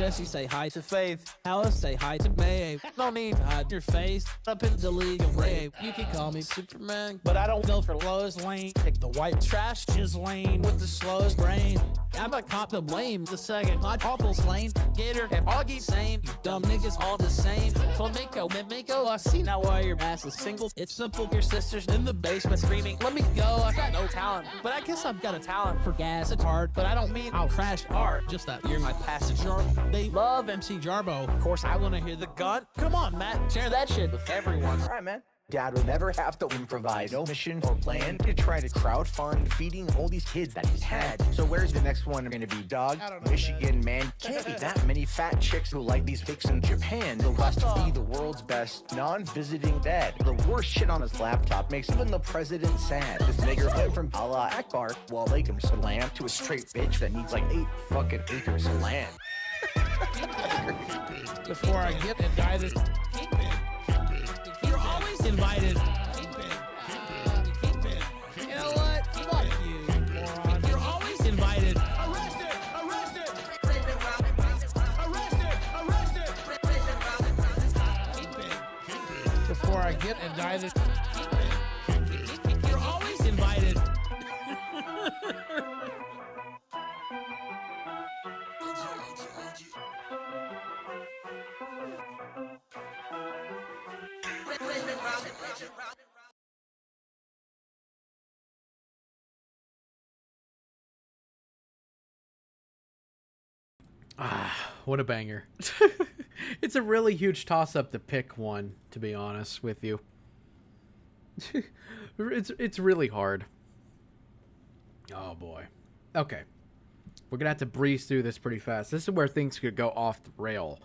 Jesse, say hi to Faith. Alice, say hi to May. No need to hide your face. Up in the league of Ray. You can call me Superman, but I don't go for Lois Lane. Pick the white trash, Lane with the slowest brain. I'm a cop to blame. The second my awful's lane. Gator and Augie same. You dumb niggas all the same. Flamenco, Mimico, I see now why your ass is single. It's simple. Your sister's in the basement screaming, let me go. I got no talent, but I guess I've got a talent for gas and hard. But I don't mean I'll crash art. Just that you're my passenger. They love MC Jarbo. Of course, I want to hear the gun. Come on, Matt. Share that shit with everyone. All right, man. Dad will never have to improvise, no mission or plan to try to crowdfund feeding all these kids that he's had. So where's the next one gonna be, dog? Michigan, man. Can't be that many fat chicks who like these pics in Japan. The last to be the world's best non-visiting dad. The worst shit on his laptop makes even the president sad. This nigger went from Allah Akbar, Walaikum Salam, to a straight bitch that needs like 8 fucking acres of land. Before I get indicted, you're always invited. You know what? Fuck you, moron. You're always invited. Before I get indicted, you're always invited. What a banger. It's a really huge toss-up to pick one, to be honest with you. It's really hard. Oh, boy. Okay. We're going to have to breeze through this pretty fast. This is where things could go off the rail.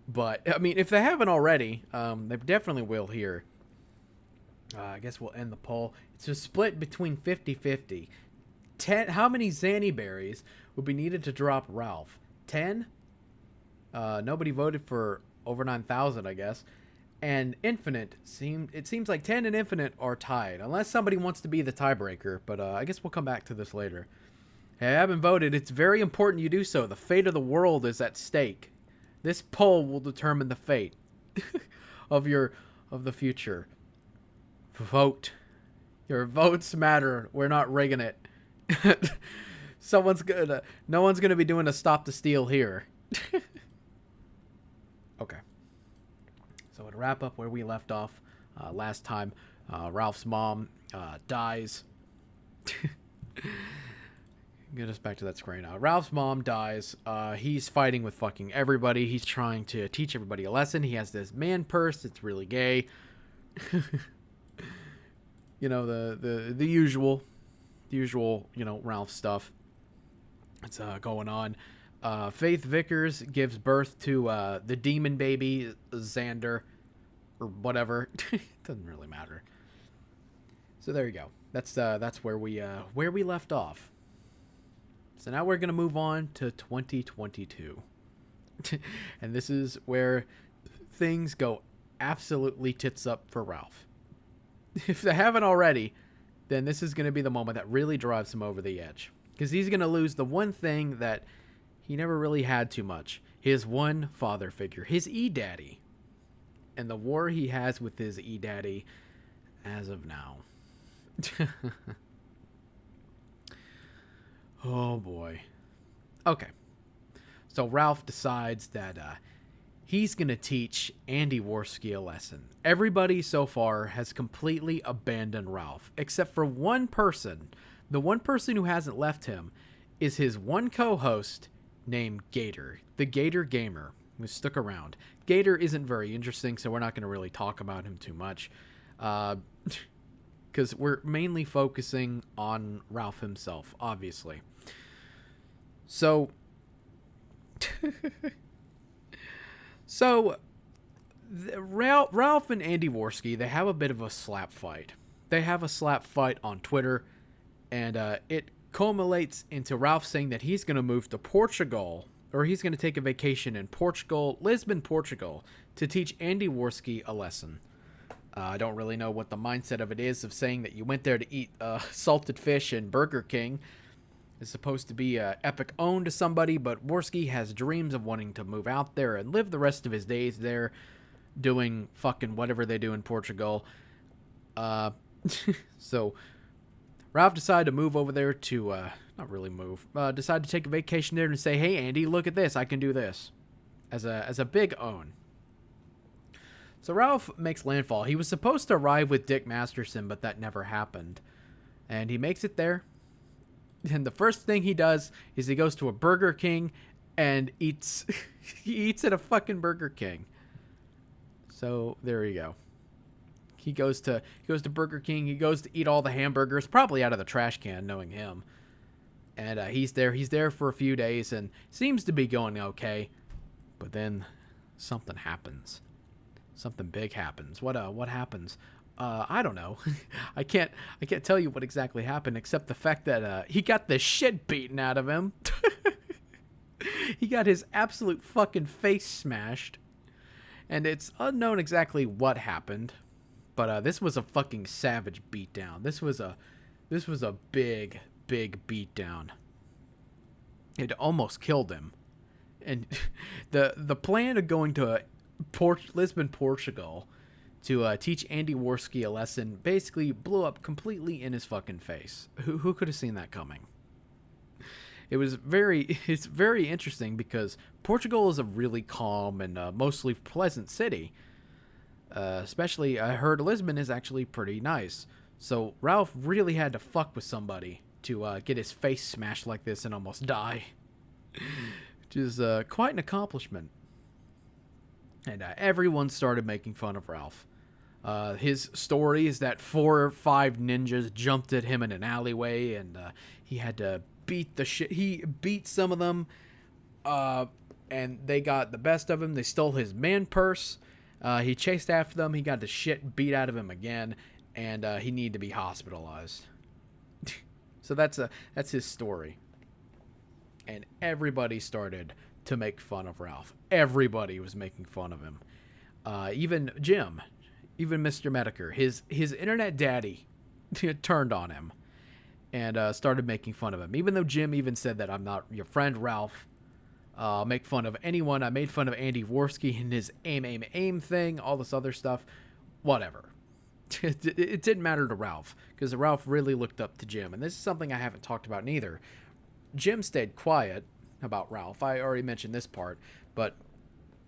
But, I mean, if they haven't already, they definitely will here. I guess we'll end the poll. It's a split between 50-50. 10. How many Zanny berries would be needed to drop Ralph? 10? Nobody voted for over 9,000, I guess. And Infinite, it seems like 10 and Infinite are tied. Unless somebody wants to be the tiebreaker. But I guess we'll come back to this later. Hey, I haven't voted. It's very important you do so. The fate of the world is at stake. This poll will determine the fate of the future. Vote. Your votes matter. We're not rigging it. No one's gonna be doing a stop the steal here. Okay. So to wrap up where we left off last time, Ralph's mom dies. Get us back to that screen now. Ralph's mom dies. He's fighting with fucking everybody. He's trying to teach everybody a lesson. He has this man purse. It's really gay. You know, the usual, you know, Ralph stuff. It's going on. Faith Vickers gives birth to the demon baby Xander, or whatever. Doesn't really matter. So there you go. That's where we left off. So now we're gonna move on to 2022, and this is where things go absolutely tits up for Ralph. If they haven't already, then this is gonna be the moment that really drives him over the edge, because he's gonna lose the one thing that he never really had too much: his one father figure, his E-Daddy, and the war he has with his E-Daddy as of now. Oh boy. Okay. So Ralph decides that he's going to teach Andy Worski a lesson. Everybody so far has completely abandoned Ralph, except for one person. The one person who hasn't left him is his one co-host named Gator, the Gator Gamer, who stuck around. Gator isn't very interesting, so we're not going to really talk about him too much. Because we're mainly focusing on Ralph himself, obviously. So, Ralph and Andy Worski, they have a bit of a slap fight. They have a slap fight on Twitter, and it culminates into Ralph saying that he's going to move to Portugal, or he's going to take a vacation in Portugal, Lisbon, Portugal, to teach Andy Worski a lesson. I don't really know what the mindset of it is of saying that you went there to eat salted fish and Burger King. is supposed to be a epic owned to somebody, but Worski has dreams of wanting to move out there and live the rest of his days there, doing fucking whatever they do in Portugal. So Ralph decided to move over there to, not really move, decided to take a vacation there and say, hey, Andy, look at this. I can do this as a big own. So Ralph makes landfall. He was supposed to arrive with Dick Masterson, but that never happened. And he makes it there. And the first thing he does is he goes to a Burger King and eats he eats at a fucking Burger King. So there you go. He goes to Burger King. He goes to eat all the hamburgers, probably out of the trash can, knowing him. And he's there for a few days and seems to be going okay. But then something happens. Something big happens. What happens? I don't know. I can't tell you what exactly happened, except the fact that he got the shit beaten out of him. He got his absolute fucking face smashed. And it's unknown exactly what happened. But this was a fucking savage beatdown. This was a big beatdown. It almost killed him. And the plan of going to Lisbon, Portugal, to teach Andy Worski a lesson basically blew up completely in his fucking face. Who could have seen that coming? It's very interesting because Portugal is a really calm and mostly pleasant city. Especially, I heard Lisbon is actually pretty nice. So Ralph really had to fuck with somebody to get his face smashed like this and almost die. Which is quite an accomplishment. And everyone started making fun of Ralph. His story is that 4 or 5 ninjas jumped at him in an alleyway, and he had to beat the shit. He beat some of them, and they got the best of him. They stole his man purse. He chased after them. He got the shit beat out of him again, and he needed to be hospitalized. So that's his story. And everybody started to make fun of Ralph. Everybody was making fun of him. Even Jim, even Mr. Medicare, his internet daddy turned on him and started making fun of him. Even though Jim even said that I'm not your friend Ralph, make fun of anyone. I made fun of Andy Worski and his aim thing, all this other stuff, whatever. It didn't matter to Ralph because Ralph really looked up to Jim. And this is something I haven't talked about neither. Jim stayed quiet about Ralph. I already mentioned this part, but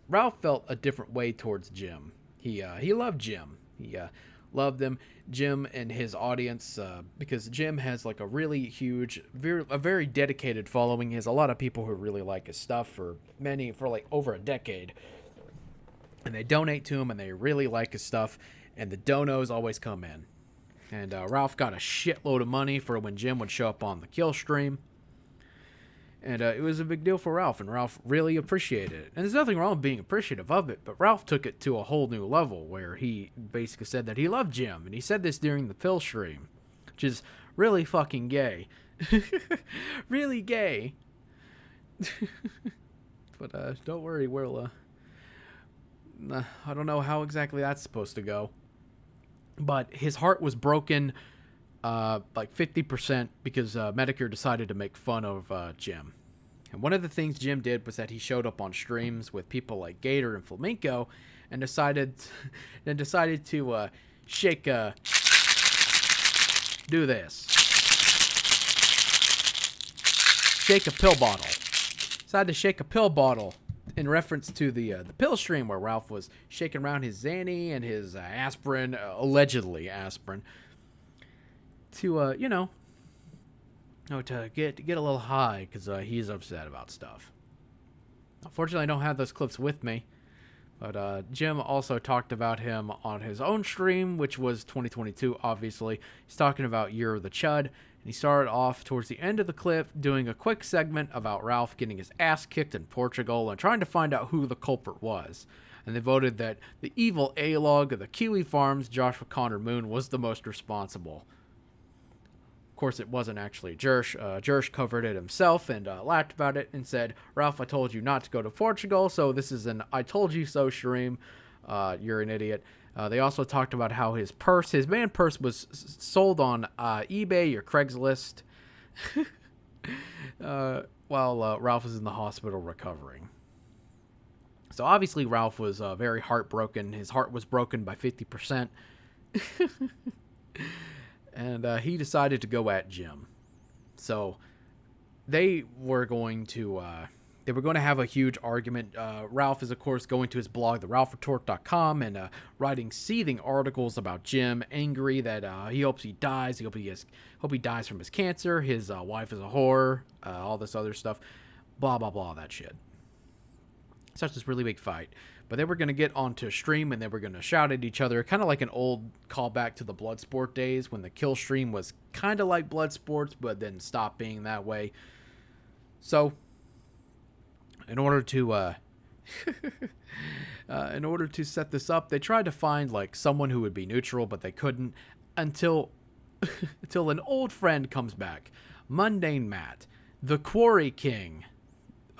Ralph felt a different way towards Jim. He loved Jim. He loved him, Jim and his audience, because Jim has like a really huge, a very dedicated following. He has a lot of people who really like his stuff for like over a decade, and they donate to him and they really like his stuff, and the donos always come in. And Ralph got a shitload of money for when Jim would show up on the Killstream. And it was a big deal for Ralph, and Ralph really appreciated it. And there's nothing wrong with being appreciative of it, but Ralph took it to a whole new level where he basically said that he loved Jim. And he said this during the Pill stream, which is really fucking gay. Really gay. But don't worry, we'll... I don't know how exactly that's supposed to go. But his heart was broken... like 50% because Medicare decided to make fun of Jim. And one of the things Jim did was that he showed up on streams with people like Gator and Flamenco and decided to shake do this. Shake a pill bottle. Decided to shake a pill bottle in reference to the pill stream where Ralph was shaking around his Xanny and his aspirin, allegedly aspirin, to to get a little high because he's upset about stuff. Unfortunately, I don't have those clips with me, but Jim also talked about him on his own stream, which was 2022. Obviously, he's talking about Year of the Chud, and he started off towards the end of the clip doing a quick segment about Ralph getting his ass kicked in Portugal and trying to find out who the culprit was. And they voted that the evil A-log of the Kiwi Farms, Joshua Connor Moon, was the most responsible. Of course, it wasn't actually Jersh. Jersh covered it himself and laughed about it and said, Ralph, I told you not to go to Portugal, so this is an I told you so stream. You're an idiot. They also talked about how his man purse was sold on eBay or Craigslist. while Ralph was in the hospital recovering. So obviously Ralph was very heartbroken. His heart was broken by 50%. And he decided to go at Jim. So they were going to have a huge argument. Ralph is, of course, going to his blog, theralphretort.com, and writing seething articles about Jim, angry that he hopes he dies. Hope he dies from his cancer. His wife is a whore. All this other stuff. Blah, blah, blah, that shit. Such this really big fight. But they were going to get onto a stream and they were going to shout at each other, kind of like an old callback to the Bloodsport days when the Killstream was kind of like Bloodsports, but then stopped being that way. So, in order to set this up, they tried to find like someone who would be neutral, but they couldn't until an old friend comes back, Mundane Matt, the Quarry King,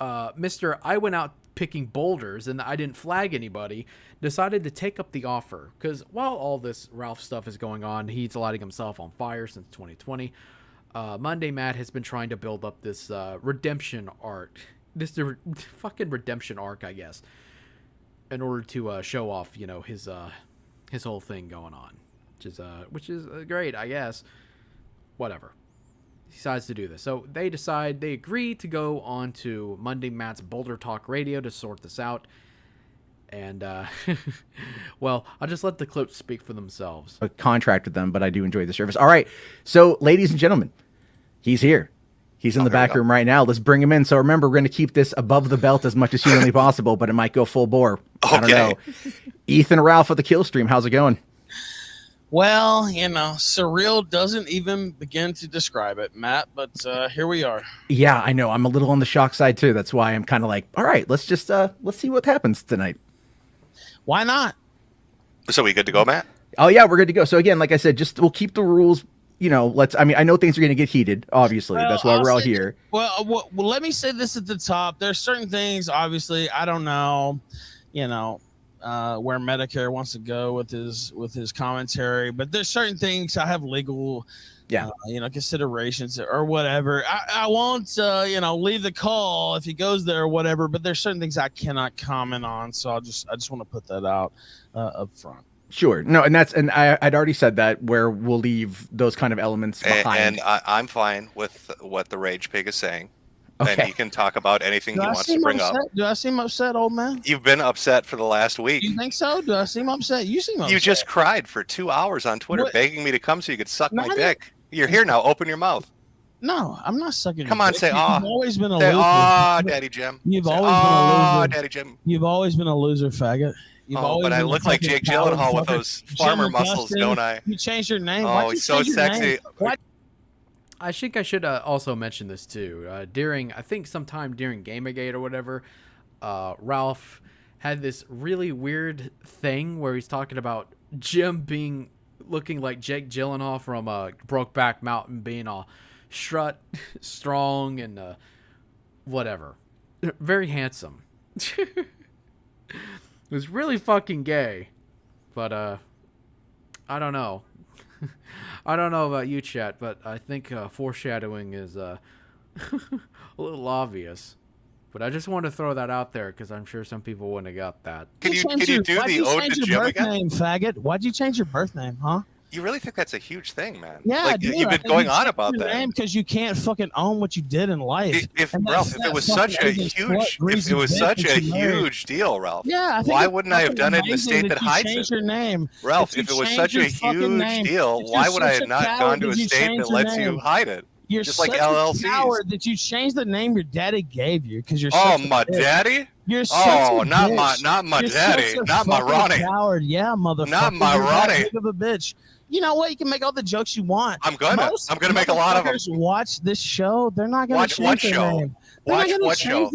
Mr. I went out picking boulders and I didn't flag anybody, decided to take up the offer. Because while all this Ralph stuff is going on, he's lighting himself on fire since 2020. Monday Matt has been trying to build up this redemption arc. This fucking redemption arc, I guess, in order to show off, you know, his whole thing going on. Which is great, I guess. Whatever. He decides to do this. So they agree to go on to Monday Matt's Boulder Talk Radio to sort this out. And, well, I'll just let the clips speak for themselves. A contract with them, but I do enjoy the service. All right. So, ladies and gentlemen, he's here. He's in the back room right now. Let's bring him in. So remember, we're going to keep this above the belt as much as humanly possible, but it might go full bore. I don't know. Ethan Ralph of the Killstream, how's it going? Well, you know, surreal doesn't even begin to describe it, Matt, but here we are. Yeah, I know. I'm a little on the shock side, too. That's why I'm kind of like, all right, let's just, let's see what happens tonight. Why not? So we good to go, Matt? Oh, yeah, we're good to go. So again, like I said, we'll keep the rules, you know, I know things are going to get heated, obviously. Well, that's why we're all here. Well, let me say this at the top. There's certain things, obviously, I don't know, you know, where Medicare wants to go with his commentary, but there's certain things I have legal, you know, considerations or whatever. I won't, you know, leave the call if he goes there or whatever, but there's certain things I cannot comment on. So I just want to put that out up front. Sure. No, and I'd already said that, where we'll leave those kind of elements behind. And I'm fine with what the Rage Pig is saying. Okay. And he can talk about anything he wants to bring up. Do I seem upset, old man? You've been upset for the last week. You think so? Do I seem upset? You seem upset. You just cried for 2 hours on Twitter begging me to come so you could suck my dick. You're here now. Open your mouth. No, I'm not sucking. Come on, say "aw." You've always been a loser. Aw, Daddy Jim. You've say, always been a loser. Daddy Jim. You've always been a loser, faggot. But I look like Jake Gyllenhaal with those farmer muscles, don't I? You changed your name. Oh, he's so sexy. I think I should also mention this too. I think sometime during Gamergate or whatever, Ralph had this really weird thing where he's talking about Jim looking like Jake Gyllenhaal from Brokeback Mountain, being all strut, strong, and whatever. Very handsome. It was really fucking gay. But I don't know. I don't know about you, chat, but I think foreshadowing is a little obvious. But I just want to throw that out there because I'm sure some people wouldn't have got that. Can you do the ode to Jim again? Name, faggot? Why'd you change your birth name, huh? You really think that's a huge thing, man? Yeah, like, dude, you've been going on about that because you can't fucking own what you did in life. If it was such a huge deal, Ralph, why wouldn't I have done it in the state that hides it? Your name, Ralph, if it was such a huge deal, why would I have not gone to a state that lets you hide it? You're just such like LLCs. A coward that you changed the name your daddy gave you because you're. My daddy. You're not my daddy, not my Ronnie. Coward, yeah, motherfucker. Not my Ronnie. Big of a bitch. You know what? You can make all the jokes you want. I'm gonna make a lot of them. Watch this show. They're not gonna change the name. Watch what show?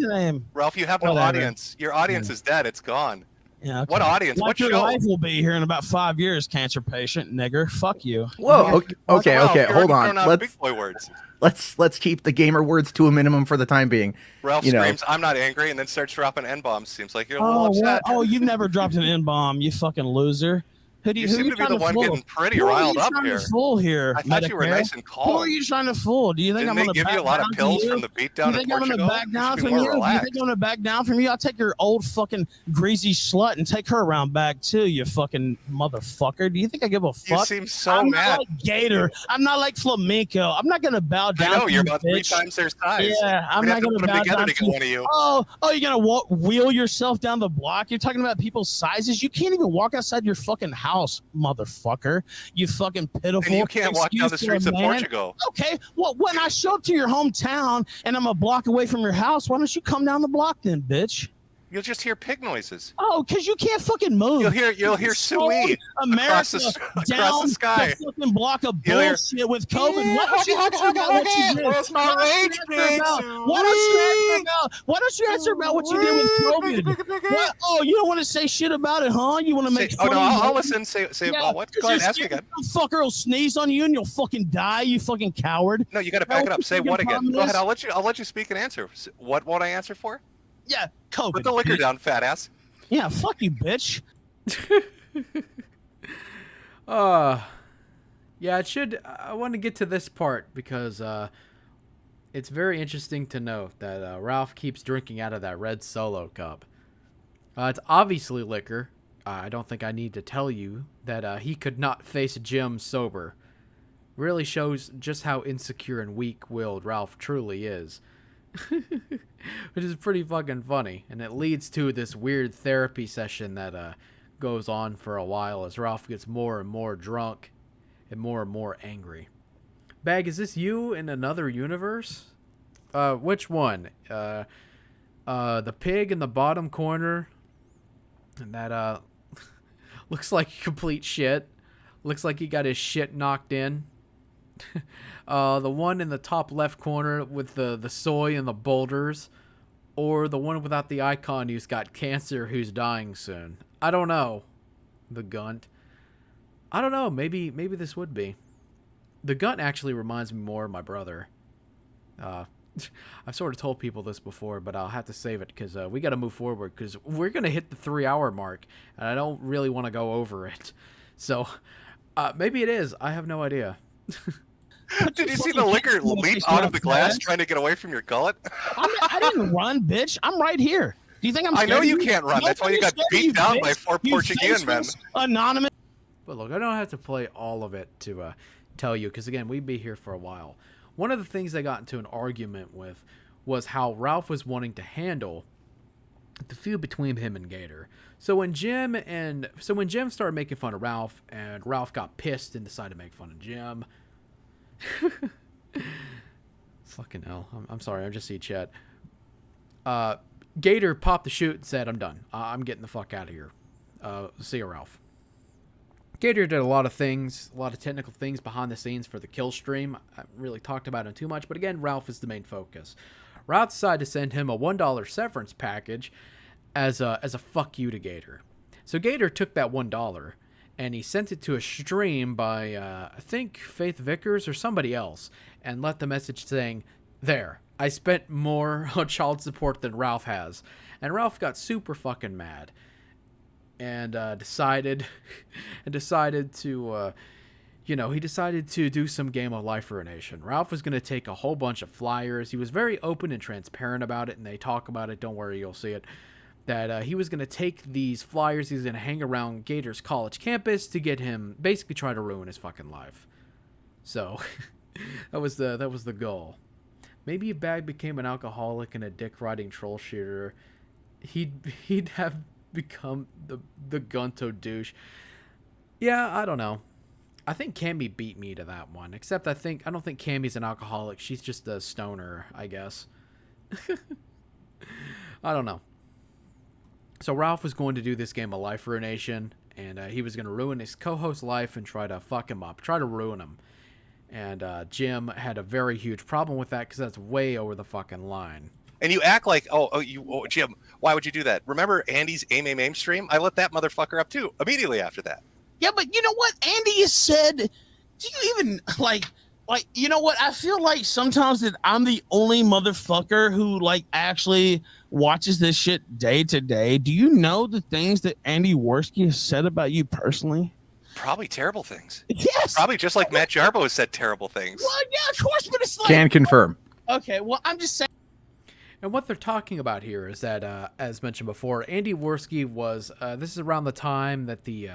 Ralph, you have no audience. Your audience is dead. It's gone. Yeah. Okay. What audience? What your show? life will be here in about 5 years, cancer patient, nigger. Fuck you. Whoa. Okay. Hold on. Big boy words. Let's keep the gamer words to a minimum for the time being. Ralph screams, "I'm not angry," and then starts dropping N-bombs. Seems like you're a little upset. Oh, you've never dropped an N-bomb, you fucking loser. Who do You who seem you to be trying the one fool? getting pretty Who are riled you up trying here. to fool here? I thought you were Medicare? nice and Who are calm. you trying to fool? Do you think Didn't I'm they going to give back you a lot of down pills from from you? the beatdown You in think I'm going to Portugal? back You down should be from more you? Do you relaxed. think I'm going to back down from you? I'll take your old fucking greasy slut and take her around back too, you fucking motherfucker. Do you think I give a fuck? You seem so I'm mad. not like Gator. I'm not like Flamenco. I'm not going to bow down. I know, to you're you, about 3 bitch. times their size. Yeah, I'm We'd not have to going put them bow together down to to get you. one of you. Oh, you're going to wheel yourself down the block? You're talking about people's sizes? You can't even walk outside your fucking house, motherfucker. You fucking pitiful. And you can't walk down the excuse for a streets of man. Portugal. Okay, well, when I show up to your hometown and I'm a block away from your house, why don't you come down the block then, bitch? You'll just hear pig noises. Oh, because you can't fucking move. You'll hear Sui America across the sky. The fucking block of You'll hear, bullshit with COVID. Yeah, Why don't you answer about what you did? where's my rage pig, Why don't you answer about what you did with COVID? What? Oh, you don't want to say shit about it, huh? You want to make fun oh no, of I'll me? listen. Say Yeah, about what? Go ahead, ask me again. Some fucker will sneeze on you and you'll fucking die. You fucking coward. No, you got to back it up. Say what again? problem Go ahead. is? I'll let you speak and answer. What won't I answer for? Yeah, COVID. Put the liquor bitch. down, fat ass. Yeah, fuck you, bitch. Yeah, I want to get to this part because it's very interesting to note that Ralph keeps drinking out of that red Solo cup. It's obviously liquor. I don't think I need to tell you that he could not face Jim sober. Really shows just how insecure and weak-willed Ralph truly is. Which is pretty fucking funny. And it leads to this weird therapy session that goes on for a while as Ralph gets more and more drunk and more angry. Bag, is this you in another universe? Which one? The pig in the bottom corner. And that looks like complete shit. Looks like he got his shit knocked in. The one in the top left corner with the soy and the boulders, or the one without the icon who's got cancer who's dying soon. I don't know. The Gunt. I don't know. Maybe this would be. The Gunt actually reminds me more of my brother. I've sort of told people this before, but I'll have to save it because we got to move forward because we're going to hit the 3-hour mark, and I don't really want to go over it. So maybe it is. I have no idea. Did you see the liquor leap out of the glass trying to get away from your gullet? I didn't run, bitch. I'm right here. Do you think I'm I scared know of you can't run. That's why you got beat down by 4 Portuguese men. Anonymous. But look, I don't have to play all of it to tell you, because again, we'd be here for a while. One of the things I got into an argument with was how Ralph was wanting to handle the feud between him and Gator. So when Jim started making fun of Ralph, and Ralph got pissed and decided to make fun of Jim. Fucking hell. I'm sorry, I just see chat. Gator popped the chute and said, I'm done. I'm getting the fuck out of here. See you, Ralph. Gator did a lot of things, a lot of technical things behind the scenes for the Killstream. I haven't really talked about it too much, but again, Ralph is the main focus. Ralph decided to send him a $1 severance package as a fuck you to Gator. So Gator took that $1 and he sent it to a stream by, I think, Faith Vickers or somebody else, and left the message saying, there, I spent more on child support than Ralph has. And Ralph got super fucking mad. And decided to, he decided to do some game of Life for a Nation. Ralph was going to take a whole bunch of flyers. He was very open and transparent about it, and they talk about it. Don't worry, you'll see it. That he was going to take these flyers. He was going to hang around Gator's college campus to get him, basically try to ruin his fucking life. So that was the goal. Maybe if Bag became an alcoholic and a dick-riding troll shooter, he'd have become the Gunto douche. Yeah, I don't know. I think Cammy beat me to that one. Except I don't think Cammy's an alcoholic. She's just a stoner, I guess. I don't know. So Ralph was going to do this game of Life for a Nation, and he was going to ruin his co-host's life and try to fuck him up, try to ruin him. And Jim had a very huge problem with that because that's way over the fucking line. And you act like, Jim, why would you do that? Remember Andy's AIM stream? I lit that motherfucker up too, immediately after that. Yeah, but you know what? Andy has said, do you even, like, you know what? I feel like sometimes that I'm the only motherfucker who, actually watches this shit day to day. Do you know the things that Andy Worski has said about you personally? Probably terrible things. Yes. Probably just like Matt Jarbo has said terrible things. Well, yeah, of course, but it's like. Can confirm. Okay, well, I'm just saying. And what they're talking about here is that, as mentioned before, Andy Worski was. This is around the time that the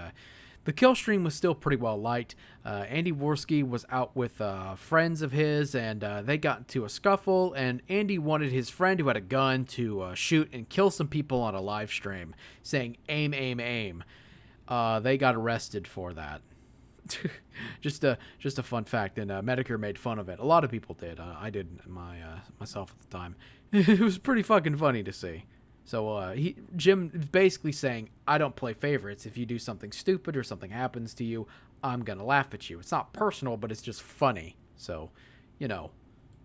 Killstream was still pretty well liked. Andy Worski was out with friends of his, and they got into a scuffle. And Andy wanted his friend who had a gun to shoot and kill some people on a live stream, saying "aim, aim, aim." They got arrested for that. just a fun fact, and Medicare made fun of it. A lot of people did. I did myself at the time. It was pretty fucking funny to see. So Jim is basically saying, I don't play favorites. If you do something stupid or something happens to you, I'm gonna laugh at you. It's not personal, but it's just funny. So, you know.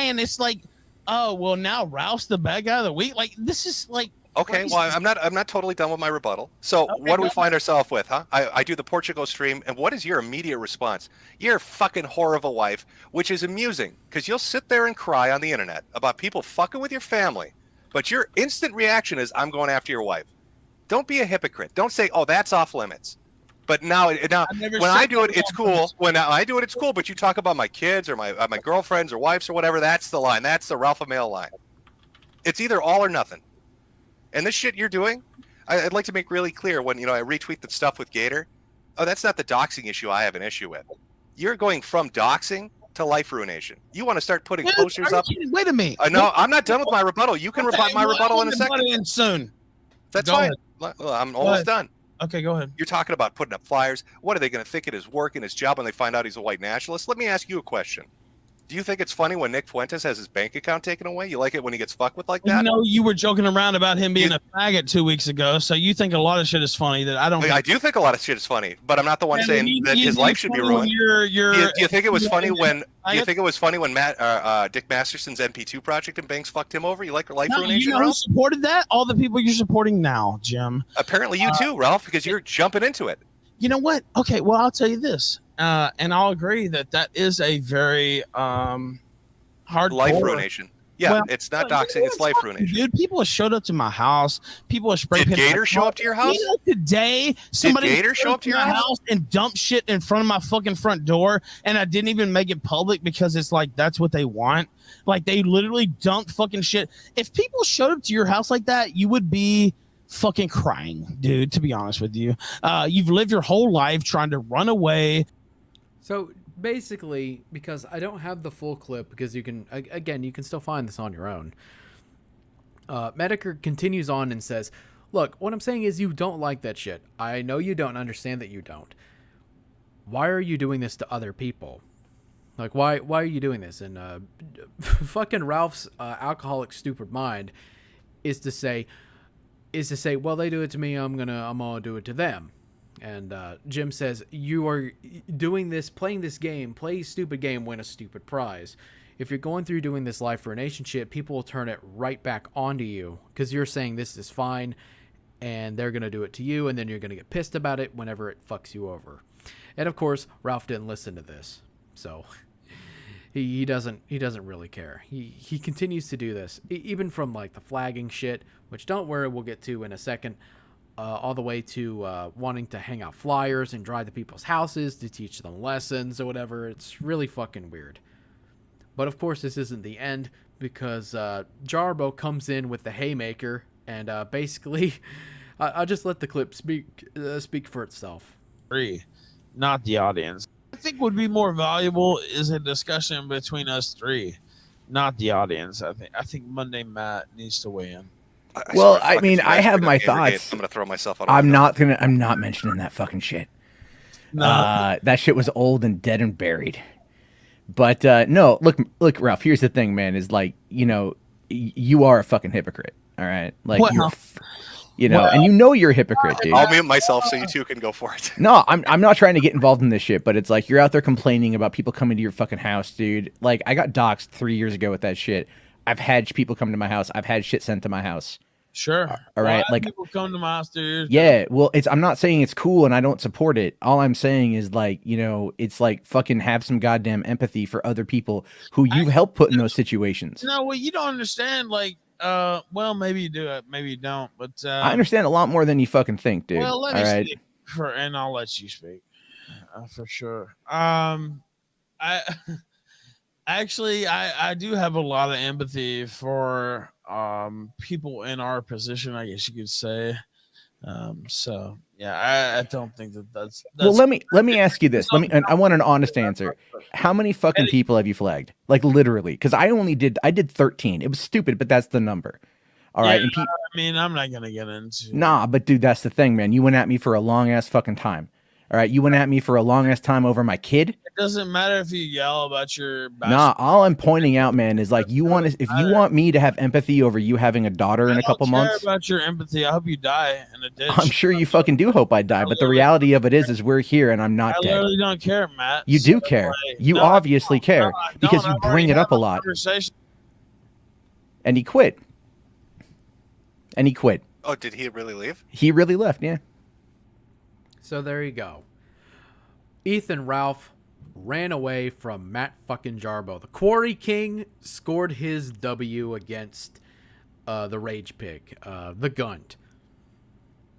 And it's like, oh well, now Ralph's the bad guy of the week. Like this is like. Okay, well, I'm not totally done with my rebuttal. So what do we find ourselves with, huh? I do the Portugal stream, and what is your immediate response? You're a fucking whore of a wife, which is amusing, because you'll sit there and cry on the internet about people fucking with your family, but your instant reaction is, I'm going after your wife. Don't be a hypocrite. Don't say, oh, that's off limits. But now when I do it, it's cool. When I do it, it's cool, but you talk about my kids or my girlfriends or wives or whatever, that's the line. That's the Ralph-o-Male line. It's either all or nothing. And this shit you're doing, I'd like to make really clear when, I retweet the stuff with Gator. Oh, that's not the doxing issue I have an issue with. You're going from doxing to life ruination. You want to start putting posters up. Wait a minute. No, I'm not done with my rebuttal. You can rebut my rebuttal in a second. In soon. That's Go fine. ahead. I'm almost done. Okay, go ahead. You're talking about putting up flyers. What are they going to think it is work in his job when they find out he's a white nationalist? Let me ask you a question. Do you think it's funny when Nick Fuentes has his bank account taken away? You like it when he gets fucked with like that? You were joking around about him being a faggot 2 weeks ago, so you think a lot of shit is funny that I don't. I do think a lot of shit is funny, but I'm not the one saying that his life should be ruined. Do you think it was funny when? Do you think it was funny when Dick Masterson's NP2 project and Banks fucked him over? You like life ruination, who Ralph? supported that? All the people you're supporting now, Jim. Apparently, you too, Ralph, because you're jumping into it. You know what? Okay, well, I'll tell you this, and I'll agree that is a very hard life ruination. Yeah, well, it's not doxing, it's life ruination. Dude, people have showed up to my house. People have sprayed. Did Gator show up to your house? Today, somebody did Gator show up to your house and dump shit in front of my fucking front door, and I didn't even make it public because it's like that's what they want. Like they literally dumped fucking shit. If people showed up to your house like that, you would be fucking crying, dude. To be honest with you, you've lived your whole life trying to run away. So basically, because I don't have the full clip, because you can still find this on your own. Medicare continues on and says, look, what I'm saying is you don't like that shit. I know you don't understand that you don't. Why are you doing this to other people? Like, why are you doing this? And fucking Ralph's alcoholic stupid mind is to say, well, they do it to me, I'm gonna do it to them. And Jim says, you are doing this, playing this game, play a stupid game, win a stupid prize. If you're going through doing this life ruination shit, people will turn it right back onto you because you're saying this is fine, and they're going to do it to you, and then you're going to get pissed about it whenever it fucks you over. And of course, Ralph didn't listen to this, so he doesn't really care. He continues to do this, even from like the flagging shit, which don't worry, we'll get to in a second. All the way to wanting to hang out flyers and drive to people's houses to teach them lessons or whatever. It's really fucking weird. But of course, this isn't the end because Jarbo comes in with the haymaker and basically, I'll just let the clip speak for itself. Not the audience. I think would be more valuable is a discussion between us three, not the audience. I think Monday Matt needs to weigh in. Well, I mean, I have my thoughts. I'm gonna throw myself out. I'm not mentioning that fucking shit. No. That shit was old and dead and buried. But no, look, Ralph. Here's the thing, man. Is like, you are a fucking hypocrite. All right, like and you're a hypocrite, dude. I'll mute myself so you two can go for it. No, I'm not trying to get involved in this shit, but it's like you're out there complaining about people coming to your fucking house, dude. Like I got doxxed 3 years ago with that shit. I've had people come to my house. I've had shit sent to my house. Sure. All right. Like people come to my house, dude. Yeah. Well, I'm not saying it's cool and I don't support it. All I'm saying is like, it's like fucking have some goddamn empathy for other people who you've helped put in those situations. No, well, you don't understand. Like, well, maybe you do it, maybe you don't. But I understand a lot more than you fucking think, dude. Well, let me speak and I'll let you speak. For sure. I actually I do have a lot of empathy for people in our position, I guess you could say. So yeah, I don't think that's well, let me ask you this. I want an honest answer. How many fucking people have you flagged? Like literally, because I did 13. It was stupid, but that's the number. All right. And I mean, I'm not gonna get into. Nah, but dude, that's the thing, man. You went at me for a long ass fucking time. All right, you went at me for a long ass time over my kid. It doesn't matter if you yell about your. Nah, all I'm pointing out, man, is like if you want me to have empathy over you having a daughter in a couple months. I don't care about your empathy. I hope you die in a ditch. I'm sure you fucking do hope I die, but the reality of it is we're here and I'm not dead. I literally don't care, Matt. You do care. You obviously care because you bring it up a lot. And he quit. Oh, did he really leave? He really left, yeah. So there you go. Ethan Ralph ran away from Matt fucking Jarbo. The Quarry King scored his W against the Rage Pig, the Gunt.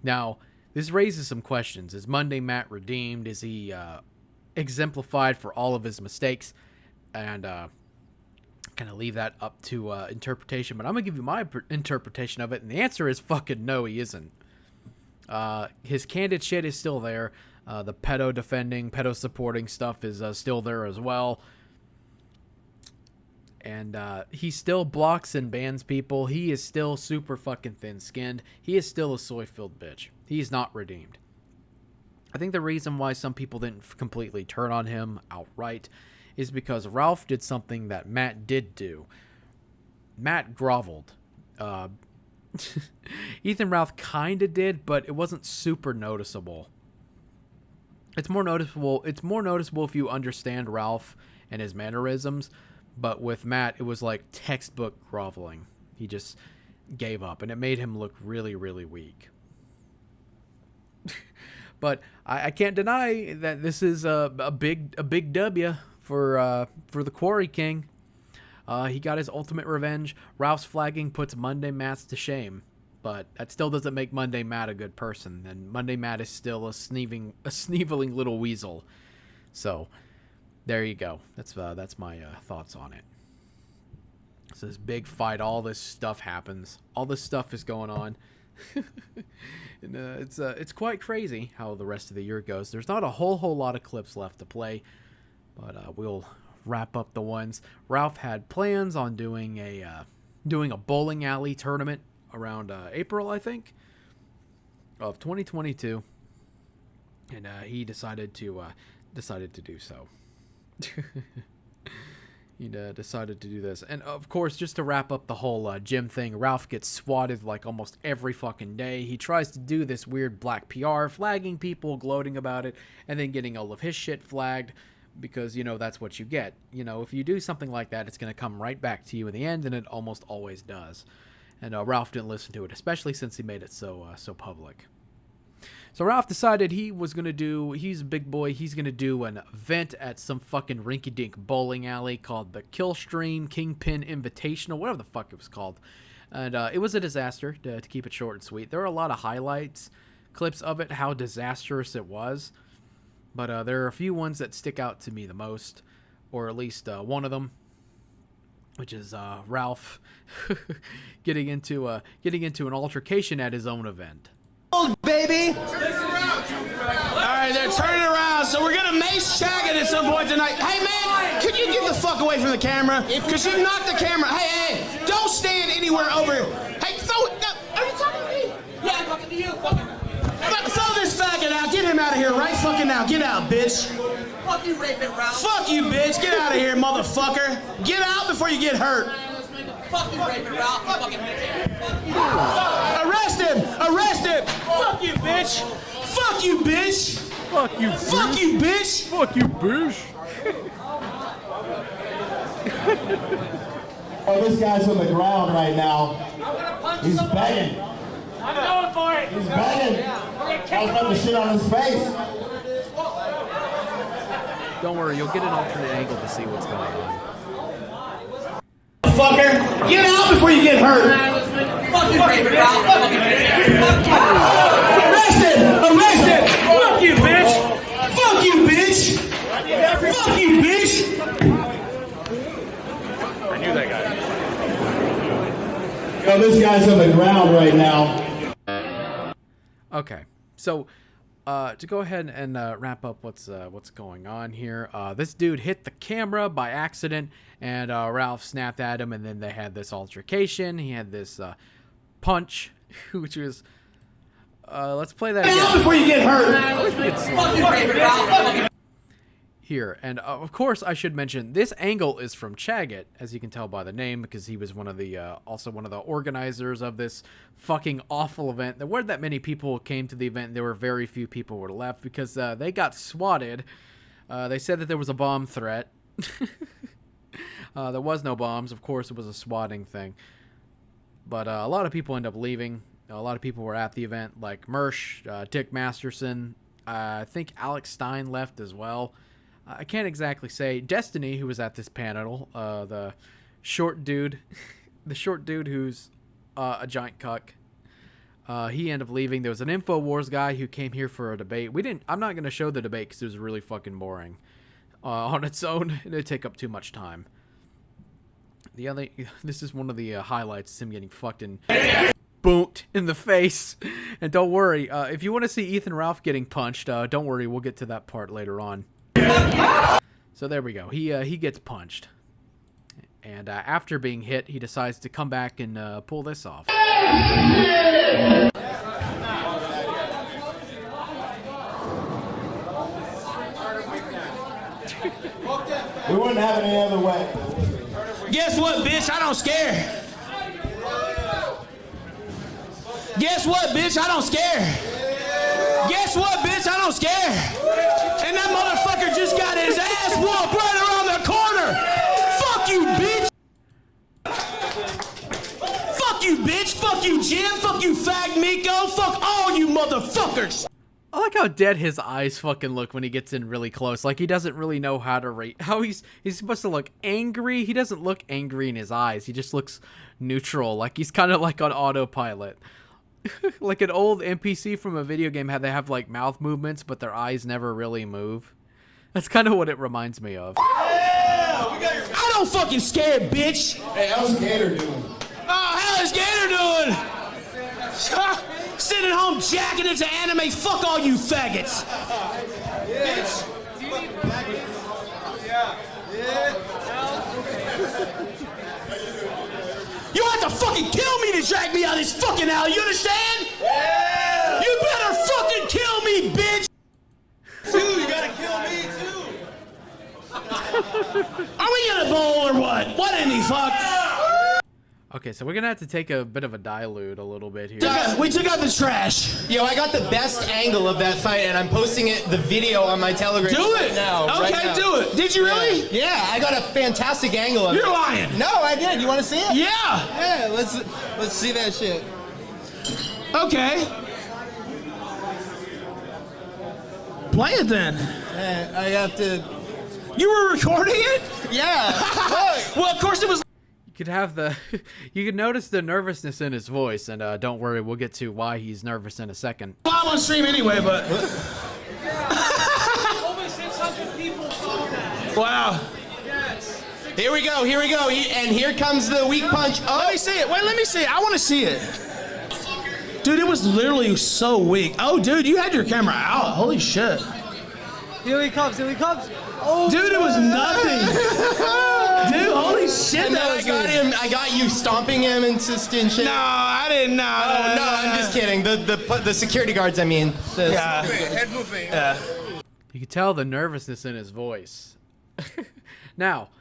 Now, this raises some questions. Is Monday Matt redeemed? Is he exemplified for all of his mistakes? And kind of leave that up to interpretation. But I'm going to give you my interpretation of it. And the answer is fucking no, he isn't. His candid shit is still there. The pedo defending, pedo supporting stuff is still there as well. And he still blocks and bans people. He is still super fucking thin-skinned. He is still a soy-filled bitch. He's not redeemed. I think the reason why some people didn't completely turn on him outright is because Ralph did something that Matt did do. Matt groveled. Ethan Ralph kind of did, but it wasn't super noticeable. It's more noticeable if you understand Ralph and his mannerisms, but with Matt, it was like textbook groveling. He just gave up, and it made him look really, really weak. But I can't deny that this is a big W for the Quarry King. He got his ultimate revenge. Ralph's flagging puts Monday Matt to shame, but that still doesn't make Monday Matt a good person. And Monday Matt is still a sneeveling little weasel. So there you go. That's my thoughts on it. So this big fight, all this stuff happens. All this stuff is going on. And it's quite crazy how the rest of the year goes. There's not a whole lot of clips left to play, but we'll wrap up the ones. Ralph had plans on doing a bowling alley tournament around April, I think, of 2022, and he decided to do so. He decided to do this. And of course, just to wrap up the whole gym thing, Ralph gets swatted like almost every fucking day. He tries to do this weird black PR, flagging people, gloating about it, and then getting all of his shit flagged because, that's what you get. If you do something like that, it's going to come right back to you in the end, and it almost always does. And Ralph didn't listen to it, especially since he made it so public. So Ralph decided he's a big boy, he's going to do an event at some fucking rinky-dink bowling alley called the Killstream Kingpin Invitational, whatever the fuck it was called. And it was a disaster, to keep it short and sweet. There are a lot of highlights, clips of it, how disastrous it was. But there are a few ones that stick out to me the most, or at least one of them, which is Ralph getting into an altercation at his own event. Baby. All right, they're turning around, so we're gonna mace Shaggy at some point tonight. Hey man, could you get the fuck away from the camera? Because you knocked the camera. Hey, don't stand anywhere over. Hey, are you talking to me? Yeah, I'm talking to you. Throw this faggot out. Get him out of here right fucking now. Get out, bitch. Fuck you, raping Ralph. Fuck you, bitch. Get out of here, motherfucker. Get out before you get hurt. Fuck you, raping Ralph. You fucking Arrest him! Arrest him! Fuck you, bitch! Fuck you, bitch! Fuck you, Fuck you, bitch! Fuck you, bitch! Oh, this guy's on the ground right now. He's begging. I'm going for it. He's begging. I was about to shit on his face. Don't worry, you'll get an alternate angle to see what's going on. Fucker, get out before you get hurt. Fuck you, raping Ralph. Arrest him! Arrest him! Fuck you, bitch! Fuck you, guys on the ground right now. Okay, so to go ahead and wrap up what's going on here, this dude hit the camera by accident, and Ralph snapped at him, and then they had this altercation. He had this punch, which was let's play that again before you get hurt. Here, and of course I should mention this angle is from Chagget, as you can tell by the name, because he was one of the also one of the organizers of this fucking awful event. There weren't that many people who came to the event. There were very few people who were left because they got swatted. They said that there was a bomb threat. There was no bombs. Of course, it was a swatting thing. But a lot of people end up leaving. A lot of people were at the event, like Mersh, Dick Masterson. I think Alex Stein left as well. I can't exactly say. Destiny, who was at this panel, the short dude, the short dude who's a giant cuck, he ended up leaving. There was an InfoWars guy who came here for a debate. I'm not going to show the debate because it was really fucking boring. On its own, it'd take up too much time. This is one of the highlights, him getting fucked in boot in the face. And don't worry, if you want to see Ethan Ralph getting punched, don't worry, we'll get to that part later on. So there we go. He gets punched, and after being hit, he decides to come back and pull this off. We wouldn't have it any other way. Guess what, bitch? I don't scare. Guess what, bitch? I don't scare. Guess what, bitch? I don't scare. And that motherfucker just got his ass whooped right around the corner. Fuck you, bitch. Fuck you, bitch. Fuck you, Jim. Fuck you, Fag Miko. Fuck all you motherfuckers. I like how dead his eyes fucking look when he gets in really close. Like he doesn't really know how to rate. How he's supposed to look angry. He doesn't look angry in his eyes. He just looks neutral. Like he's kind of like on autopilot. Like an old NPC from a video game, they have like mouth movements, but their eyes never really move. That's kind of what it reminds me of. I don't fucking scare, bitch. Hey, how's Gator doing? Oh, how is Gator doing? Sitting home jacking into anime. Fuck all you faggots. Bitch. You have to fucking kill me to drag me out of this fucking alley, you understand? Yeah! You better fucking kill me, bitch! Dude, you gotta kill me too! Are we gonna bowl or what? What in the fuck? Okay, so we're gonna have to take a bit of a dilute a little bit here. We took out the trash. Yo, I got the best angle of that fight, and I'm posting the video on my Telegram. Do it now. Okay, right now. do it. Did you really? Yeah, I got a fantastic angle of it. You're lying. No, I did. You want to see it? Yeah. Yeah, let's see that shit. Okay. Play it then. I have to. You were recording it? Yeah. Well, of course it was. You could have you could notice the nervousness in his voice, and don't worry, we'll get to why he's nervous in a second. Well, I'm on stream anyway, but. Over 600 people saw that. Wow. Yes. Here we go. And here comes the weak punch. Oh. Let me see it. Wait, let me see it. I want to see it. Dude, it was literally so weak. Oh, dude, you had your camera out. Holy shit. Here he comes. Oh, dude, it was nothing. Dude, holy shit. And then I got you stomping him and shit. No, I didn't know. Oh, no, I'm just kidding. The security guards, I mean. Yeah. Head moving. Yeah. You could tell the nervousness in his voice. Now,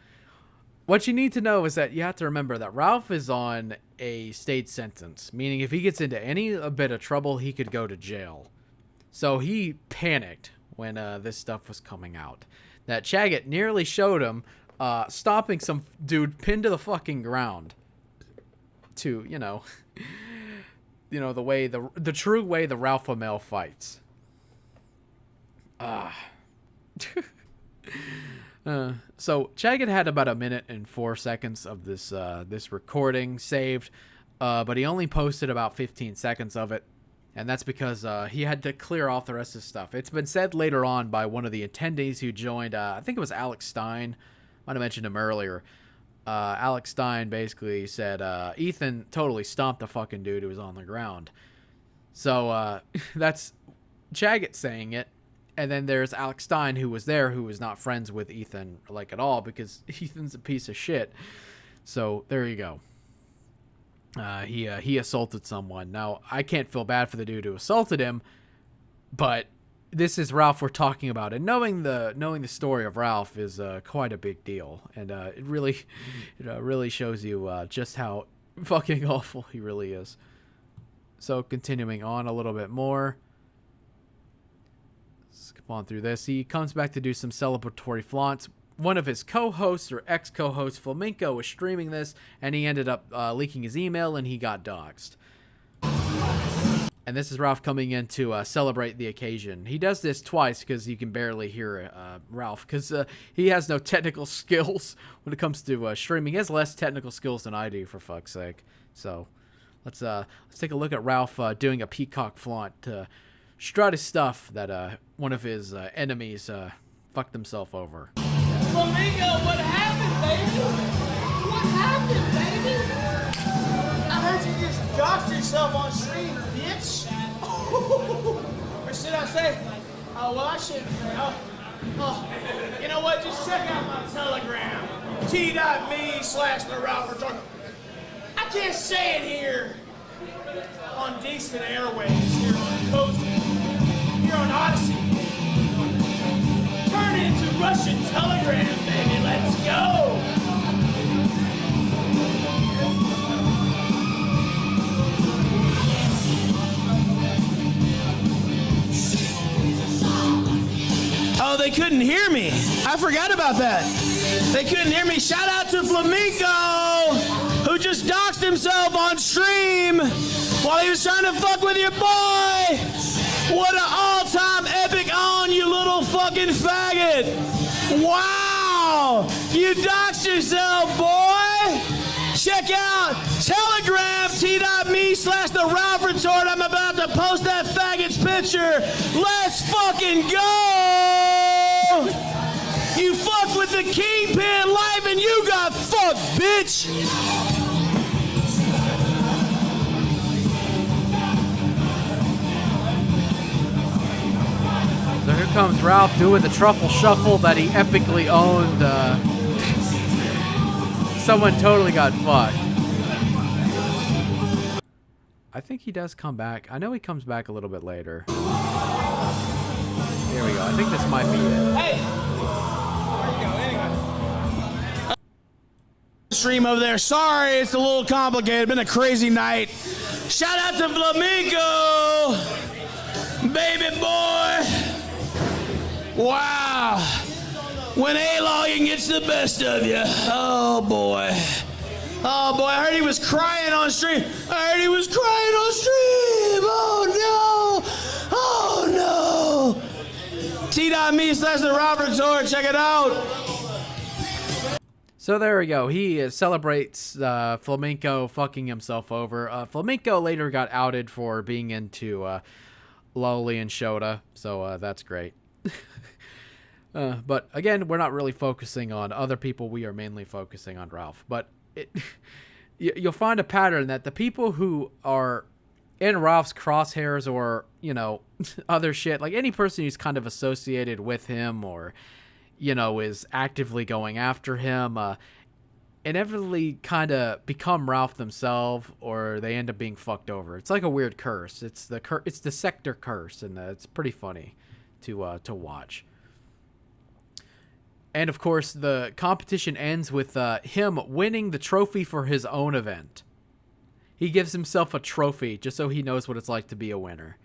what you need to know is that you have to remember that Ralph is on a state sentence, meaning if he gets into any bit of trouble, he could go to jail. So he panicked when this stuff was coming out. That Chagget nearly showed him stopping some dude pinned to the fucking ground to, you know, the way the true way the Ralph-o-Male fights. So Chagget had about 1 minute and 4 seconds of this this recording saved, but he only posted about 15 seconds of it, and that's because he had to clear off the rest of his stuff. It's been said later on by one of the attendees who joined, I think it was Alex Stein, might have mentioned him earlier, Alex Stein basically said Ethan totally stomped the fucking dude who was on the ground. So that's Jaggett saying it. And then there's Alex Stein, who was there, who was not friends with Ethan, like, at all, because Ethan's a piece of shit. So there you go. He assaulted someone. Now, I can't feel bad for the dude who assaulted him, but this is Ralph we're talking about. And knowing the story of Ralph is quite a big deal. And it really shows you just how fucking awful he really is. So continuing on a little bit more. Skip on through this. He comes back to do some celebratory flaunts. One of his co-hosts or ex-co-hosts, Flamenco, was streaming this, and he ended up leaking his email, and he got doxxed. And this is Ralph coming in to celebrate the occasion. He does this twice because you can barely hear Ralph, because he has no technical skills when it comes to streaming. He has less technical skills than I do, for fuck's sake. So let's take a look at Ralph doing a peacock flaunt to strut his stuff that one of his enemies fucked himself over. Flamingo, what happened, baby? What happened, baby? I heard you just doxed yourself on stream, bitch. Or should I say? Oh, well, I shouldn't say. Oh, you know what? Just check out my Telegram. T.me/the Ralph-o-Ween. I can't say it here on decent airways here on Coast. Here on Odyssey. Turn it into Russian Telegram, baby. Let's go. Oh, they couldn't hear me. I forgot about that. They couldn't hear me. Shout out to Flamenco, who just doxed himself on stream while he was trying to fuck with your boy. What an all-time epic on, you little fucking faggot. Wow. You doxed yourself, boy. Check out Telegram, T.me/the Ralph Retort. I'm about to post that faggot's picture. Let's fucking go. You fucked with the Kingpin life and you got fucked, bitch. So here comes Ralph doing the truffle shuffle that he epically owned. Someone totally got fucked. I think he does come back. I know he comes back a little bit later. Here we go. I think this might be it. Hey! There you go, anyway. Stream over there. Sorry, it's a little complicated. Been a crazy night. Shout out to Flamenco! Baby boy! Wow! When A-Logging gets the best of you. Oh boy. Oh boy, I heard he was crying on stream. I heard he was crying on stream. Oh no. Oh no. T.me/the Ralph Retort. Check it out. So there we go. He celebrates Flamenco fucking himself over. Flamenco later got outed for being into Loli and Shota. So that's great. But again, we're not really focusing on other people. We are mainly focusing on Ralph. But you'll find a pattern that the people who are in Ralph's crosshairs or, you know, other shit, like any person who's kind of associated with him or, you know, is actively going after him, inevitably kind of become Ralph themselves, or they end up being fucked over. It's like a weird curse. It's the sector curse, and it's pretty funny to watch. And of course, the competition ends with him winning the trophy for his own event. He gives himself a trophy just so he knows what it's like to be a winner.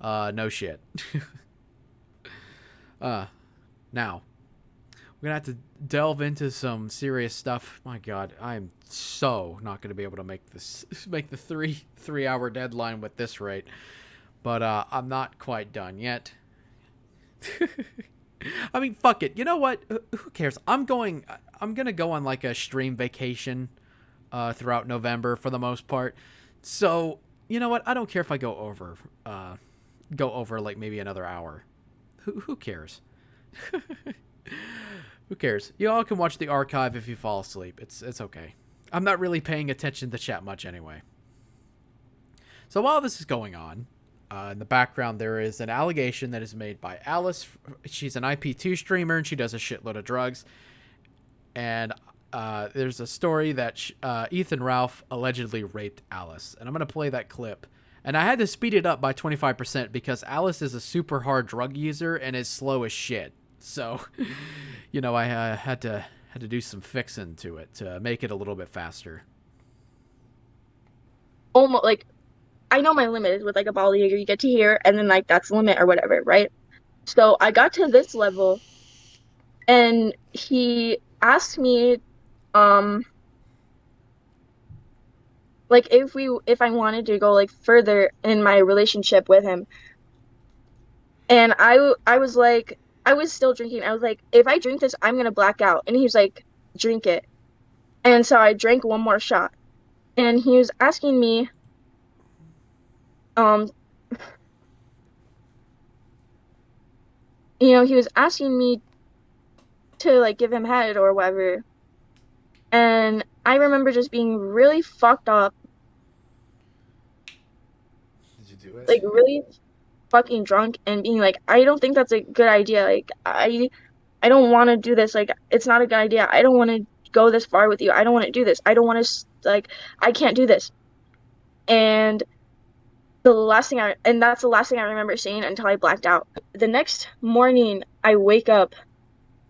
No shit. Now, we're gonna have to delve into some serious stuff. My God, I am so not gonna be able to make the three-hour deadline with this rate. But I'm not quite done yet. I mean, fuck it. You know what? Who cares? I'm gonna go on like a stream vacation throughout November for the most part. So, you know what? I don't care if I go over like maybe another hour. Who cares? Who cares? You all can watch the archive if you fall asleep. It's okay. I'm not really paying attention to chat much anyway. So while this is going on, in the background there is an allegation that is made by Alice. She's an IP2 streamer and she does a shitload of drugs. And there's a story that Ethan Ralph allegedly raped Alice. And I'm going to play that clip. And I had to speed it up by 25% because Alice is a super hard drug user and is slow as shit. So, you know, I had to do some fixing to it to make it a little bit faster. Almost like, I know my limit is with like a ball Jaeger, you get to here, and then like that's the limit or whatever, right? So I got to this level, and he asked me, like if I wanted to go like further in my relationship with him, and I was like, I was still drinking. I was like, if I drink this, I'm gonna black out, and he was like, drink it, and so I drank one more shot, and he was asking me. You know, he was asking me to like give him head or whatever, and I remember just being really fucked up. Did you do it? Like really fucking drunk and being like, I don't think that's a good idea. Like I don't want to do this. Like it's not a good idea. I don't want to go this far with you. I don't want to do this. I don't want to like I can't do this. And that's the last thing I remember saying until I blacked out. The next morning, I wake up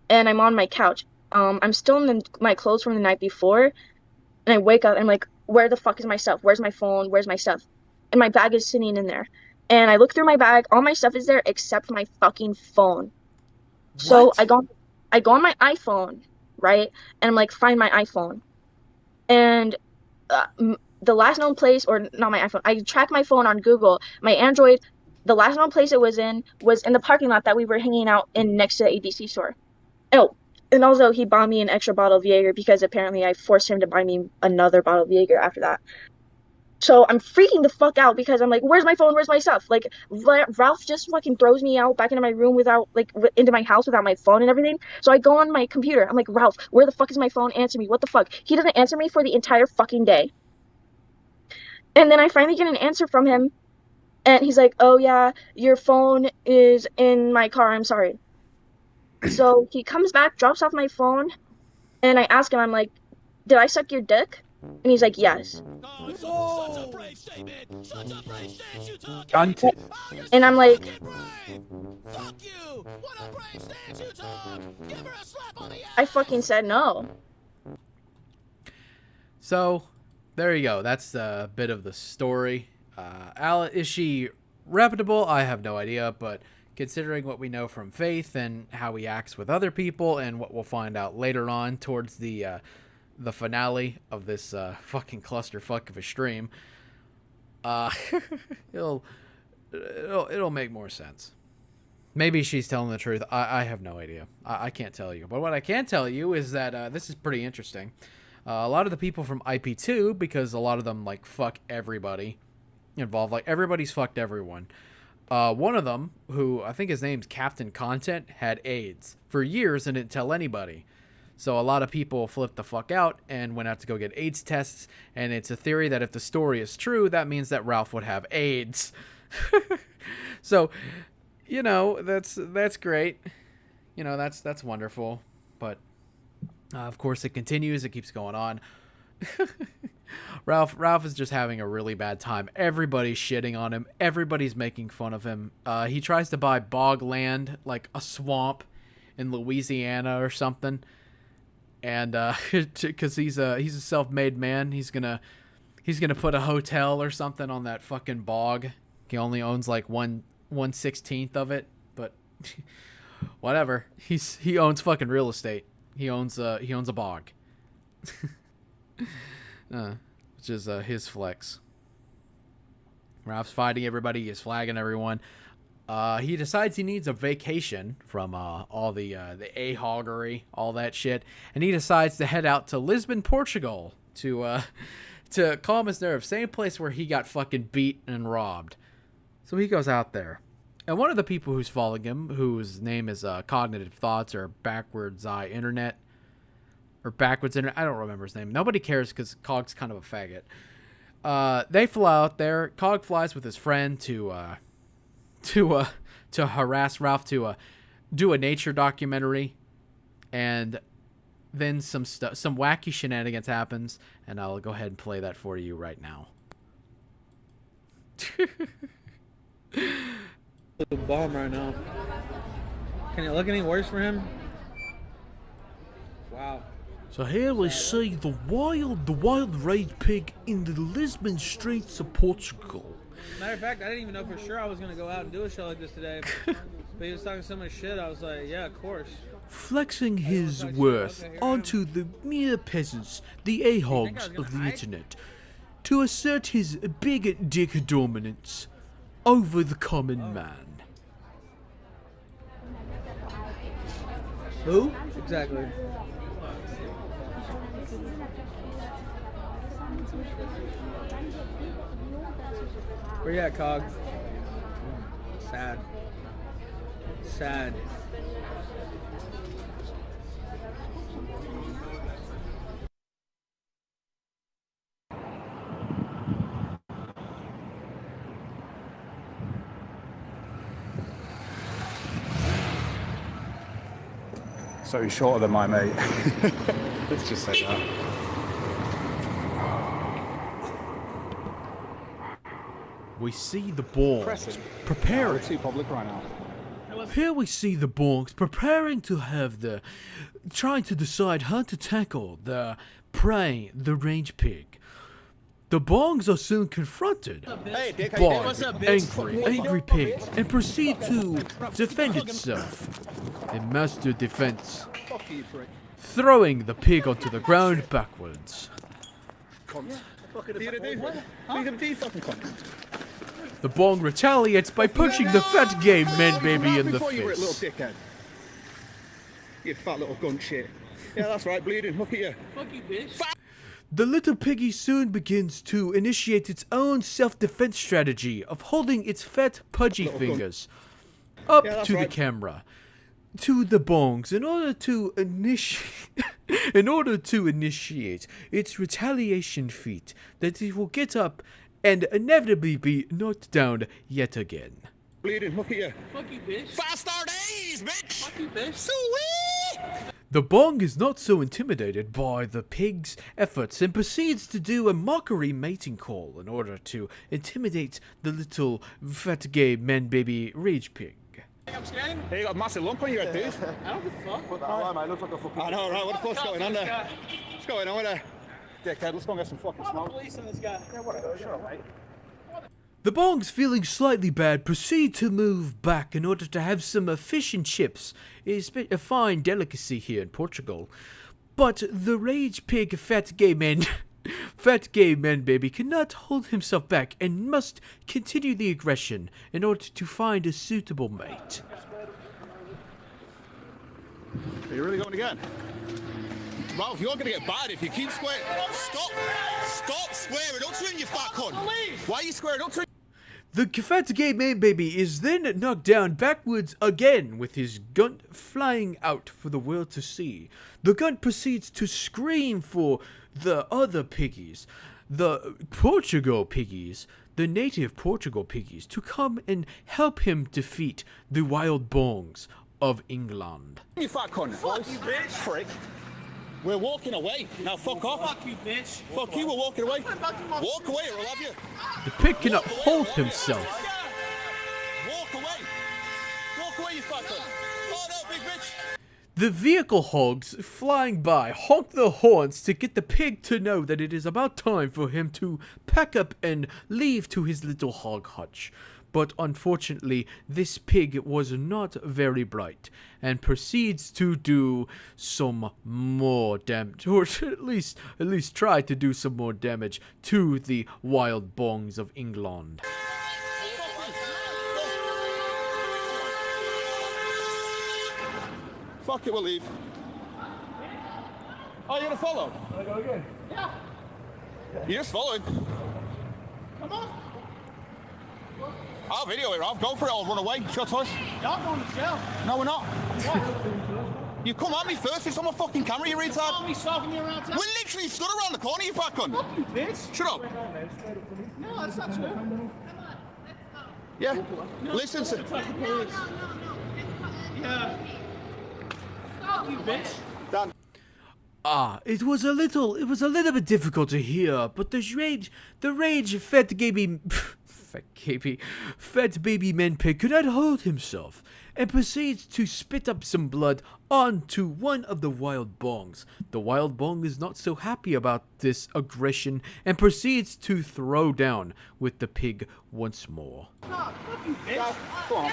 and I'm on my couch. I'm still in my clothes from the night before, and I wake up and I'm like, where the fuck is my stuff? Where's my phone? Where's my stuff? And my bag is sitting in there. And I look through my bag, all my stuff is there except my fucking phone. So I go on my iPhone, right? And I'm like, find my iPhone. And the last known place, or not my iPhone, I track my phone on Google. My Android, the last known place it was in the parking lot that we were hanging out in next to the ABC store. Oh, and also he bought me an extra bottle of Jaeger because apparently I forced him to buy me another bottle of Jaeger after that. So I'm freaking the fuck out because I'm like, where's my phone? Where's my stuff? Like, Ralph just fucking throws me out back into my room without, like, into my house without my phone and everything. So I go on my computer. I'm like, Ralph, where the fuck is my phone? Answer me. What the fuck? He doesn't answer me for the entire fucking day. And then I finally get an answer from him, and he's like, oh yeah, your phone is in my car, I'm sorry. So he comes back, drops off my phone, and I ask him, I'm like, did I suck your dick? And he's like, yes. Guntido. And I'm like, I fucking said no. So, there you go. That's a bit of the story. Is she reputable? I have no idea, but considering what we know from Faith and how he acts with other people and what we'll find out later on towards the finale of this fucking clusterfuck of a stream, it'll make more sense. Maybe she's telling the truth. I have no idea. I can't tell you. But what I can tell you is that this is pretty interesting. A lot of the people from IP2, because a lot of them, like, fuck everybody involved. Like, everybody's fucked everyone. One of them, who I think his name's Captain Content, had AIDS for years and didn't tell anybody. So a lot of people flipped the fuck out and went out to go get AIDS tests. And it's a theory that if the story is true, that means that Ralph would have AIDS. So, you know, that's great. You know, that's wonderful. But of course, it continues. It keeps going on. Ralph is just having a really bad time. Everybody's shitting on him. Everybody's making fun of him. He tries to buy bog land, like a swamp in Louisiana or something. And because he's a self-made man, he's gonna put a hotel or something on that fucking bog. He only owns like 1/16 of it, but whatever. He owns fucking real estate. He owns a bog, which is his flex. Ralph's fighting everybody. He's flagging everyone. He decides he needs a vacation from all the a-hoggery, all that shit, and he decides to head out to Lisbon, Portugal, to calm his nerves. Same place where he got fucking beat and robbed. So he goes out there. And one of the people who's following him, whose name is Cognitive Thoughts or Backwards Eye Internet, or Backwards Internet, I don't remember his name. Nobody cares because Cog's kind of a faggot. They fly out there. Cog flies with his friend to harass Ralph to do a nature documentary, and then some wacky shenanigans happens, and I'll go ahead and play that for you right now. The bomb right now. Can it look any worse for him? Wow. So here we see the wild red pig in the Lisbon streets of Portugal. Matter of fact, I didn't even know for sure I was going to go out and do a show like this today. But he was talking so much shit, I was like, yeah, of course. Flexing his worth onto the mere peasants, the a-hogs of the internet, to assert his big dick dominance over the common man. Who? Exactly. Where you at, Cog? Sad. Sad. So he's shorter than my mate. Let's just say that. We see the Borgs preparing. It's too public right now. Here we see the Borgs preparing to trying to decide how to tackle the prey, the range pig. The Bongs are soon confronted by angry pig and proceed to defend itself. A master defense, throwing the pig onto the ground backwards. The Bong retaliates by punching the fat gay man baby in the face. Little dickhead. You fat little gun shit. Yeah, that's right, bleeding. Look at you. Fuck you, bitch. The little piggy soon begins to initiate its own self-defense strategy of holding its fat, pudgy fingers up to the camera, to the bongs, in order to initiate its retaliation feat that it will get up and inevitably be knocked down yet again. Bleeding, look at you. Fuck you, bitch. Faster days, bitch. Fuck you, bitch. Sweet. The Bong is not so intimidated by the pig's efforts and proceeds to do a mockery mating call in order to intimidate the little fat gay man baby rage pig. I'm scared. Hey, you got a massive lump on your head, dude. I don't give a fuck. Put that on, mate. Looks like a fucking... I know, right? What the fuck's going on there? What's going on with there? Dickhead, let's go and get some fucking smoke. Police on this guy. Yeah, whatever. Shut up, mate. The Bongs, feeling slightly bad, proceed to move back in order to have some fish and chips. It's a fine delicacy here in Portugal. But the rage pig fat gay man baby cannot hold himself back and must continue the aggression in order to find a suitable mate. Are you really going again? Ralph, you're going to get bad if you keep squaring. Stop squaring. Don't swing, you fat cunt. Why are you squaring? Don't swing. The fat gay man baby is then knocked down backwards again with his gun flying out for the world to see. The gun proceeds to scream for the other piggies, the Portugal piggies, the native Portugal piggies, to come and help him defeat the wild bongs of England. You fat cunt. Fuck you, bitch. Prick. We're walking away. Now fuck off. Fuck you, bitch. Fuck you, we're walking away. Walk away or I'll have you. The pig cannot hold himself. Walk away. Walk away, you fucker. Oh no, big bitch. The vehicle hogs flying by honk their horns to get the pig to know that it is about time for him to pack up and leave to his little hog hutch. But unfortunately, this pig was not very bright and proceeds to do some more damage, or at least try to do some more damage to the wild bongs of England. Fuck it, we'll leave. Oh, you're gonna follow? Can I go again? Yeah. You're just following. Come on. I'll video it, Ralph. Go for it. I'll run away. Shut us. Y'all going to jail. No, we're not. You come at me first. It's on my fucking camera, you retard. I'll be stalking me around town. We literally stood around the corner, you fat cunt. Fuck you, bitch. Shut up. No, that's not true. Yeah. Listen to... Yeah. Fuck you, bitch. Dan. It was a little bit difficult to hear, but the rage fat baby man pig could not hold himself, and proceeds to spit up some blood onto one of the wild bongs. The wild bong is not so happy about this aggression, and proceeds to throw down with the pig once more. Fuck you, bitch. Go on.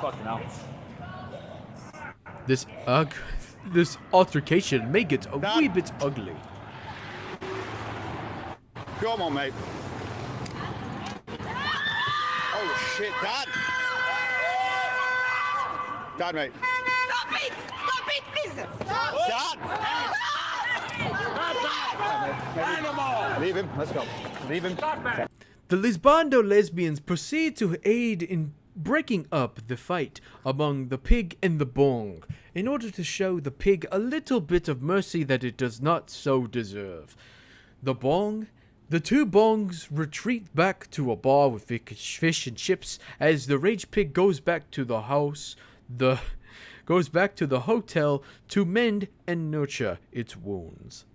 Fucking hell. This altercation may get a wee bit ugly. Come on, mate. Oh, shit, Dad. Dad, mate. Stop it! Stop it, please! Dad! Leave him. Let's go. Leave him. The Lisbando lesbians proceed to aid in breaking up the fight among the pig and the bong, in order to show the pig a little bit of mercy that it does not so deserve. The two bongs retreat back to a bar with fish and chips as the rage pig goes back to the hotel to mend and nurture its wounds.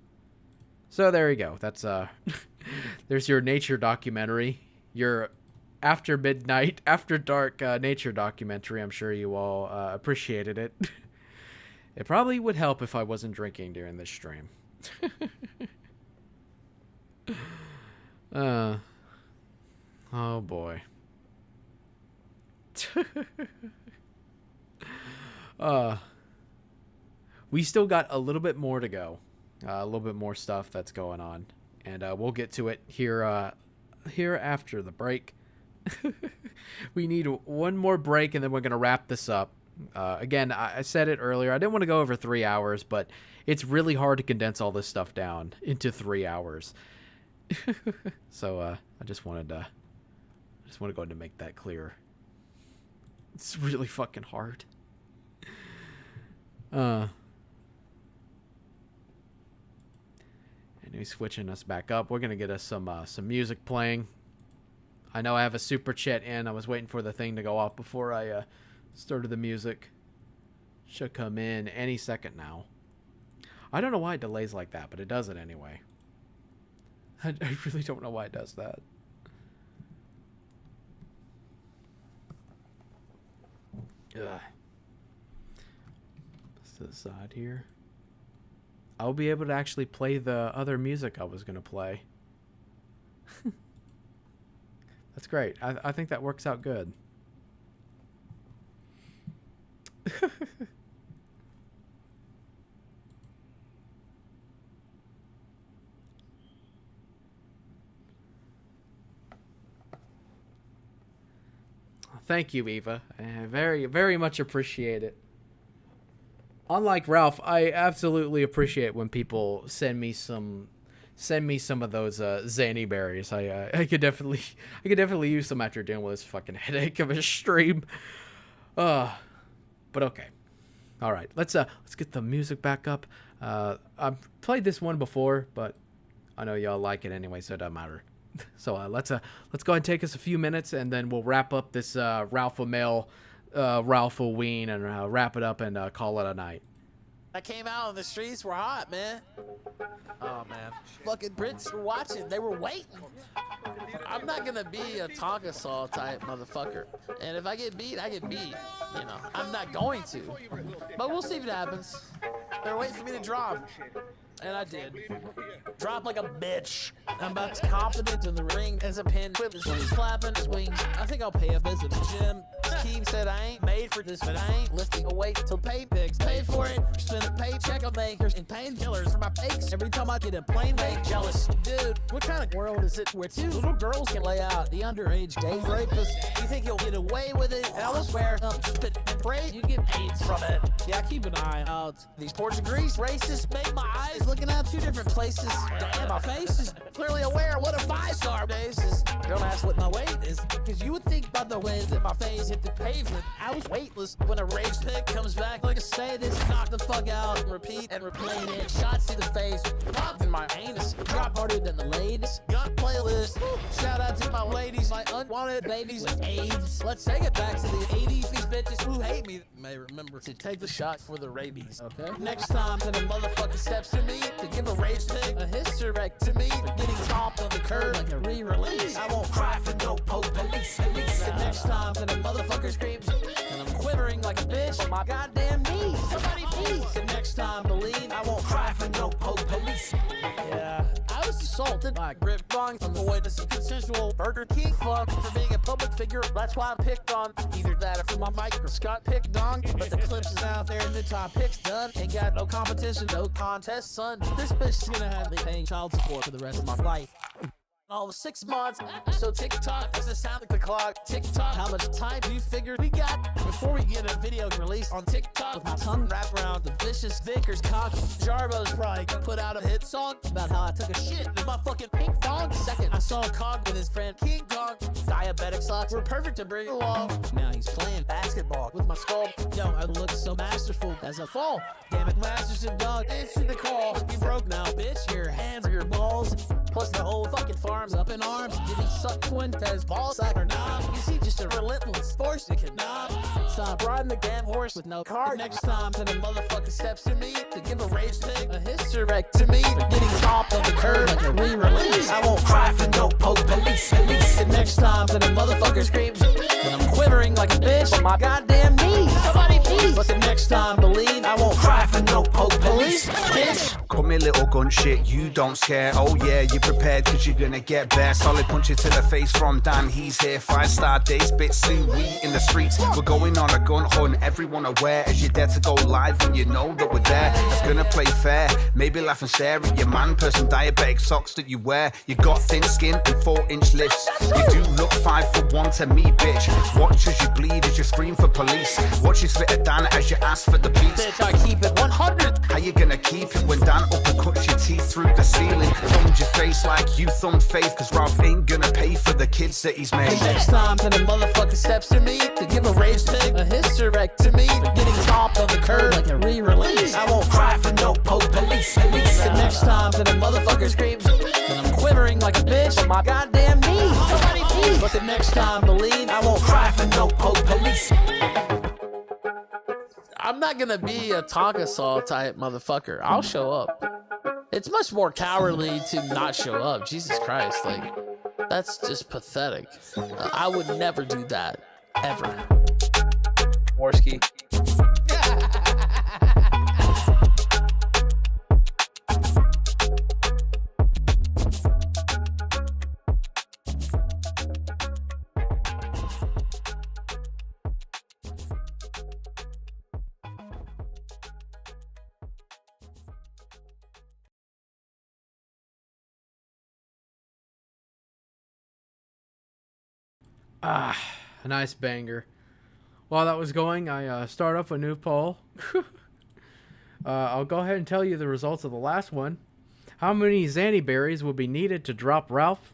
So there you go. That's there's your nature documentary. Your after midnight, after dark nature documentary. I'm sure you all appreciated it. It probably would help if I wasn't drinking during this stream. Oh boy. We still got a little bit more to go. A little bit more stuff that's going on, and we'll get to it here after the break. We need one more break, and then we're going to wrap this up. Again, I said it earlier. I didn't want to go over 3 hours, but it's really hard to condense all this stuff down into 3 hours. So I just wanted to go ahead and make that clear. It's really fucking hard. And he's switching us back up. We're gonna get us some music playing. I know I have a super chat in. I was waiting for the thing to go off before I started the music. Should come in any second now. I don't know why it delays like that, but it does it anyway. I really don't know why it does that. Ugh. To the side here. I'll be able to actually play the other music I was going to play. That's great. I think that works out good. Thank you, Eva. I very, very much appreciate it. Unlike Ralph, I absolutely appreciate when people send me some of those Zanny berries. I could definitely use some after dealing with this fucking headache of a stream. But okay. All right, let's get the music back up. I've played this one before, but I know y'all like it anyway, so it doesn't matter. So let's go ahead and take us a few minutes, and then we'll wrap up this Ralph-o-Ween, and wrap it up and call it a night. I came out on the streets were hot, man. Oh, man. Fucking Brits were watching. They were waiting. I'm not going to be a Tonka Saw type motherfucker. And if I get beat, I get beat. You know, I'm not going to. But we'll see if it happens. They're waiting for me to drop. And I did. Drop like a bitch. I'm about to confident in the ring as a pin. He's clapping his wings. I think I'll pay a visit to the gym. Keem said I ain't made for this, but I ain't lifting a weight till pay pigs. Pay for it, spend a paycheck on makers and painkillers for my fakes. Every time I get a plane make jealous. Dude, what kind of world is it where two little girls can lay out the underage gay rapist? You think you'll get away with it? And I will swear, spit and pray, you get AIDS from it. Yeah, keep an eye out. These Portuguese racists make my eyes looking out two different places. Damn, my face is clearly aware what a 5-star base is. Don't ask what my weight is, because you would think by the way that my face hit the pavement. I was weightless when a rage pick comes back. Like I say this, knock the fuck out, repeat and replay it. Shots to the face, pop in my anus. Drop harder than the latest gun playlist. Shout out to my ladies, my unwanted babies with AIDS. Let's take it back to the 80s. These bitches who hate me may remember to take the shot for the rabies, okay? Next time that a motherfucker steps to me to give a rage pick a hysterectomy for getting topped on the curb like a re-release, I won't cry for no poke police. The next time that a motherfucker screams and I'm quivering like a bitch on my goddamn knees, somebody please. The next time believe I won't cry for no poke police. Yeah, I was assaulted by Grip Bong from the way this consensual Burger King fuck for being a public figure. That's why I picked on either that or for my microscope pick dong. But the clips is out there and the top pick's done. Ain't got no competition, no contest, son. This bitch is gonna have me paying child support for the rest of my life. All of 6 months, so TikTok doesn't sound like the clock. TikTok, how much time do you figure we got before we get a video released on TikTok with my tongue wrapped around the vicious Vickers cock? Jarbo's probably put out a hit song about how I took a shit in my fucking pink thong. Second, I saw Kong with his friend King Kong. Diabetic socks were perfect to bring along. Now he's playing basketball with my skull. Yo, I look so masterful as I fall. Damn it, Masterson dog, answer the call. You broke now, bitch. Your hands are your balls. Plus the whole fucking farm's up in arms. Did he suck Fuentes' ball sack or not? Is he just a relentless force that cannot stop riding the damn horse with no car? Next time that a motherfucker steps to me to give a rage pick a hysterectomy for getting topped on the curb like a re-release, I won't cry for no poke police. The next time that a motherfucker screams and I'm quivering like a bitch on my goddamn knees, somebody please. But the next time believe I won't cry for no poke police, bitch. Come here, little gun shit, you don't scare. Oh yeah, you prepared cause you're gonna get bare. Solid punches to the face from Dan, he's here. 5-star days, bit soon, we in the streets. We're going on a gun hunt, everyone aware. As you're dead to go live and you know that we're there. It's gonna play fair, maybe laugh and stare at your man person. Diabetic socks that you wear. You got thin skin and 4-inch lifts. You do look 5'1" to me, bitch. Watch as you bleed, as you scream for police. Watch you spit at Dan as you ask for the beats. Bitch, I keep it 100. How you gonna keep it when Dan uppercuts your teeth through the ceiling? Thumbed your face like you thumbed Faith, cause Ralph ain't gonna pay for the kids that he's made. The next time that a motherfucker steps to me to give a rage pick a hysterectomy for getting topped on the curb like a re-release, I won't cry for no poke police. The next time that a motherfucker screams and I'm quivering like a bitch on my goddamn knees, somebody please. But the next time believe I won't cry for no poke police. I'm not gonna be a Tonka Saw type motherfucker. I'll show up. It's much more cowardly to not show up. Jesus Christ, like, that's just pathetic. I would never do that, ever. Morsky. A nice banger. While that was going, I start off a new poll. I'll go ahead and tell you the results of the last one. How many Zanny berries would be needed to drop Ralph?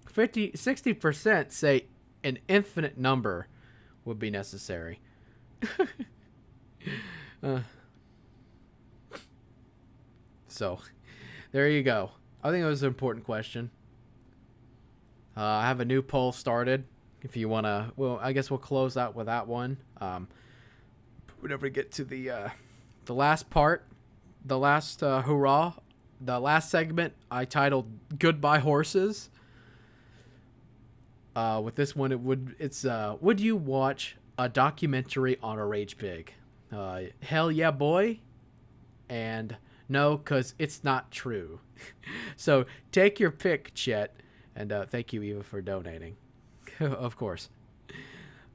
60% say an infinite number would be necessary. So, there you go. I think it was an important question. I have a new poll started. If you want to, well, I guess we'll close out with that one. Whenever we get to the last part, the last hurrah, the last segment, I titled "Goodbye Horses." With this one, it's would you watch a documentary on a rage pig? Hell yeah, boy, and no, cause it's not true. So take your pick, Chet. And thank you, Eva, for donating. Of course.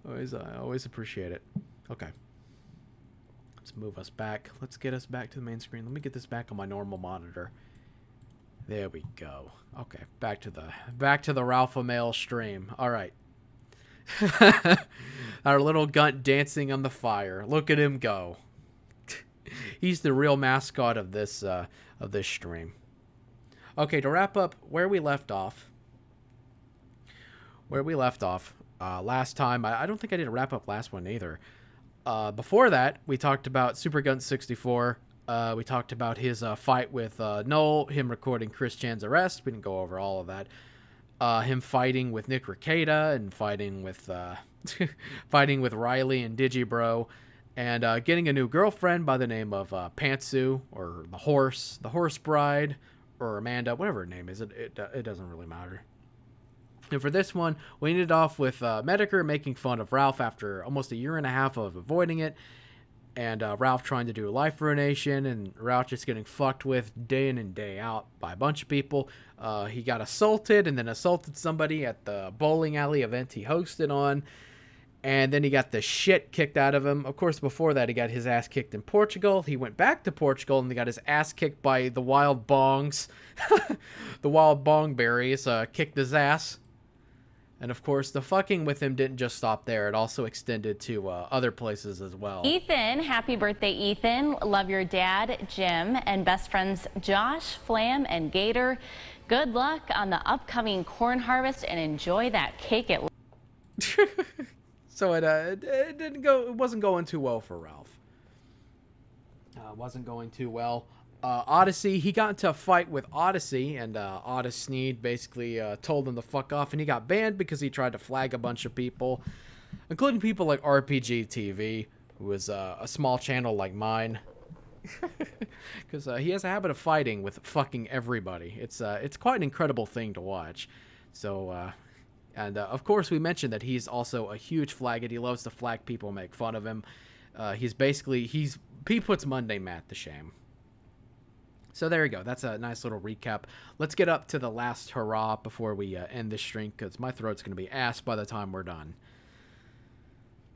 I always appreciate it. Okay. Let's move us back. Let's get us back to the main screen. Let me get this back on my normal monitor. There we go. Okay, back to the Ralph-o-Male stream. All right. Our little Gunt dancing on the fire. Look at him go. He's the real mascot of this stream. Okay, to wrap up where we left off. Last time, I don't think I did a wrap up last one either. Before that, we talked about Super Gun 64. We talked about his fight with Noel, him recording Chris Chan's arrest. We didn't go over all of that. Him fighting with Nick Rekieta and fighting with fighting with Riley and Digibro, and getting a new girlfriend by the name of Pantsu, or the Horse Bride, or Amanda, whatever her name is. It doesn't really matter. And for this one, we ended off with Medicare making fun of Ralph after almost a year and a half of avoiding it, and Ralph trying to do a life ruination, and Ralph just getting fucked with day in and day out by a bunch of people. He got assaulted and then assaulted somebody at the bowling alley event he hosted on, and then he got the shit kicked out of him. Of course, before that, he got his ass kicked in Portugal. He went back to Portugal and he got his ass kicked by the wild bongs. The wild bong berries kicked his ass. And of course, the fucking with him didn't just stop there. It also extended to other places as well. Ethan, happy birthday, Ethan. Love your dad, Jim, and best friends Josh, Flam, and Gator. Good luck on the upcoming corn harvest and enjoy that cake at So it didn't go. It wasn't going too well for Ralph. Wasn't going too well. Odyssey, he got into a fight with Odyssey, and Odyssey Sneed basically told him to fuck off, and he got banned because he tried to flag a bunch of people, including people like RPG TV, who is a small channel like mine, because he has a habit of fighting with fucking everybody. It's quite an incredible thing to watch. So, and of course we mentioned that he's also a huge flaggot. He loves to flag people, make fun of him. He puts Monday Matt to shame. So there you go. That's a nice little recap. Let's get up to the last hurrah before we end this stream, because my throat's going to be ass by the time we're done.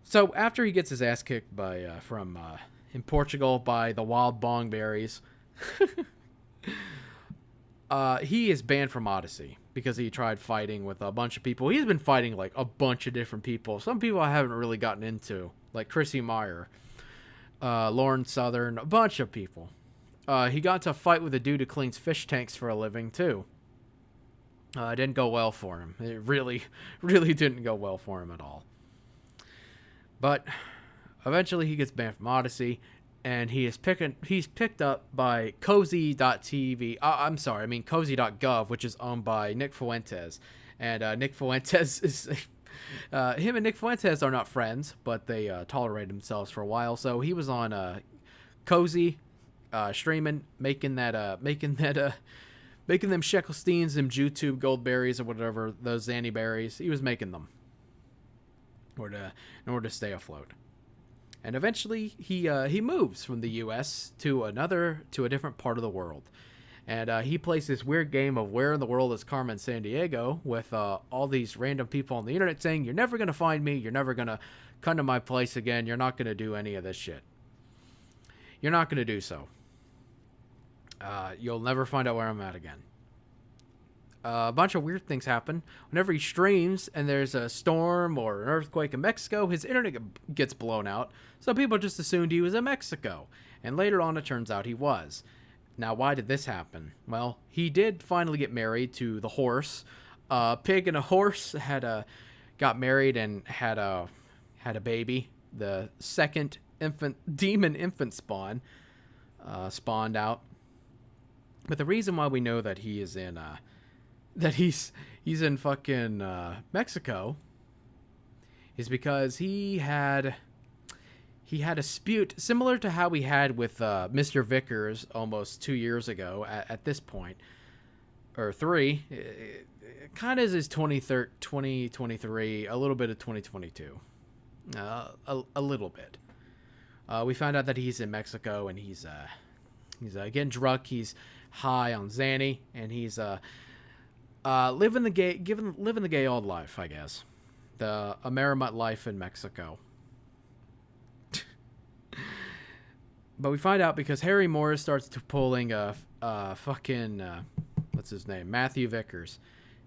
So after he gets his ass kicked by in Portugal by the wild bongberries, he is banned from Odyssey because he tried fighting with a bunch of people. He's been fighting like a bunch of different people. Some people I haven't really gotten into, like Chrissy Meyer, Lauren Southern, a bunch of people. He got into a fight with a dude who cleans fish tanks for a living, too. It didn't go well for him. It really, really didn't go well for him at all. But eventually he gets banned from Odyssey, and he's picked up by Cozy.tv. Cozy.gov, which is owned by Nick Fuentes. And Nick Fuentes is... him and Nick Fuentes are not friends, but they tolerated themselves for a while. So he was on Cozy... streaming, making them Sheckelsteins, them YouTube Goldberries or whatever, those Zanny berries. He was making them in order to stay afloat. And eventually he moves from the U.S. to a different part of the world. And he plays this weird game of where in the world is Carmen Sandiego with all these random people on the internet saying, you're never going to find me, you're never going to come to my place again, you're not going to do any of this shit. You're not going to do so. You'll never find out where I'm at again. A bunch of weird things happen. Whenever he streams and there's a storm or an earthquake in Mexico, his internet gets blown out. So people just assumed he was in Mexico. And later on, it turns out he was. Now, why did this happen? Well, he did finally get married to the horse. Pig and a horse got married and had a baby. The second demon infant spawned out. But the reason why we know that he is in he's in fucking Mexico is because he had a dispute similar to how we had with Mr. Vickers almost 2 years ago at this point, or 3. It kind of is 2023, a little bit of 2022, a little bit. We found out that he's in Mexico and he's getting drunk. He's high on Xanny, and he's living the gay old life, I guess. The Amerimut life in Mexico. But we find out because Harry Morris starts to pulling fucking what's his name? Matthew Vickers.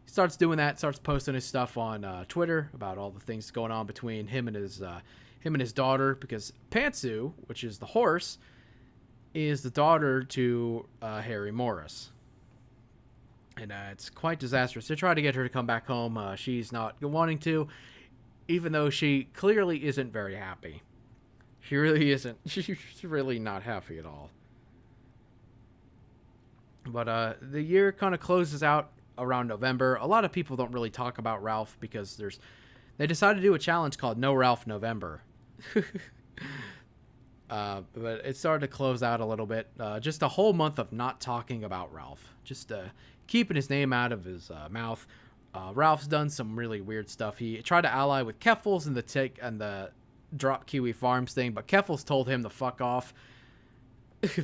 He starts doing that, starts posting his stuff on Twitter about all the things going on between him and his daughter, because Pantsu, which is the horse, is the daughter to Harry Morris. And it's quite disastrous. They try to get her to come back home. She's not wanting to, even though she clearly isn't very happy. She really isn't. She's really not happy at all. But the year kind of closes out around November. A lot of people don't really talk about Ralph because they decided to do a challenge called No Ralph November. But it started to close out a little bit. Just a whole month of not talking about Ralph. Just keeping his name out of his mouth. Ralph's done some really weird stuff. He tried to ally with Keffels and the Drop Kiwi Farms thing, but Keffels told him to fuck off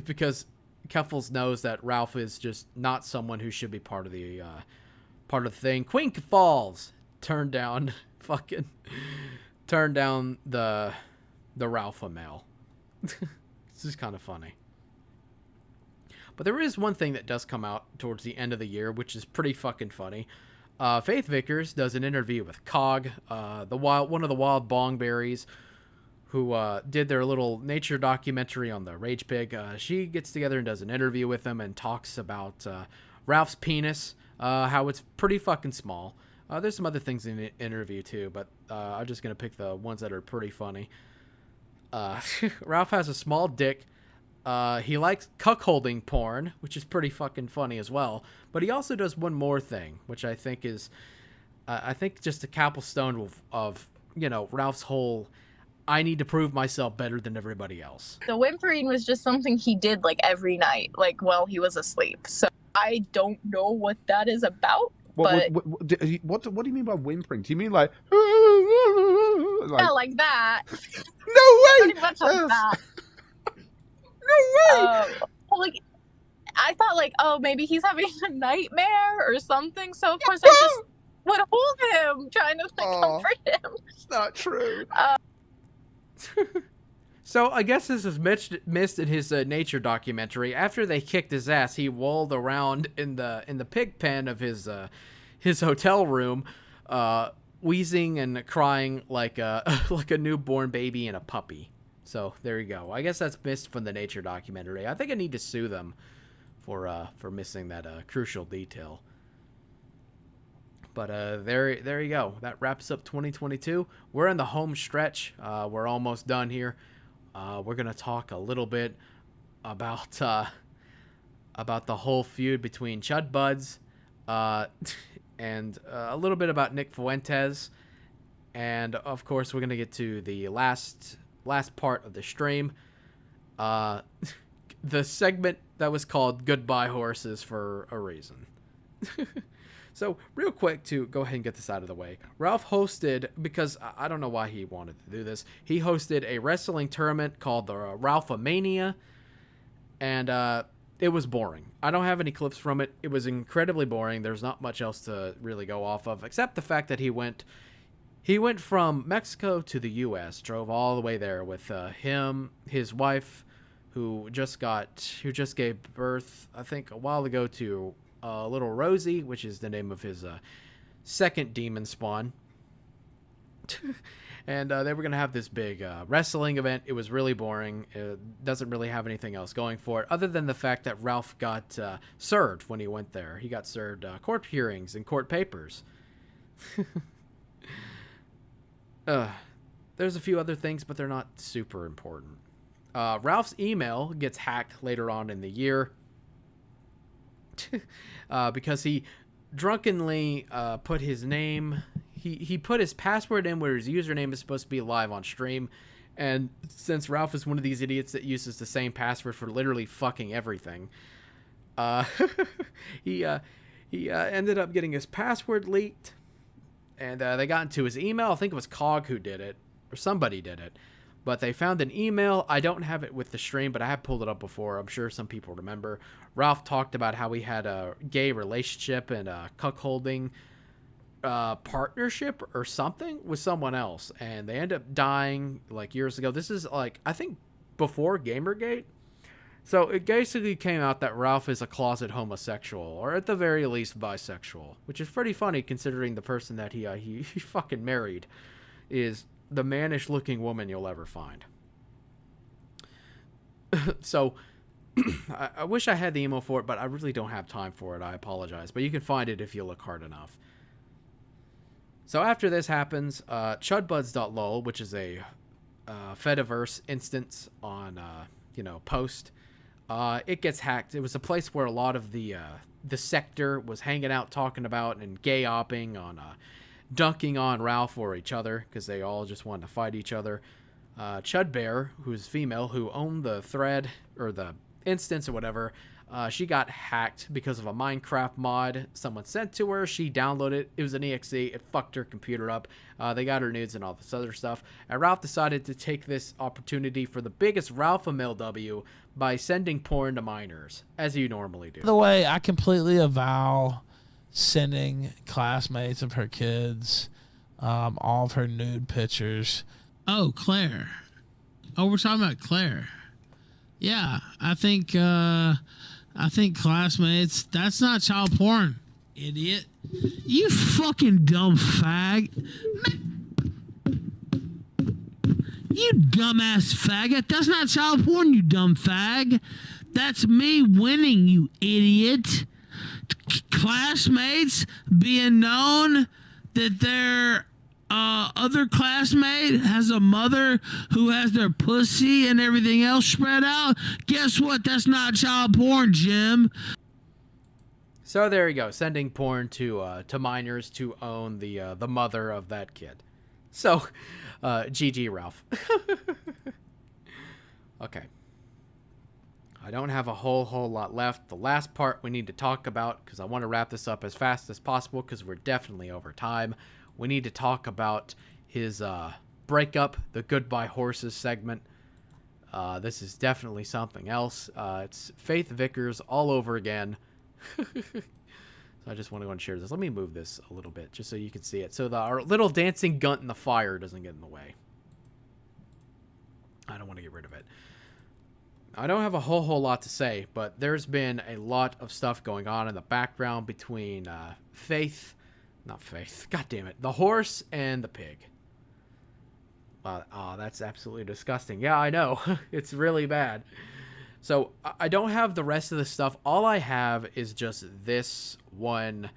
because Keffels knows that Ralph is just not someone who should be part of the thing. Queen Falls turned down the Ralph mail. This is kind of funny. But there is one thing that does come out towards the end of the year, which is pretty fucking funny. Faith Vickers does an interview with Cog, one of the wild bongberries, who did their little nature documentary on the Rage Pig. She gets together and does an interview with him and talks about Ralph's penis, how it's pretty fucking small. There's some other things in the interview too, but I'm just going to pick the ones that are pretty funny. Ralph has a small dick. He likes cuckolding porn, which is pretty fucking funny as well. But he also does one more thing, which I think is, just a capstone of Ralph's whole, I need to prove myself better than everybody else. The whimpering was just something he did like every night, like while he was asleep. So I don't know what that is about. What do you mean by whimpering? Do you mean like yeah, like that? No way! Pretty much like that. No way! Like, I thought like, oh, maybe he's having a nightmare or something. So of course I just would hold him, trying to comfort him. It's not true. So I guess this is missed in his nature documentary. After they kicked his ass, he walled around in the pig pen of his hotel room, wheezing and crying like a newborn baby and a puppy. So there you go. I guess that's missed from the nature documentary. I think I need to sue them for missing that crucial detail. But there you go. That wraps up 2022. We're in the home stretch. We're almost done here. We're gonna talk a little bit about the whole feud between Chud Buds, and a little bit about Nick Fuentes, and of course we're gonna get to the last part of the stream, the segment that was called Goodbye Horses for a reason. So, real quick to go ahead and get this out of the way. Ralph hosted, because I don't know why he wanted to do this, he hosted a wrestling tournament called the Ralph-o-Mania, and it was boring. I don't have any clips from it. It was incredibly boring. There's not much else to really go off of, except the fact that he went from Mexico to the U.S., drove all the way there with him, his wife, who just gave birth, I think, a while ago to little Rosie, which is the name of his second demon spawn. And they were going to have this big wrestling event. It was really boring. It doesn't really have anything else going for it, other than the fact that Ralph got served when he went there. He got served court hearings and court papers. There's a few other things, but they're not super important. Ralph's email gets hacked later on in the year. Because he drunkenly put his name, he put his password in where his username is supposed to be live on stream, and since Ralph is one of these idiots that uses the same password for literally fucking everything, he ended up getting his password leaked, and they got into his email. I think it was Cog who did it, or somebody did it. But they found an email. I don't have it with the stream, but I have pulled it up before. I'm sure some people remember. Ralph talked about how he had a gay relationship and cuckolding partnership or something with someone else, and they end up dying like years ago. This is like, I think, before Gamergate. So it basically came out that Ralph is a closet homosexual, or at the very least bisexual, which is pretty funny considering the person that he fucking married is the mannish looking woman you'll ever find. So I wish I had the emo for it, but I really don't have time for it. I apologize, but you can find it if you look hard enough. So after this happens, chudbuds.lol, which is a Fediverse instance on Post, it gets hacked. It was a place where a lot of the sector was hanging out, talking about and gay opping on dunking on Ralph or each other because they all just wanted to fight each other. Chudbear, who's female, who owned the thread or the instance or whatever, she got hacked because of a Minecraft mod someone sent to her. She downloaded it. It was an exe. It fucked her computer up. They got her nudes and all this other stuff. And Ralph decided to take this opportunity for the biggest Ralph-o-MLW by sending porn to minors, as you normally do. By the way, I completely avow sending classmates of her kids all of her nude pictures. Oh, Claire. Oh, we're talking about Claire. Yeah, I think classmates, that's not child porn, idiot. You fucking dumb fag. You dumbass faggot. That's not child porn, you dumb fag. That's me winning, you idiot. Classmates being known that their other classmate has a mother who has their pussy and everything else spread out. Guess what? That's not child porn, Jim. So there you go, sending porn to minors to own the mother of that kid. So, GG Ralph. Okay. I don't have a whole lot left. The last part we need to talk about, because I want to wrap this up as fast as possible, because we're definitely over time. We need to talk about his breakup, the Goodbye Horses segment. This is definitely something else. It's Faith Vickers all over again. So I just want to go and share this. Let me move this a little bit just so you can see it. So our little dancing gunt in the fire doesn't get in the way. I don't want to get rid of it. I don't have a whole lot to say, but there's been a lot of stuff going on in the background between God damn it, the horse and the pig. Oh, that's absolutely disgusting. Yeah, I know. It's really bad. So I don't have the rest of the stuff. All I have is just this one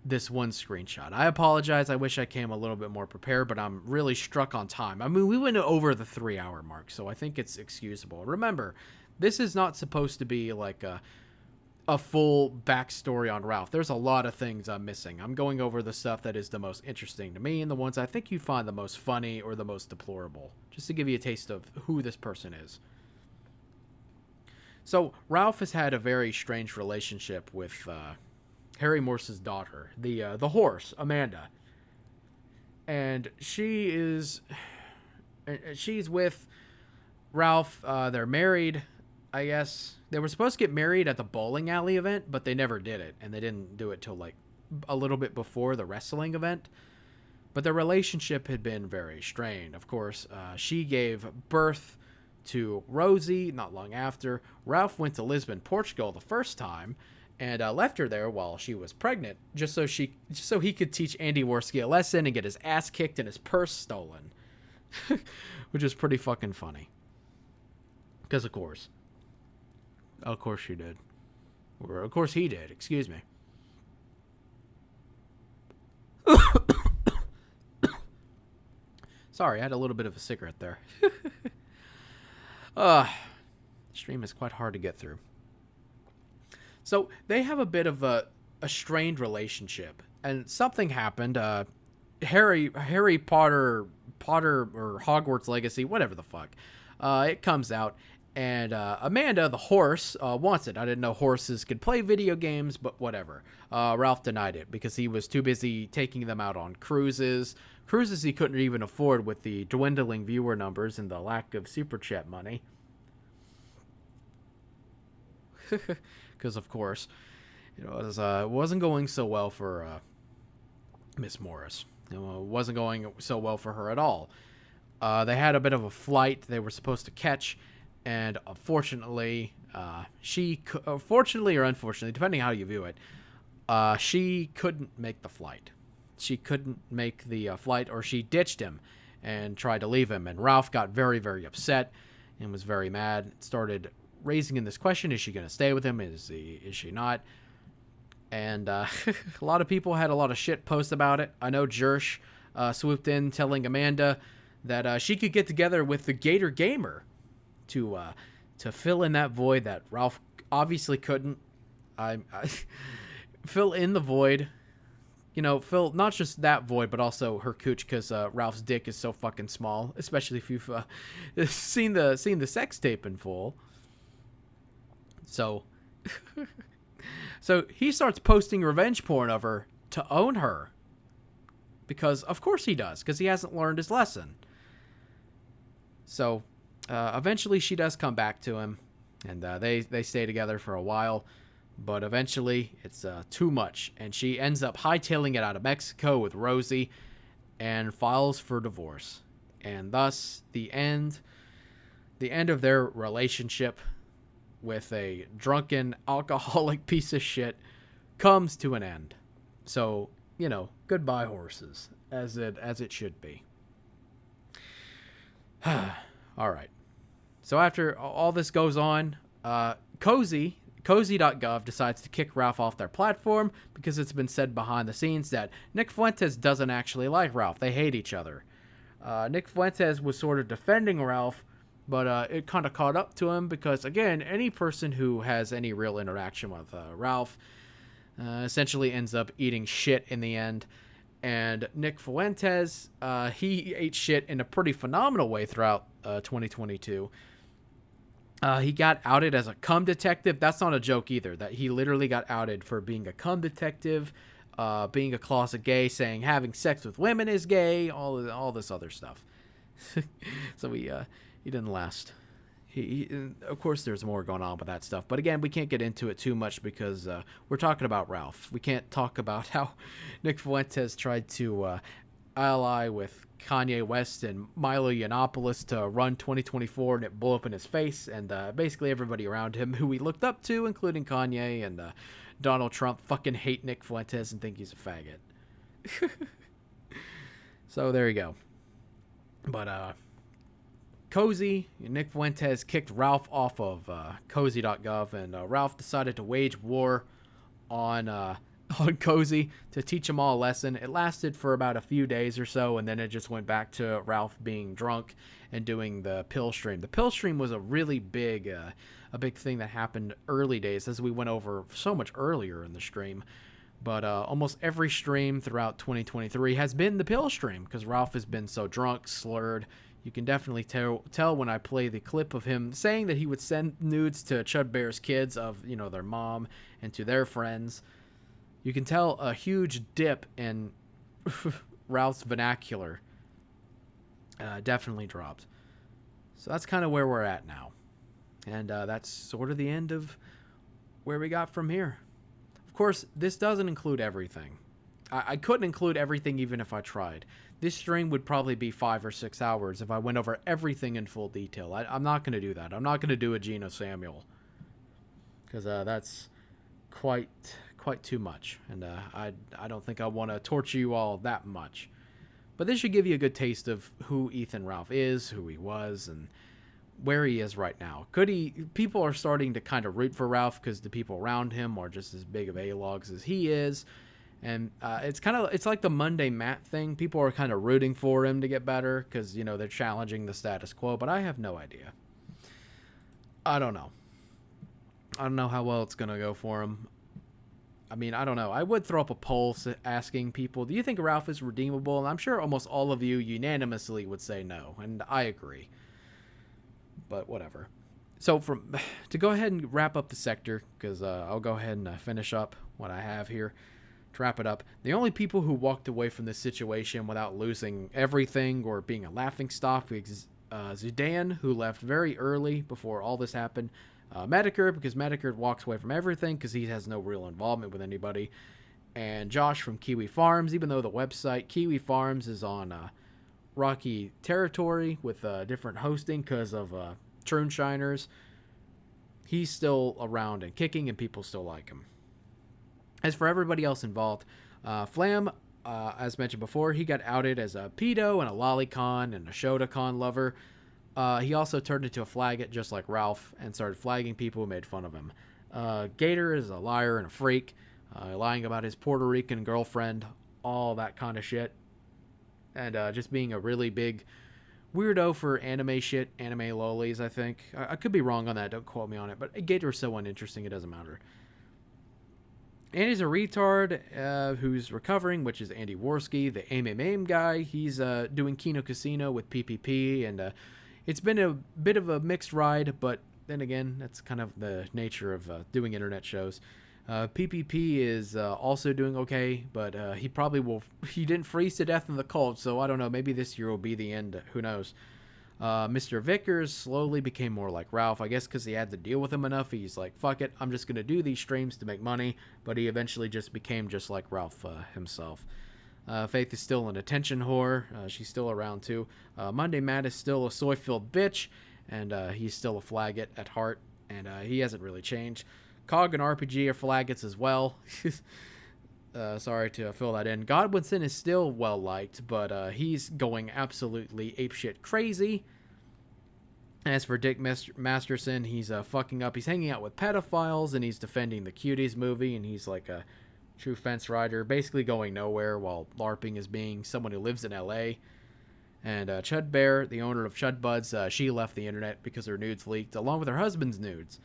screenshot. I apologize. I wish I came a little bit more prepared, but I'm really struck on time. I mean, we went over the 3-hour mark, so I think it's excusable. Remember, this is not supposed to be like a full backstory on Ralph. There's a lot of things I'm missing. I'm going over the stuff that is the most interesting to me and the ones I think you find the most funny or the most deplorable, just to give you a taste of who this person is. So Ralph has had a very strange relationship with Harry Morse's daughter, the horse, Amanda. And she's with Ralph. They're married, I guess. They were supposed to get married at the bowling alley event, but they never did it. And they didn't do it till like a little bit before the wrestling event. But their relationship had been very strained. Of course, she gave birth to Rosie not long after. Ralph went to Lisbon, Portugal the first time and left her there while she was pregnant just so he could teach Andy Worski a lesson and get his ass kicked and his purse stolen. Which is pretty fucking funny. Because of course she did. Or of course he did, excuse me. Sorry, I had a little bit of a cigarette there. Stream is quite hard to get through. So they have a bit of a strained relationship, and something happened. Harry Potter or Hogwarts Legacy, whatever the fuck. It comes out, and Amanda, the horse, wants it. I didn't know horses could play video games, but whatever. Ralph denied it because he was too busy taking them out on cruises he couldn't even afford with the dwindling viewer numbers and the lack of super chat money. Because of course, it wasn't going so well for Miss Morris. It wasn't going so well for her at all. They had a bit of a flight they were supposed to catch, and unfortunately, fortunately or unfortunately, depending how you view it, she couldn't make the flight. She couldn't make the flight, or she ditched him and tried to leave him. And Ralph got very, very upset and was very mad. Started raising in this question: is she going to stay with him? Is she not? And a lot of people had a lot of shit posts about it. I know Jersh swooped in telling Amanda that she could get together with the Gator Gamer to fill in that void that Ralph obviously couldn't. I fill in the void. Fill not just that void, but also her cooch, because Ralph's dick is so fucking small, especially if you've seen the sex tape in full. So... So he starts posting revenge porn of her to own her. Because, of course he does, because he hasn't learned his lesson. So, eventually she does come back to him, and they stay together for a while. But eventually, it's too much, and she ends up hightailing it out of Mexico with Rosie, and files for divorce. And thus, the end of their relationship with a drunken, alcoholic piece of shit comes to an end. So, goodbye horses, as it should be. All right. So after all this goes on, Cozy.gov decides to kick Ralph off their platform because it's been said behind the scenes that Nick Fuentes doesn't actually like Ralph. They hate each other. Nick Fuentes was sort of defending Ralph, but it kind of caught up to him because, again, any person who has any real interaction with Ralph essentially ends up eating shit in the end. And Nick Fuentes, he ate shit in a pretty phenomenal way throughout 2022. He got outed as a cum detective. That's not a joke either. That he literally got outed for being a cum detective, being a closet gay, saying having sex with women is gay, all this other stuff. So he didn't last. He of course, there's more going on with that stuff. But again, we can't get into it too much because we're talking about Ralph. We can't talk about how Nick Fuentes tried to ally with Kanye West and Milo Yiannopoulos to run 2024, and it blew up in his face. And basically everybody around him who he looked up to, including Kanye and Donald Trump, fucking hate Nick Fuentes and think he's a faggot. So there you go. But Nick Fuentes kicked Ralph off of Cozy.gov, and Ralph decided to wage war on Cozy to teach them all a lesson. It lasted for about a few days or so, and then it just went back to Ralph being drunk and doing the pill stream. The pill stream was a really big thing that happened early days, as we went over so much earlier in the stream. But almost every stream throughout 2023 has been the pill stream, because Ralph has been so drunk, slurred. You can definitely tell when I play the clip of him saying that he would send nudes to Chud Bear's kids of, their mom and to their friends. You can tell a huge dip in Ralph's vernacular definitely dropped. So that's kind of where we're at now. And that's sort of the end of where we got from here. Of course, this doesn't include everything. I couldn't include everything even if I tried. This stream would probably be 5 or 6 hours if I went over everything in full detail. I'm not going to do that. I'm not going to do a Geno Samuel, because that's quite too much, and I don't think I want to torture you all that much. But this should give you a good taste of who Ethan Ralph is, who he was, and where he is right now. People are starting to kind of root for Ralph because the people around him are just as big of A-logs as he is. And it's like the Monday Matt thing. People are kind of rooting for him to get better because, they're challenging the status quo. But I have no idea. I don't know. I don't know how well it's going to go for him. I mean, I don't know. I would throw up a poll asking people, do you think Ralph is redeemable? And I'm sure almost all of you unanimously would say no. And I agree. But whatever. So to go ahead and wrap up the sector, because I'll go ahead and finish up what I have here. To wrap it up, the only people who walked away from this situation without losing everything or being a laughingstock was Zidane, who left very early before all this happened. Medicare, because Medicare walks away from everything because he has no real involvement with anybody. and Josh from Kiwi Farms, even though the website Kiwi Farms is on rocky territory with different hosting because of Troonshiners, he's still around and kicking, and people still like him. As for everybody else involved, Flam, as mentioned before, he got outed as a pedo and a lolicon and a Shotacon lover. He also turned into a flaggot just like Ralph and started flagging people who made fun of him. Gator is a liar and a freak, lying about his Puerto Rican girlfriend, all that kind of shit. And just being a really big weirdo for anime shit, anime lolis, I think. I could be wrong on that, don't quote me on it, but Gator is so uninteresting it doesn't matter. Andy's a retard who's recovering, which is Andy Worski, the aim guy. He's doing Kino Casino with PPP, and it's been a bit of a mixed ride, but then again, that's kind of the nature of doing internet shows. PPP is also doing okay, but he didn't freeze to death in the cold, so I don't know, maybe this year will be the end, who knows. Mr. Vickers slowly became more like Ralph, I guess because he had to deal with him enough. He's like, fuck it, I'm just going to do these streams to make money, but he eventually just became just like Ralph himself. Faith is still an attention whore. She's still around too. Monday Matt is still a soy-filled bitch, and he's still a flaggot at heart, and he hasn't really changed. Cog and RPG are flaggots as well. Sorry to fill that in. Godwinson is still well-liked, but he's going absolutely apeshit crazy. As for Dick Masterson, he's fucking up. He's hanging out with pedophiles, and he's defending the Cuties movie, and he's like a true fence rider, basically going nowhere while LARPing as being someone who lives in LA. And Chud Bear, the owner of Chud Buds, she left the internet because her nudes leaked, along with her husband's nudes.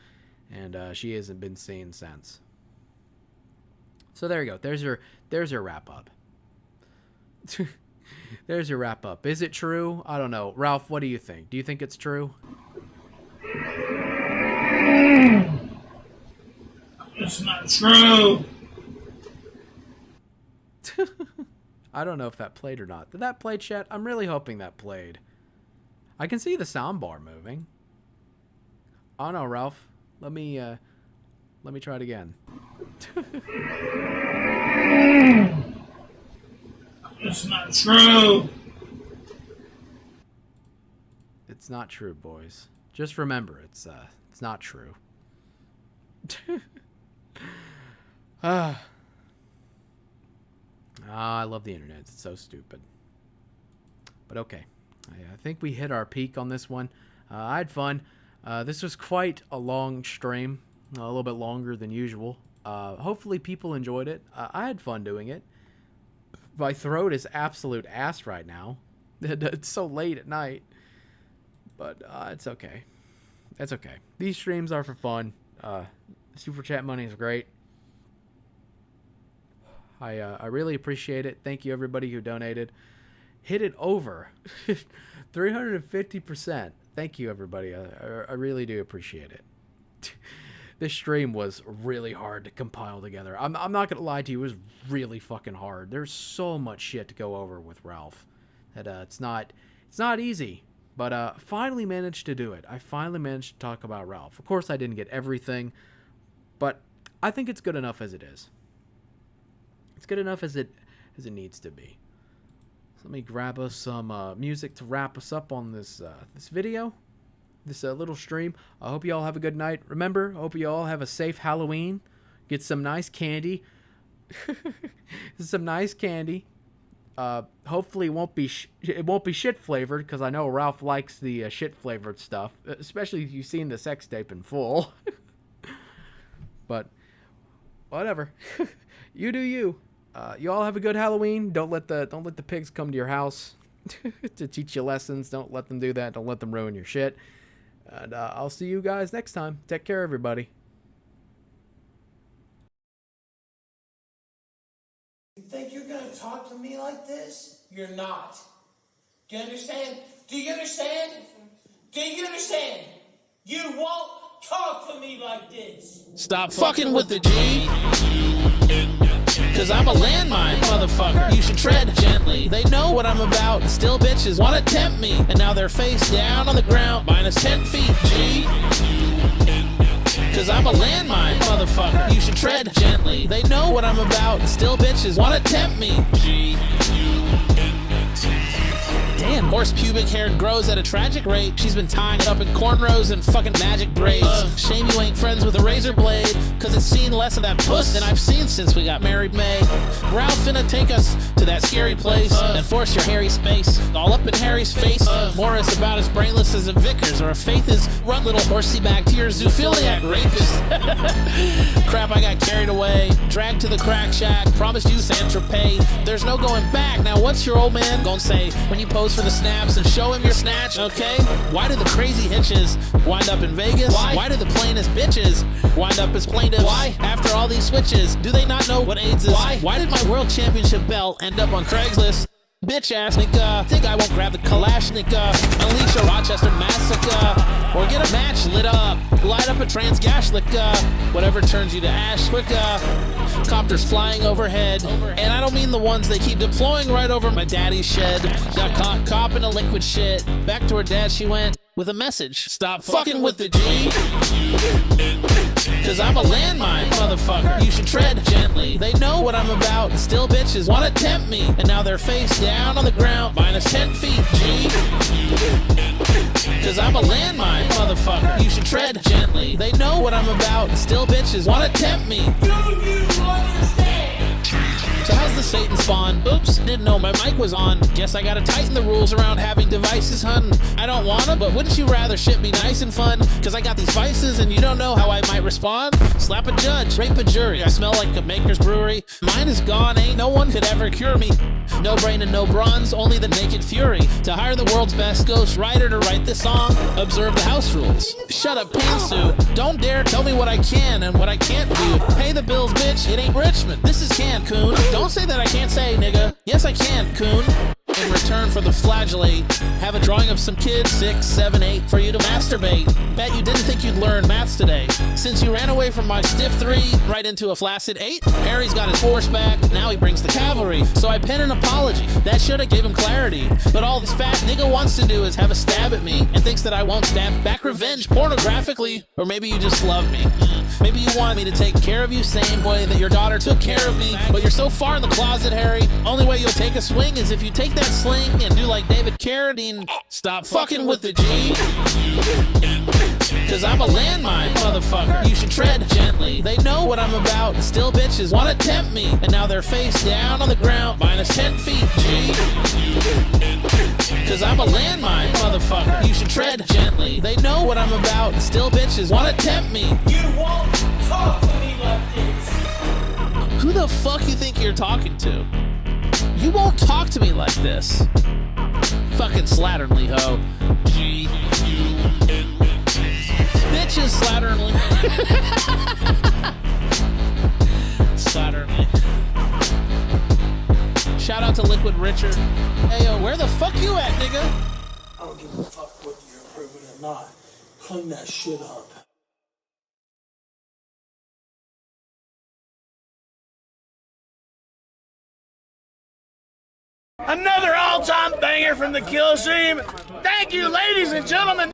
And she hasn't been seen since. So there you go. There's your wrap up. There's your wrap up. Is it true? I don't know. Ralph, what do you think? Do you think it's true? It's not true. I don't know if that played or not. Did that play, chat? I'm really hoping that played. I can see the soundbar moving. Oh no, Ralph. Let me try it again. It's not true. It's not true, boys. Just remember, it's not true. I love the internet. It's so stupid. But okay. I think we hit our peak on this one. I had fun. This was quite a long stream. A little bit longer than usual. Hopefully people enjoyed it. I had fun doing it. My throat is absolute ass right now. It's so late at night. But it's okay. It's okay. These streams are for fun. Super chat money is great. I really appreciate it. Thank you everybody who donated. Hit it over 350%. Thank you everybody. I really do appreciate it. This stream was really hard to compile together. I'm not gonna lie to you, it was really fucking hard. There's so much shit to go over with Ralph that it's not easy. But finally managed to do it. I finally managed to talk about Ralph. Of course I didn't get everything, but I think it's good enough as it is. It's good enough as it needs to be. So let me grab us some music to wrap us up on this this video, this little stream. I hope you all have a good night. Remember, I hope you all have a safe Halloween. Get some nice candy. Some nice candy. Hopefully it won't be shit flavored, because I know Ralph likes the shit flavored stuff, especially if you've seen the sex tape in full. But whatever. You do you. You all have a good Halloween. Don't let the pigs come to your house to teach you lessons. Don't let them do that. Don't let them ruin your shit. And I'll see you guys next time. Take care, everybody. You think you're gonna talk to me like this? You're not. Do you understand? Do you understand? Do you understand? You won't talk to me like this. Stop fucking with the G. Cause I'm a landmine, motherfucker. You should tread gently. They know what I'm about. Still bitches wanna tempt me. And now they're face down on the ground, minus 10 feet, G. Cause I'm a landmine, motherfucker. You should tread gently. They know what I'm about. Still bitches wanna tempt me. Damn, horse pubic hair grows at a tragic rate. She's been tying it up in cornrows and fucking magic braids. Shame you ain't friends with a razor blade, cause it's seen less of that puss than I've seen since we got married, May. Ralph finna take us to that scary place and force your hairy space all up in Harry's face. Morris about as brainless as a Vickers or a Faith is run little horsey back to your zoophiliac rapist. Crap, I got carried away, dragged to the crack shack, promised you Saint-Tropez. There's no going back. Now what's your old man gonna say when you pose for the snaps and show him your snatch, okay? Why do the crazy hitches wind up in Vegas? Why do the plainest bitches wind up as plaintiffs? Why? After all these switches, do they not know what AIDS is? Why did my world championship belt end up on Craigslist? Bitch ass nigga, think I won't grab the Kalashnikov, unleash a Rochester massacre, or get a match lit up, light up a Transgashlicka, whatever turns you to ash quicker. Copters flying overhead, and I don't mean the ones they keep deploying right over my daddy's shed. Got caught copping a liquid shit. Back to her dad she went with a message. Stop fucking with the G. Cause I'm a landmine, motherfucker. You should tread gently. They know what I'm about. Still bitches wanna tempt me, and now they're face down on the ground, minus 10 feet, G. Cause I'm a landmine, motherfucker. You should tread gently. They know what I'm about. Still bitches wanna tempt me. Do you understand? So how's the Satan spawn? Oops, didn't know my mic was on. Guess I gotta tighten the rules around having devices, hun. I don't wanna, but wouldn't you rather shit be nice and fun? Cause I got these vices and you don't know how I might respond. Slap a judge, rape a jury. I smell like a maker's brewery. Mine is gone, ain't no one could ever cure me. No brain and no bronze, only the naked fury. To hire the world's best ghost writer to write this song, observe the house rules. Shut up, pantsuit. Don't dare tell me what I can and what I can't do. Pay the bills, bitch, it ain't Richmond. This is Cancun. Don't say that I can't say, nigga. Yes, I can, coon. In return for the flagellate, have a drawing of some kids, 6, 7, 8, for you to masturbate. Bet you didn't think you'd learn maths today, since you ran away from my stiff 3 right into a flaccid 8. Harry's got his horse back, now he brings the cavalry. So I pen an apology, that shoulda gave him clarity. But all this fat nigga wants to do is have a stab at me, and thinks that I won't stab back revenge pornographically. Or maybe you just love me. Maybe you want me to take care of you same way that your daughter took care of me. But you're so far in the closet, Harry, only way you'll take a swing is if you take that sling and do like David Carradine. Stop fucking with the G. Cause I'm a landmine, motherfucker. You should tread gently. They know what I'm about. Still bitches wanna tempt me, and now they're face down on the ground, minus 10 feet, G. Cause I'm a landmine, motherfucker. You should tread gently. They know what I'm about. Still bitches wanna tempt me. You won't talk to me like this. Who the fuck you think you're talking to? You won't talk to me like this. Fucking slatternly hoe. G-U-N-T. Bitches slatternly. Slatternly. Shout out to Liquid Richard. Hey yo, where the fuck you at, nigga? I don't give a fuck whether you approve it or not. Clean that shit up. Another all-time banger from the Killstream. Thank you, ladies and gentlemen.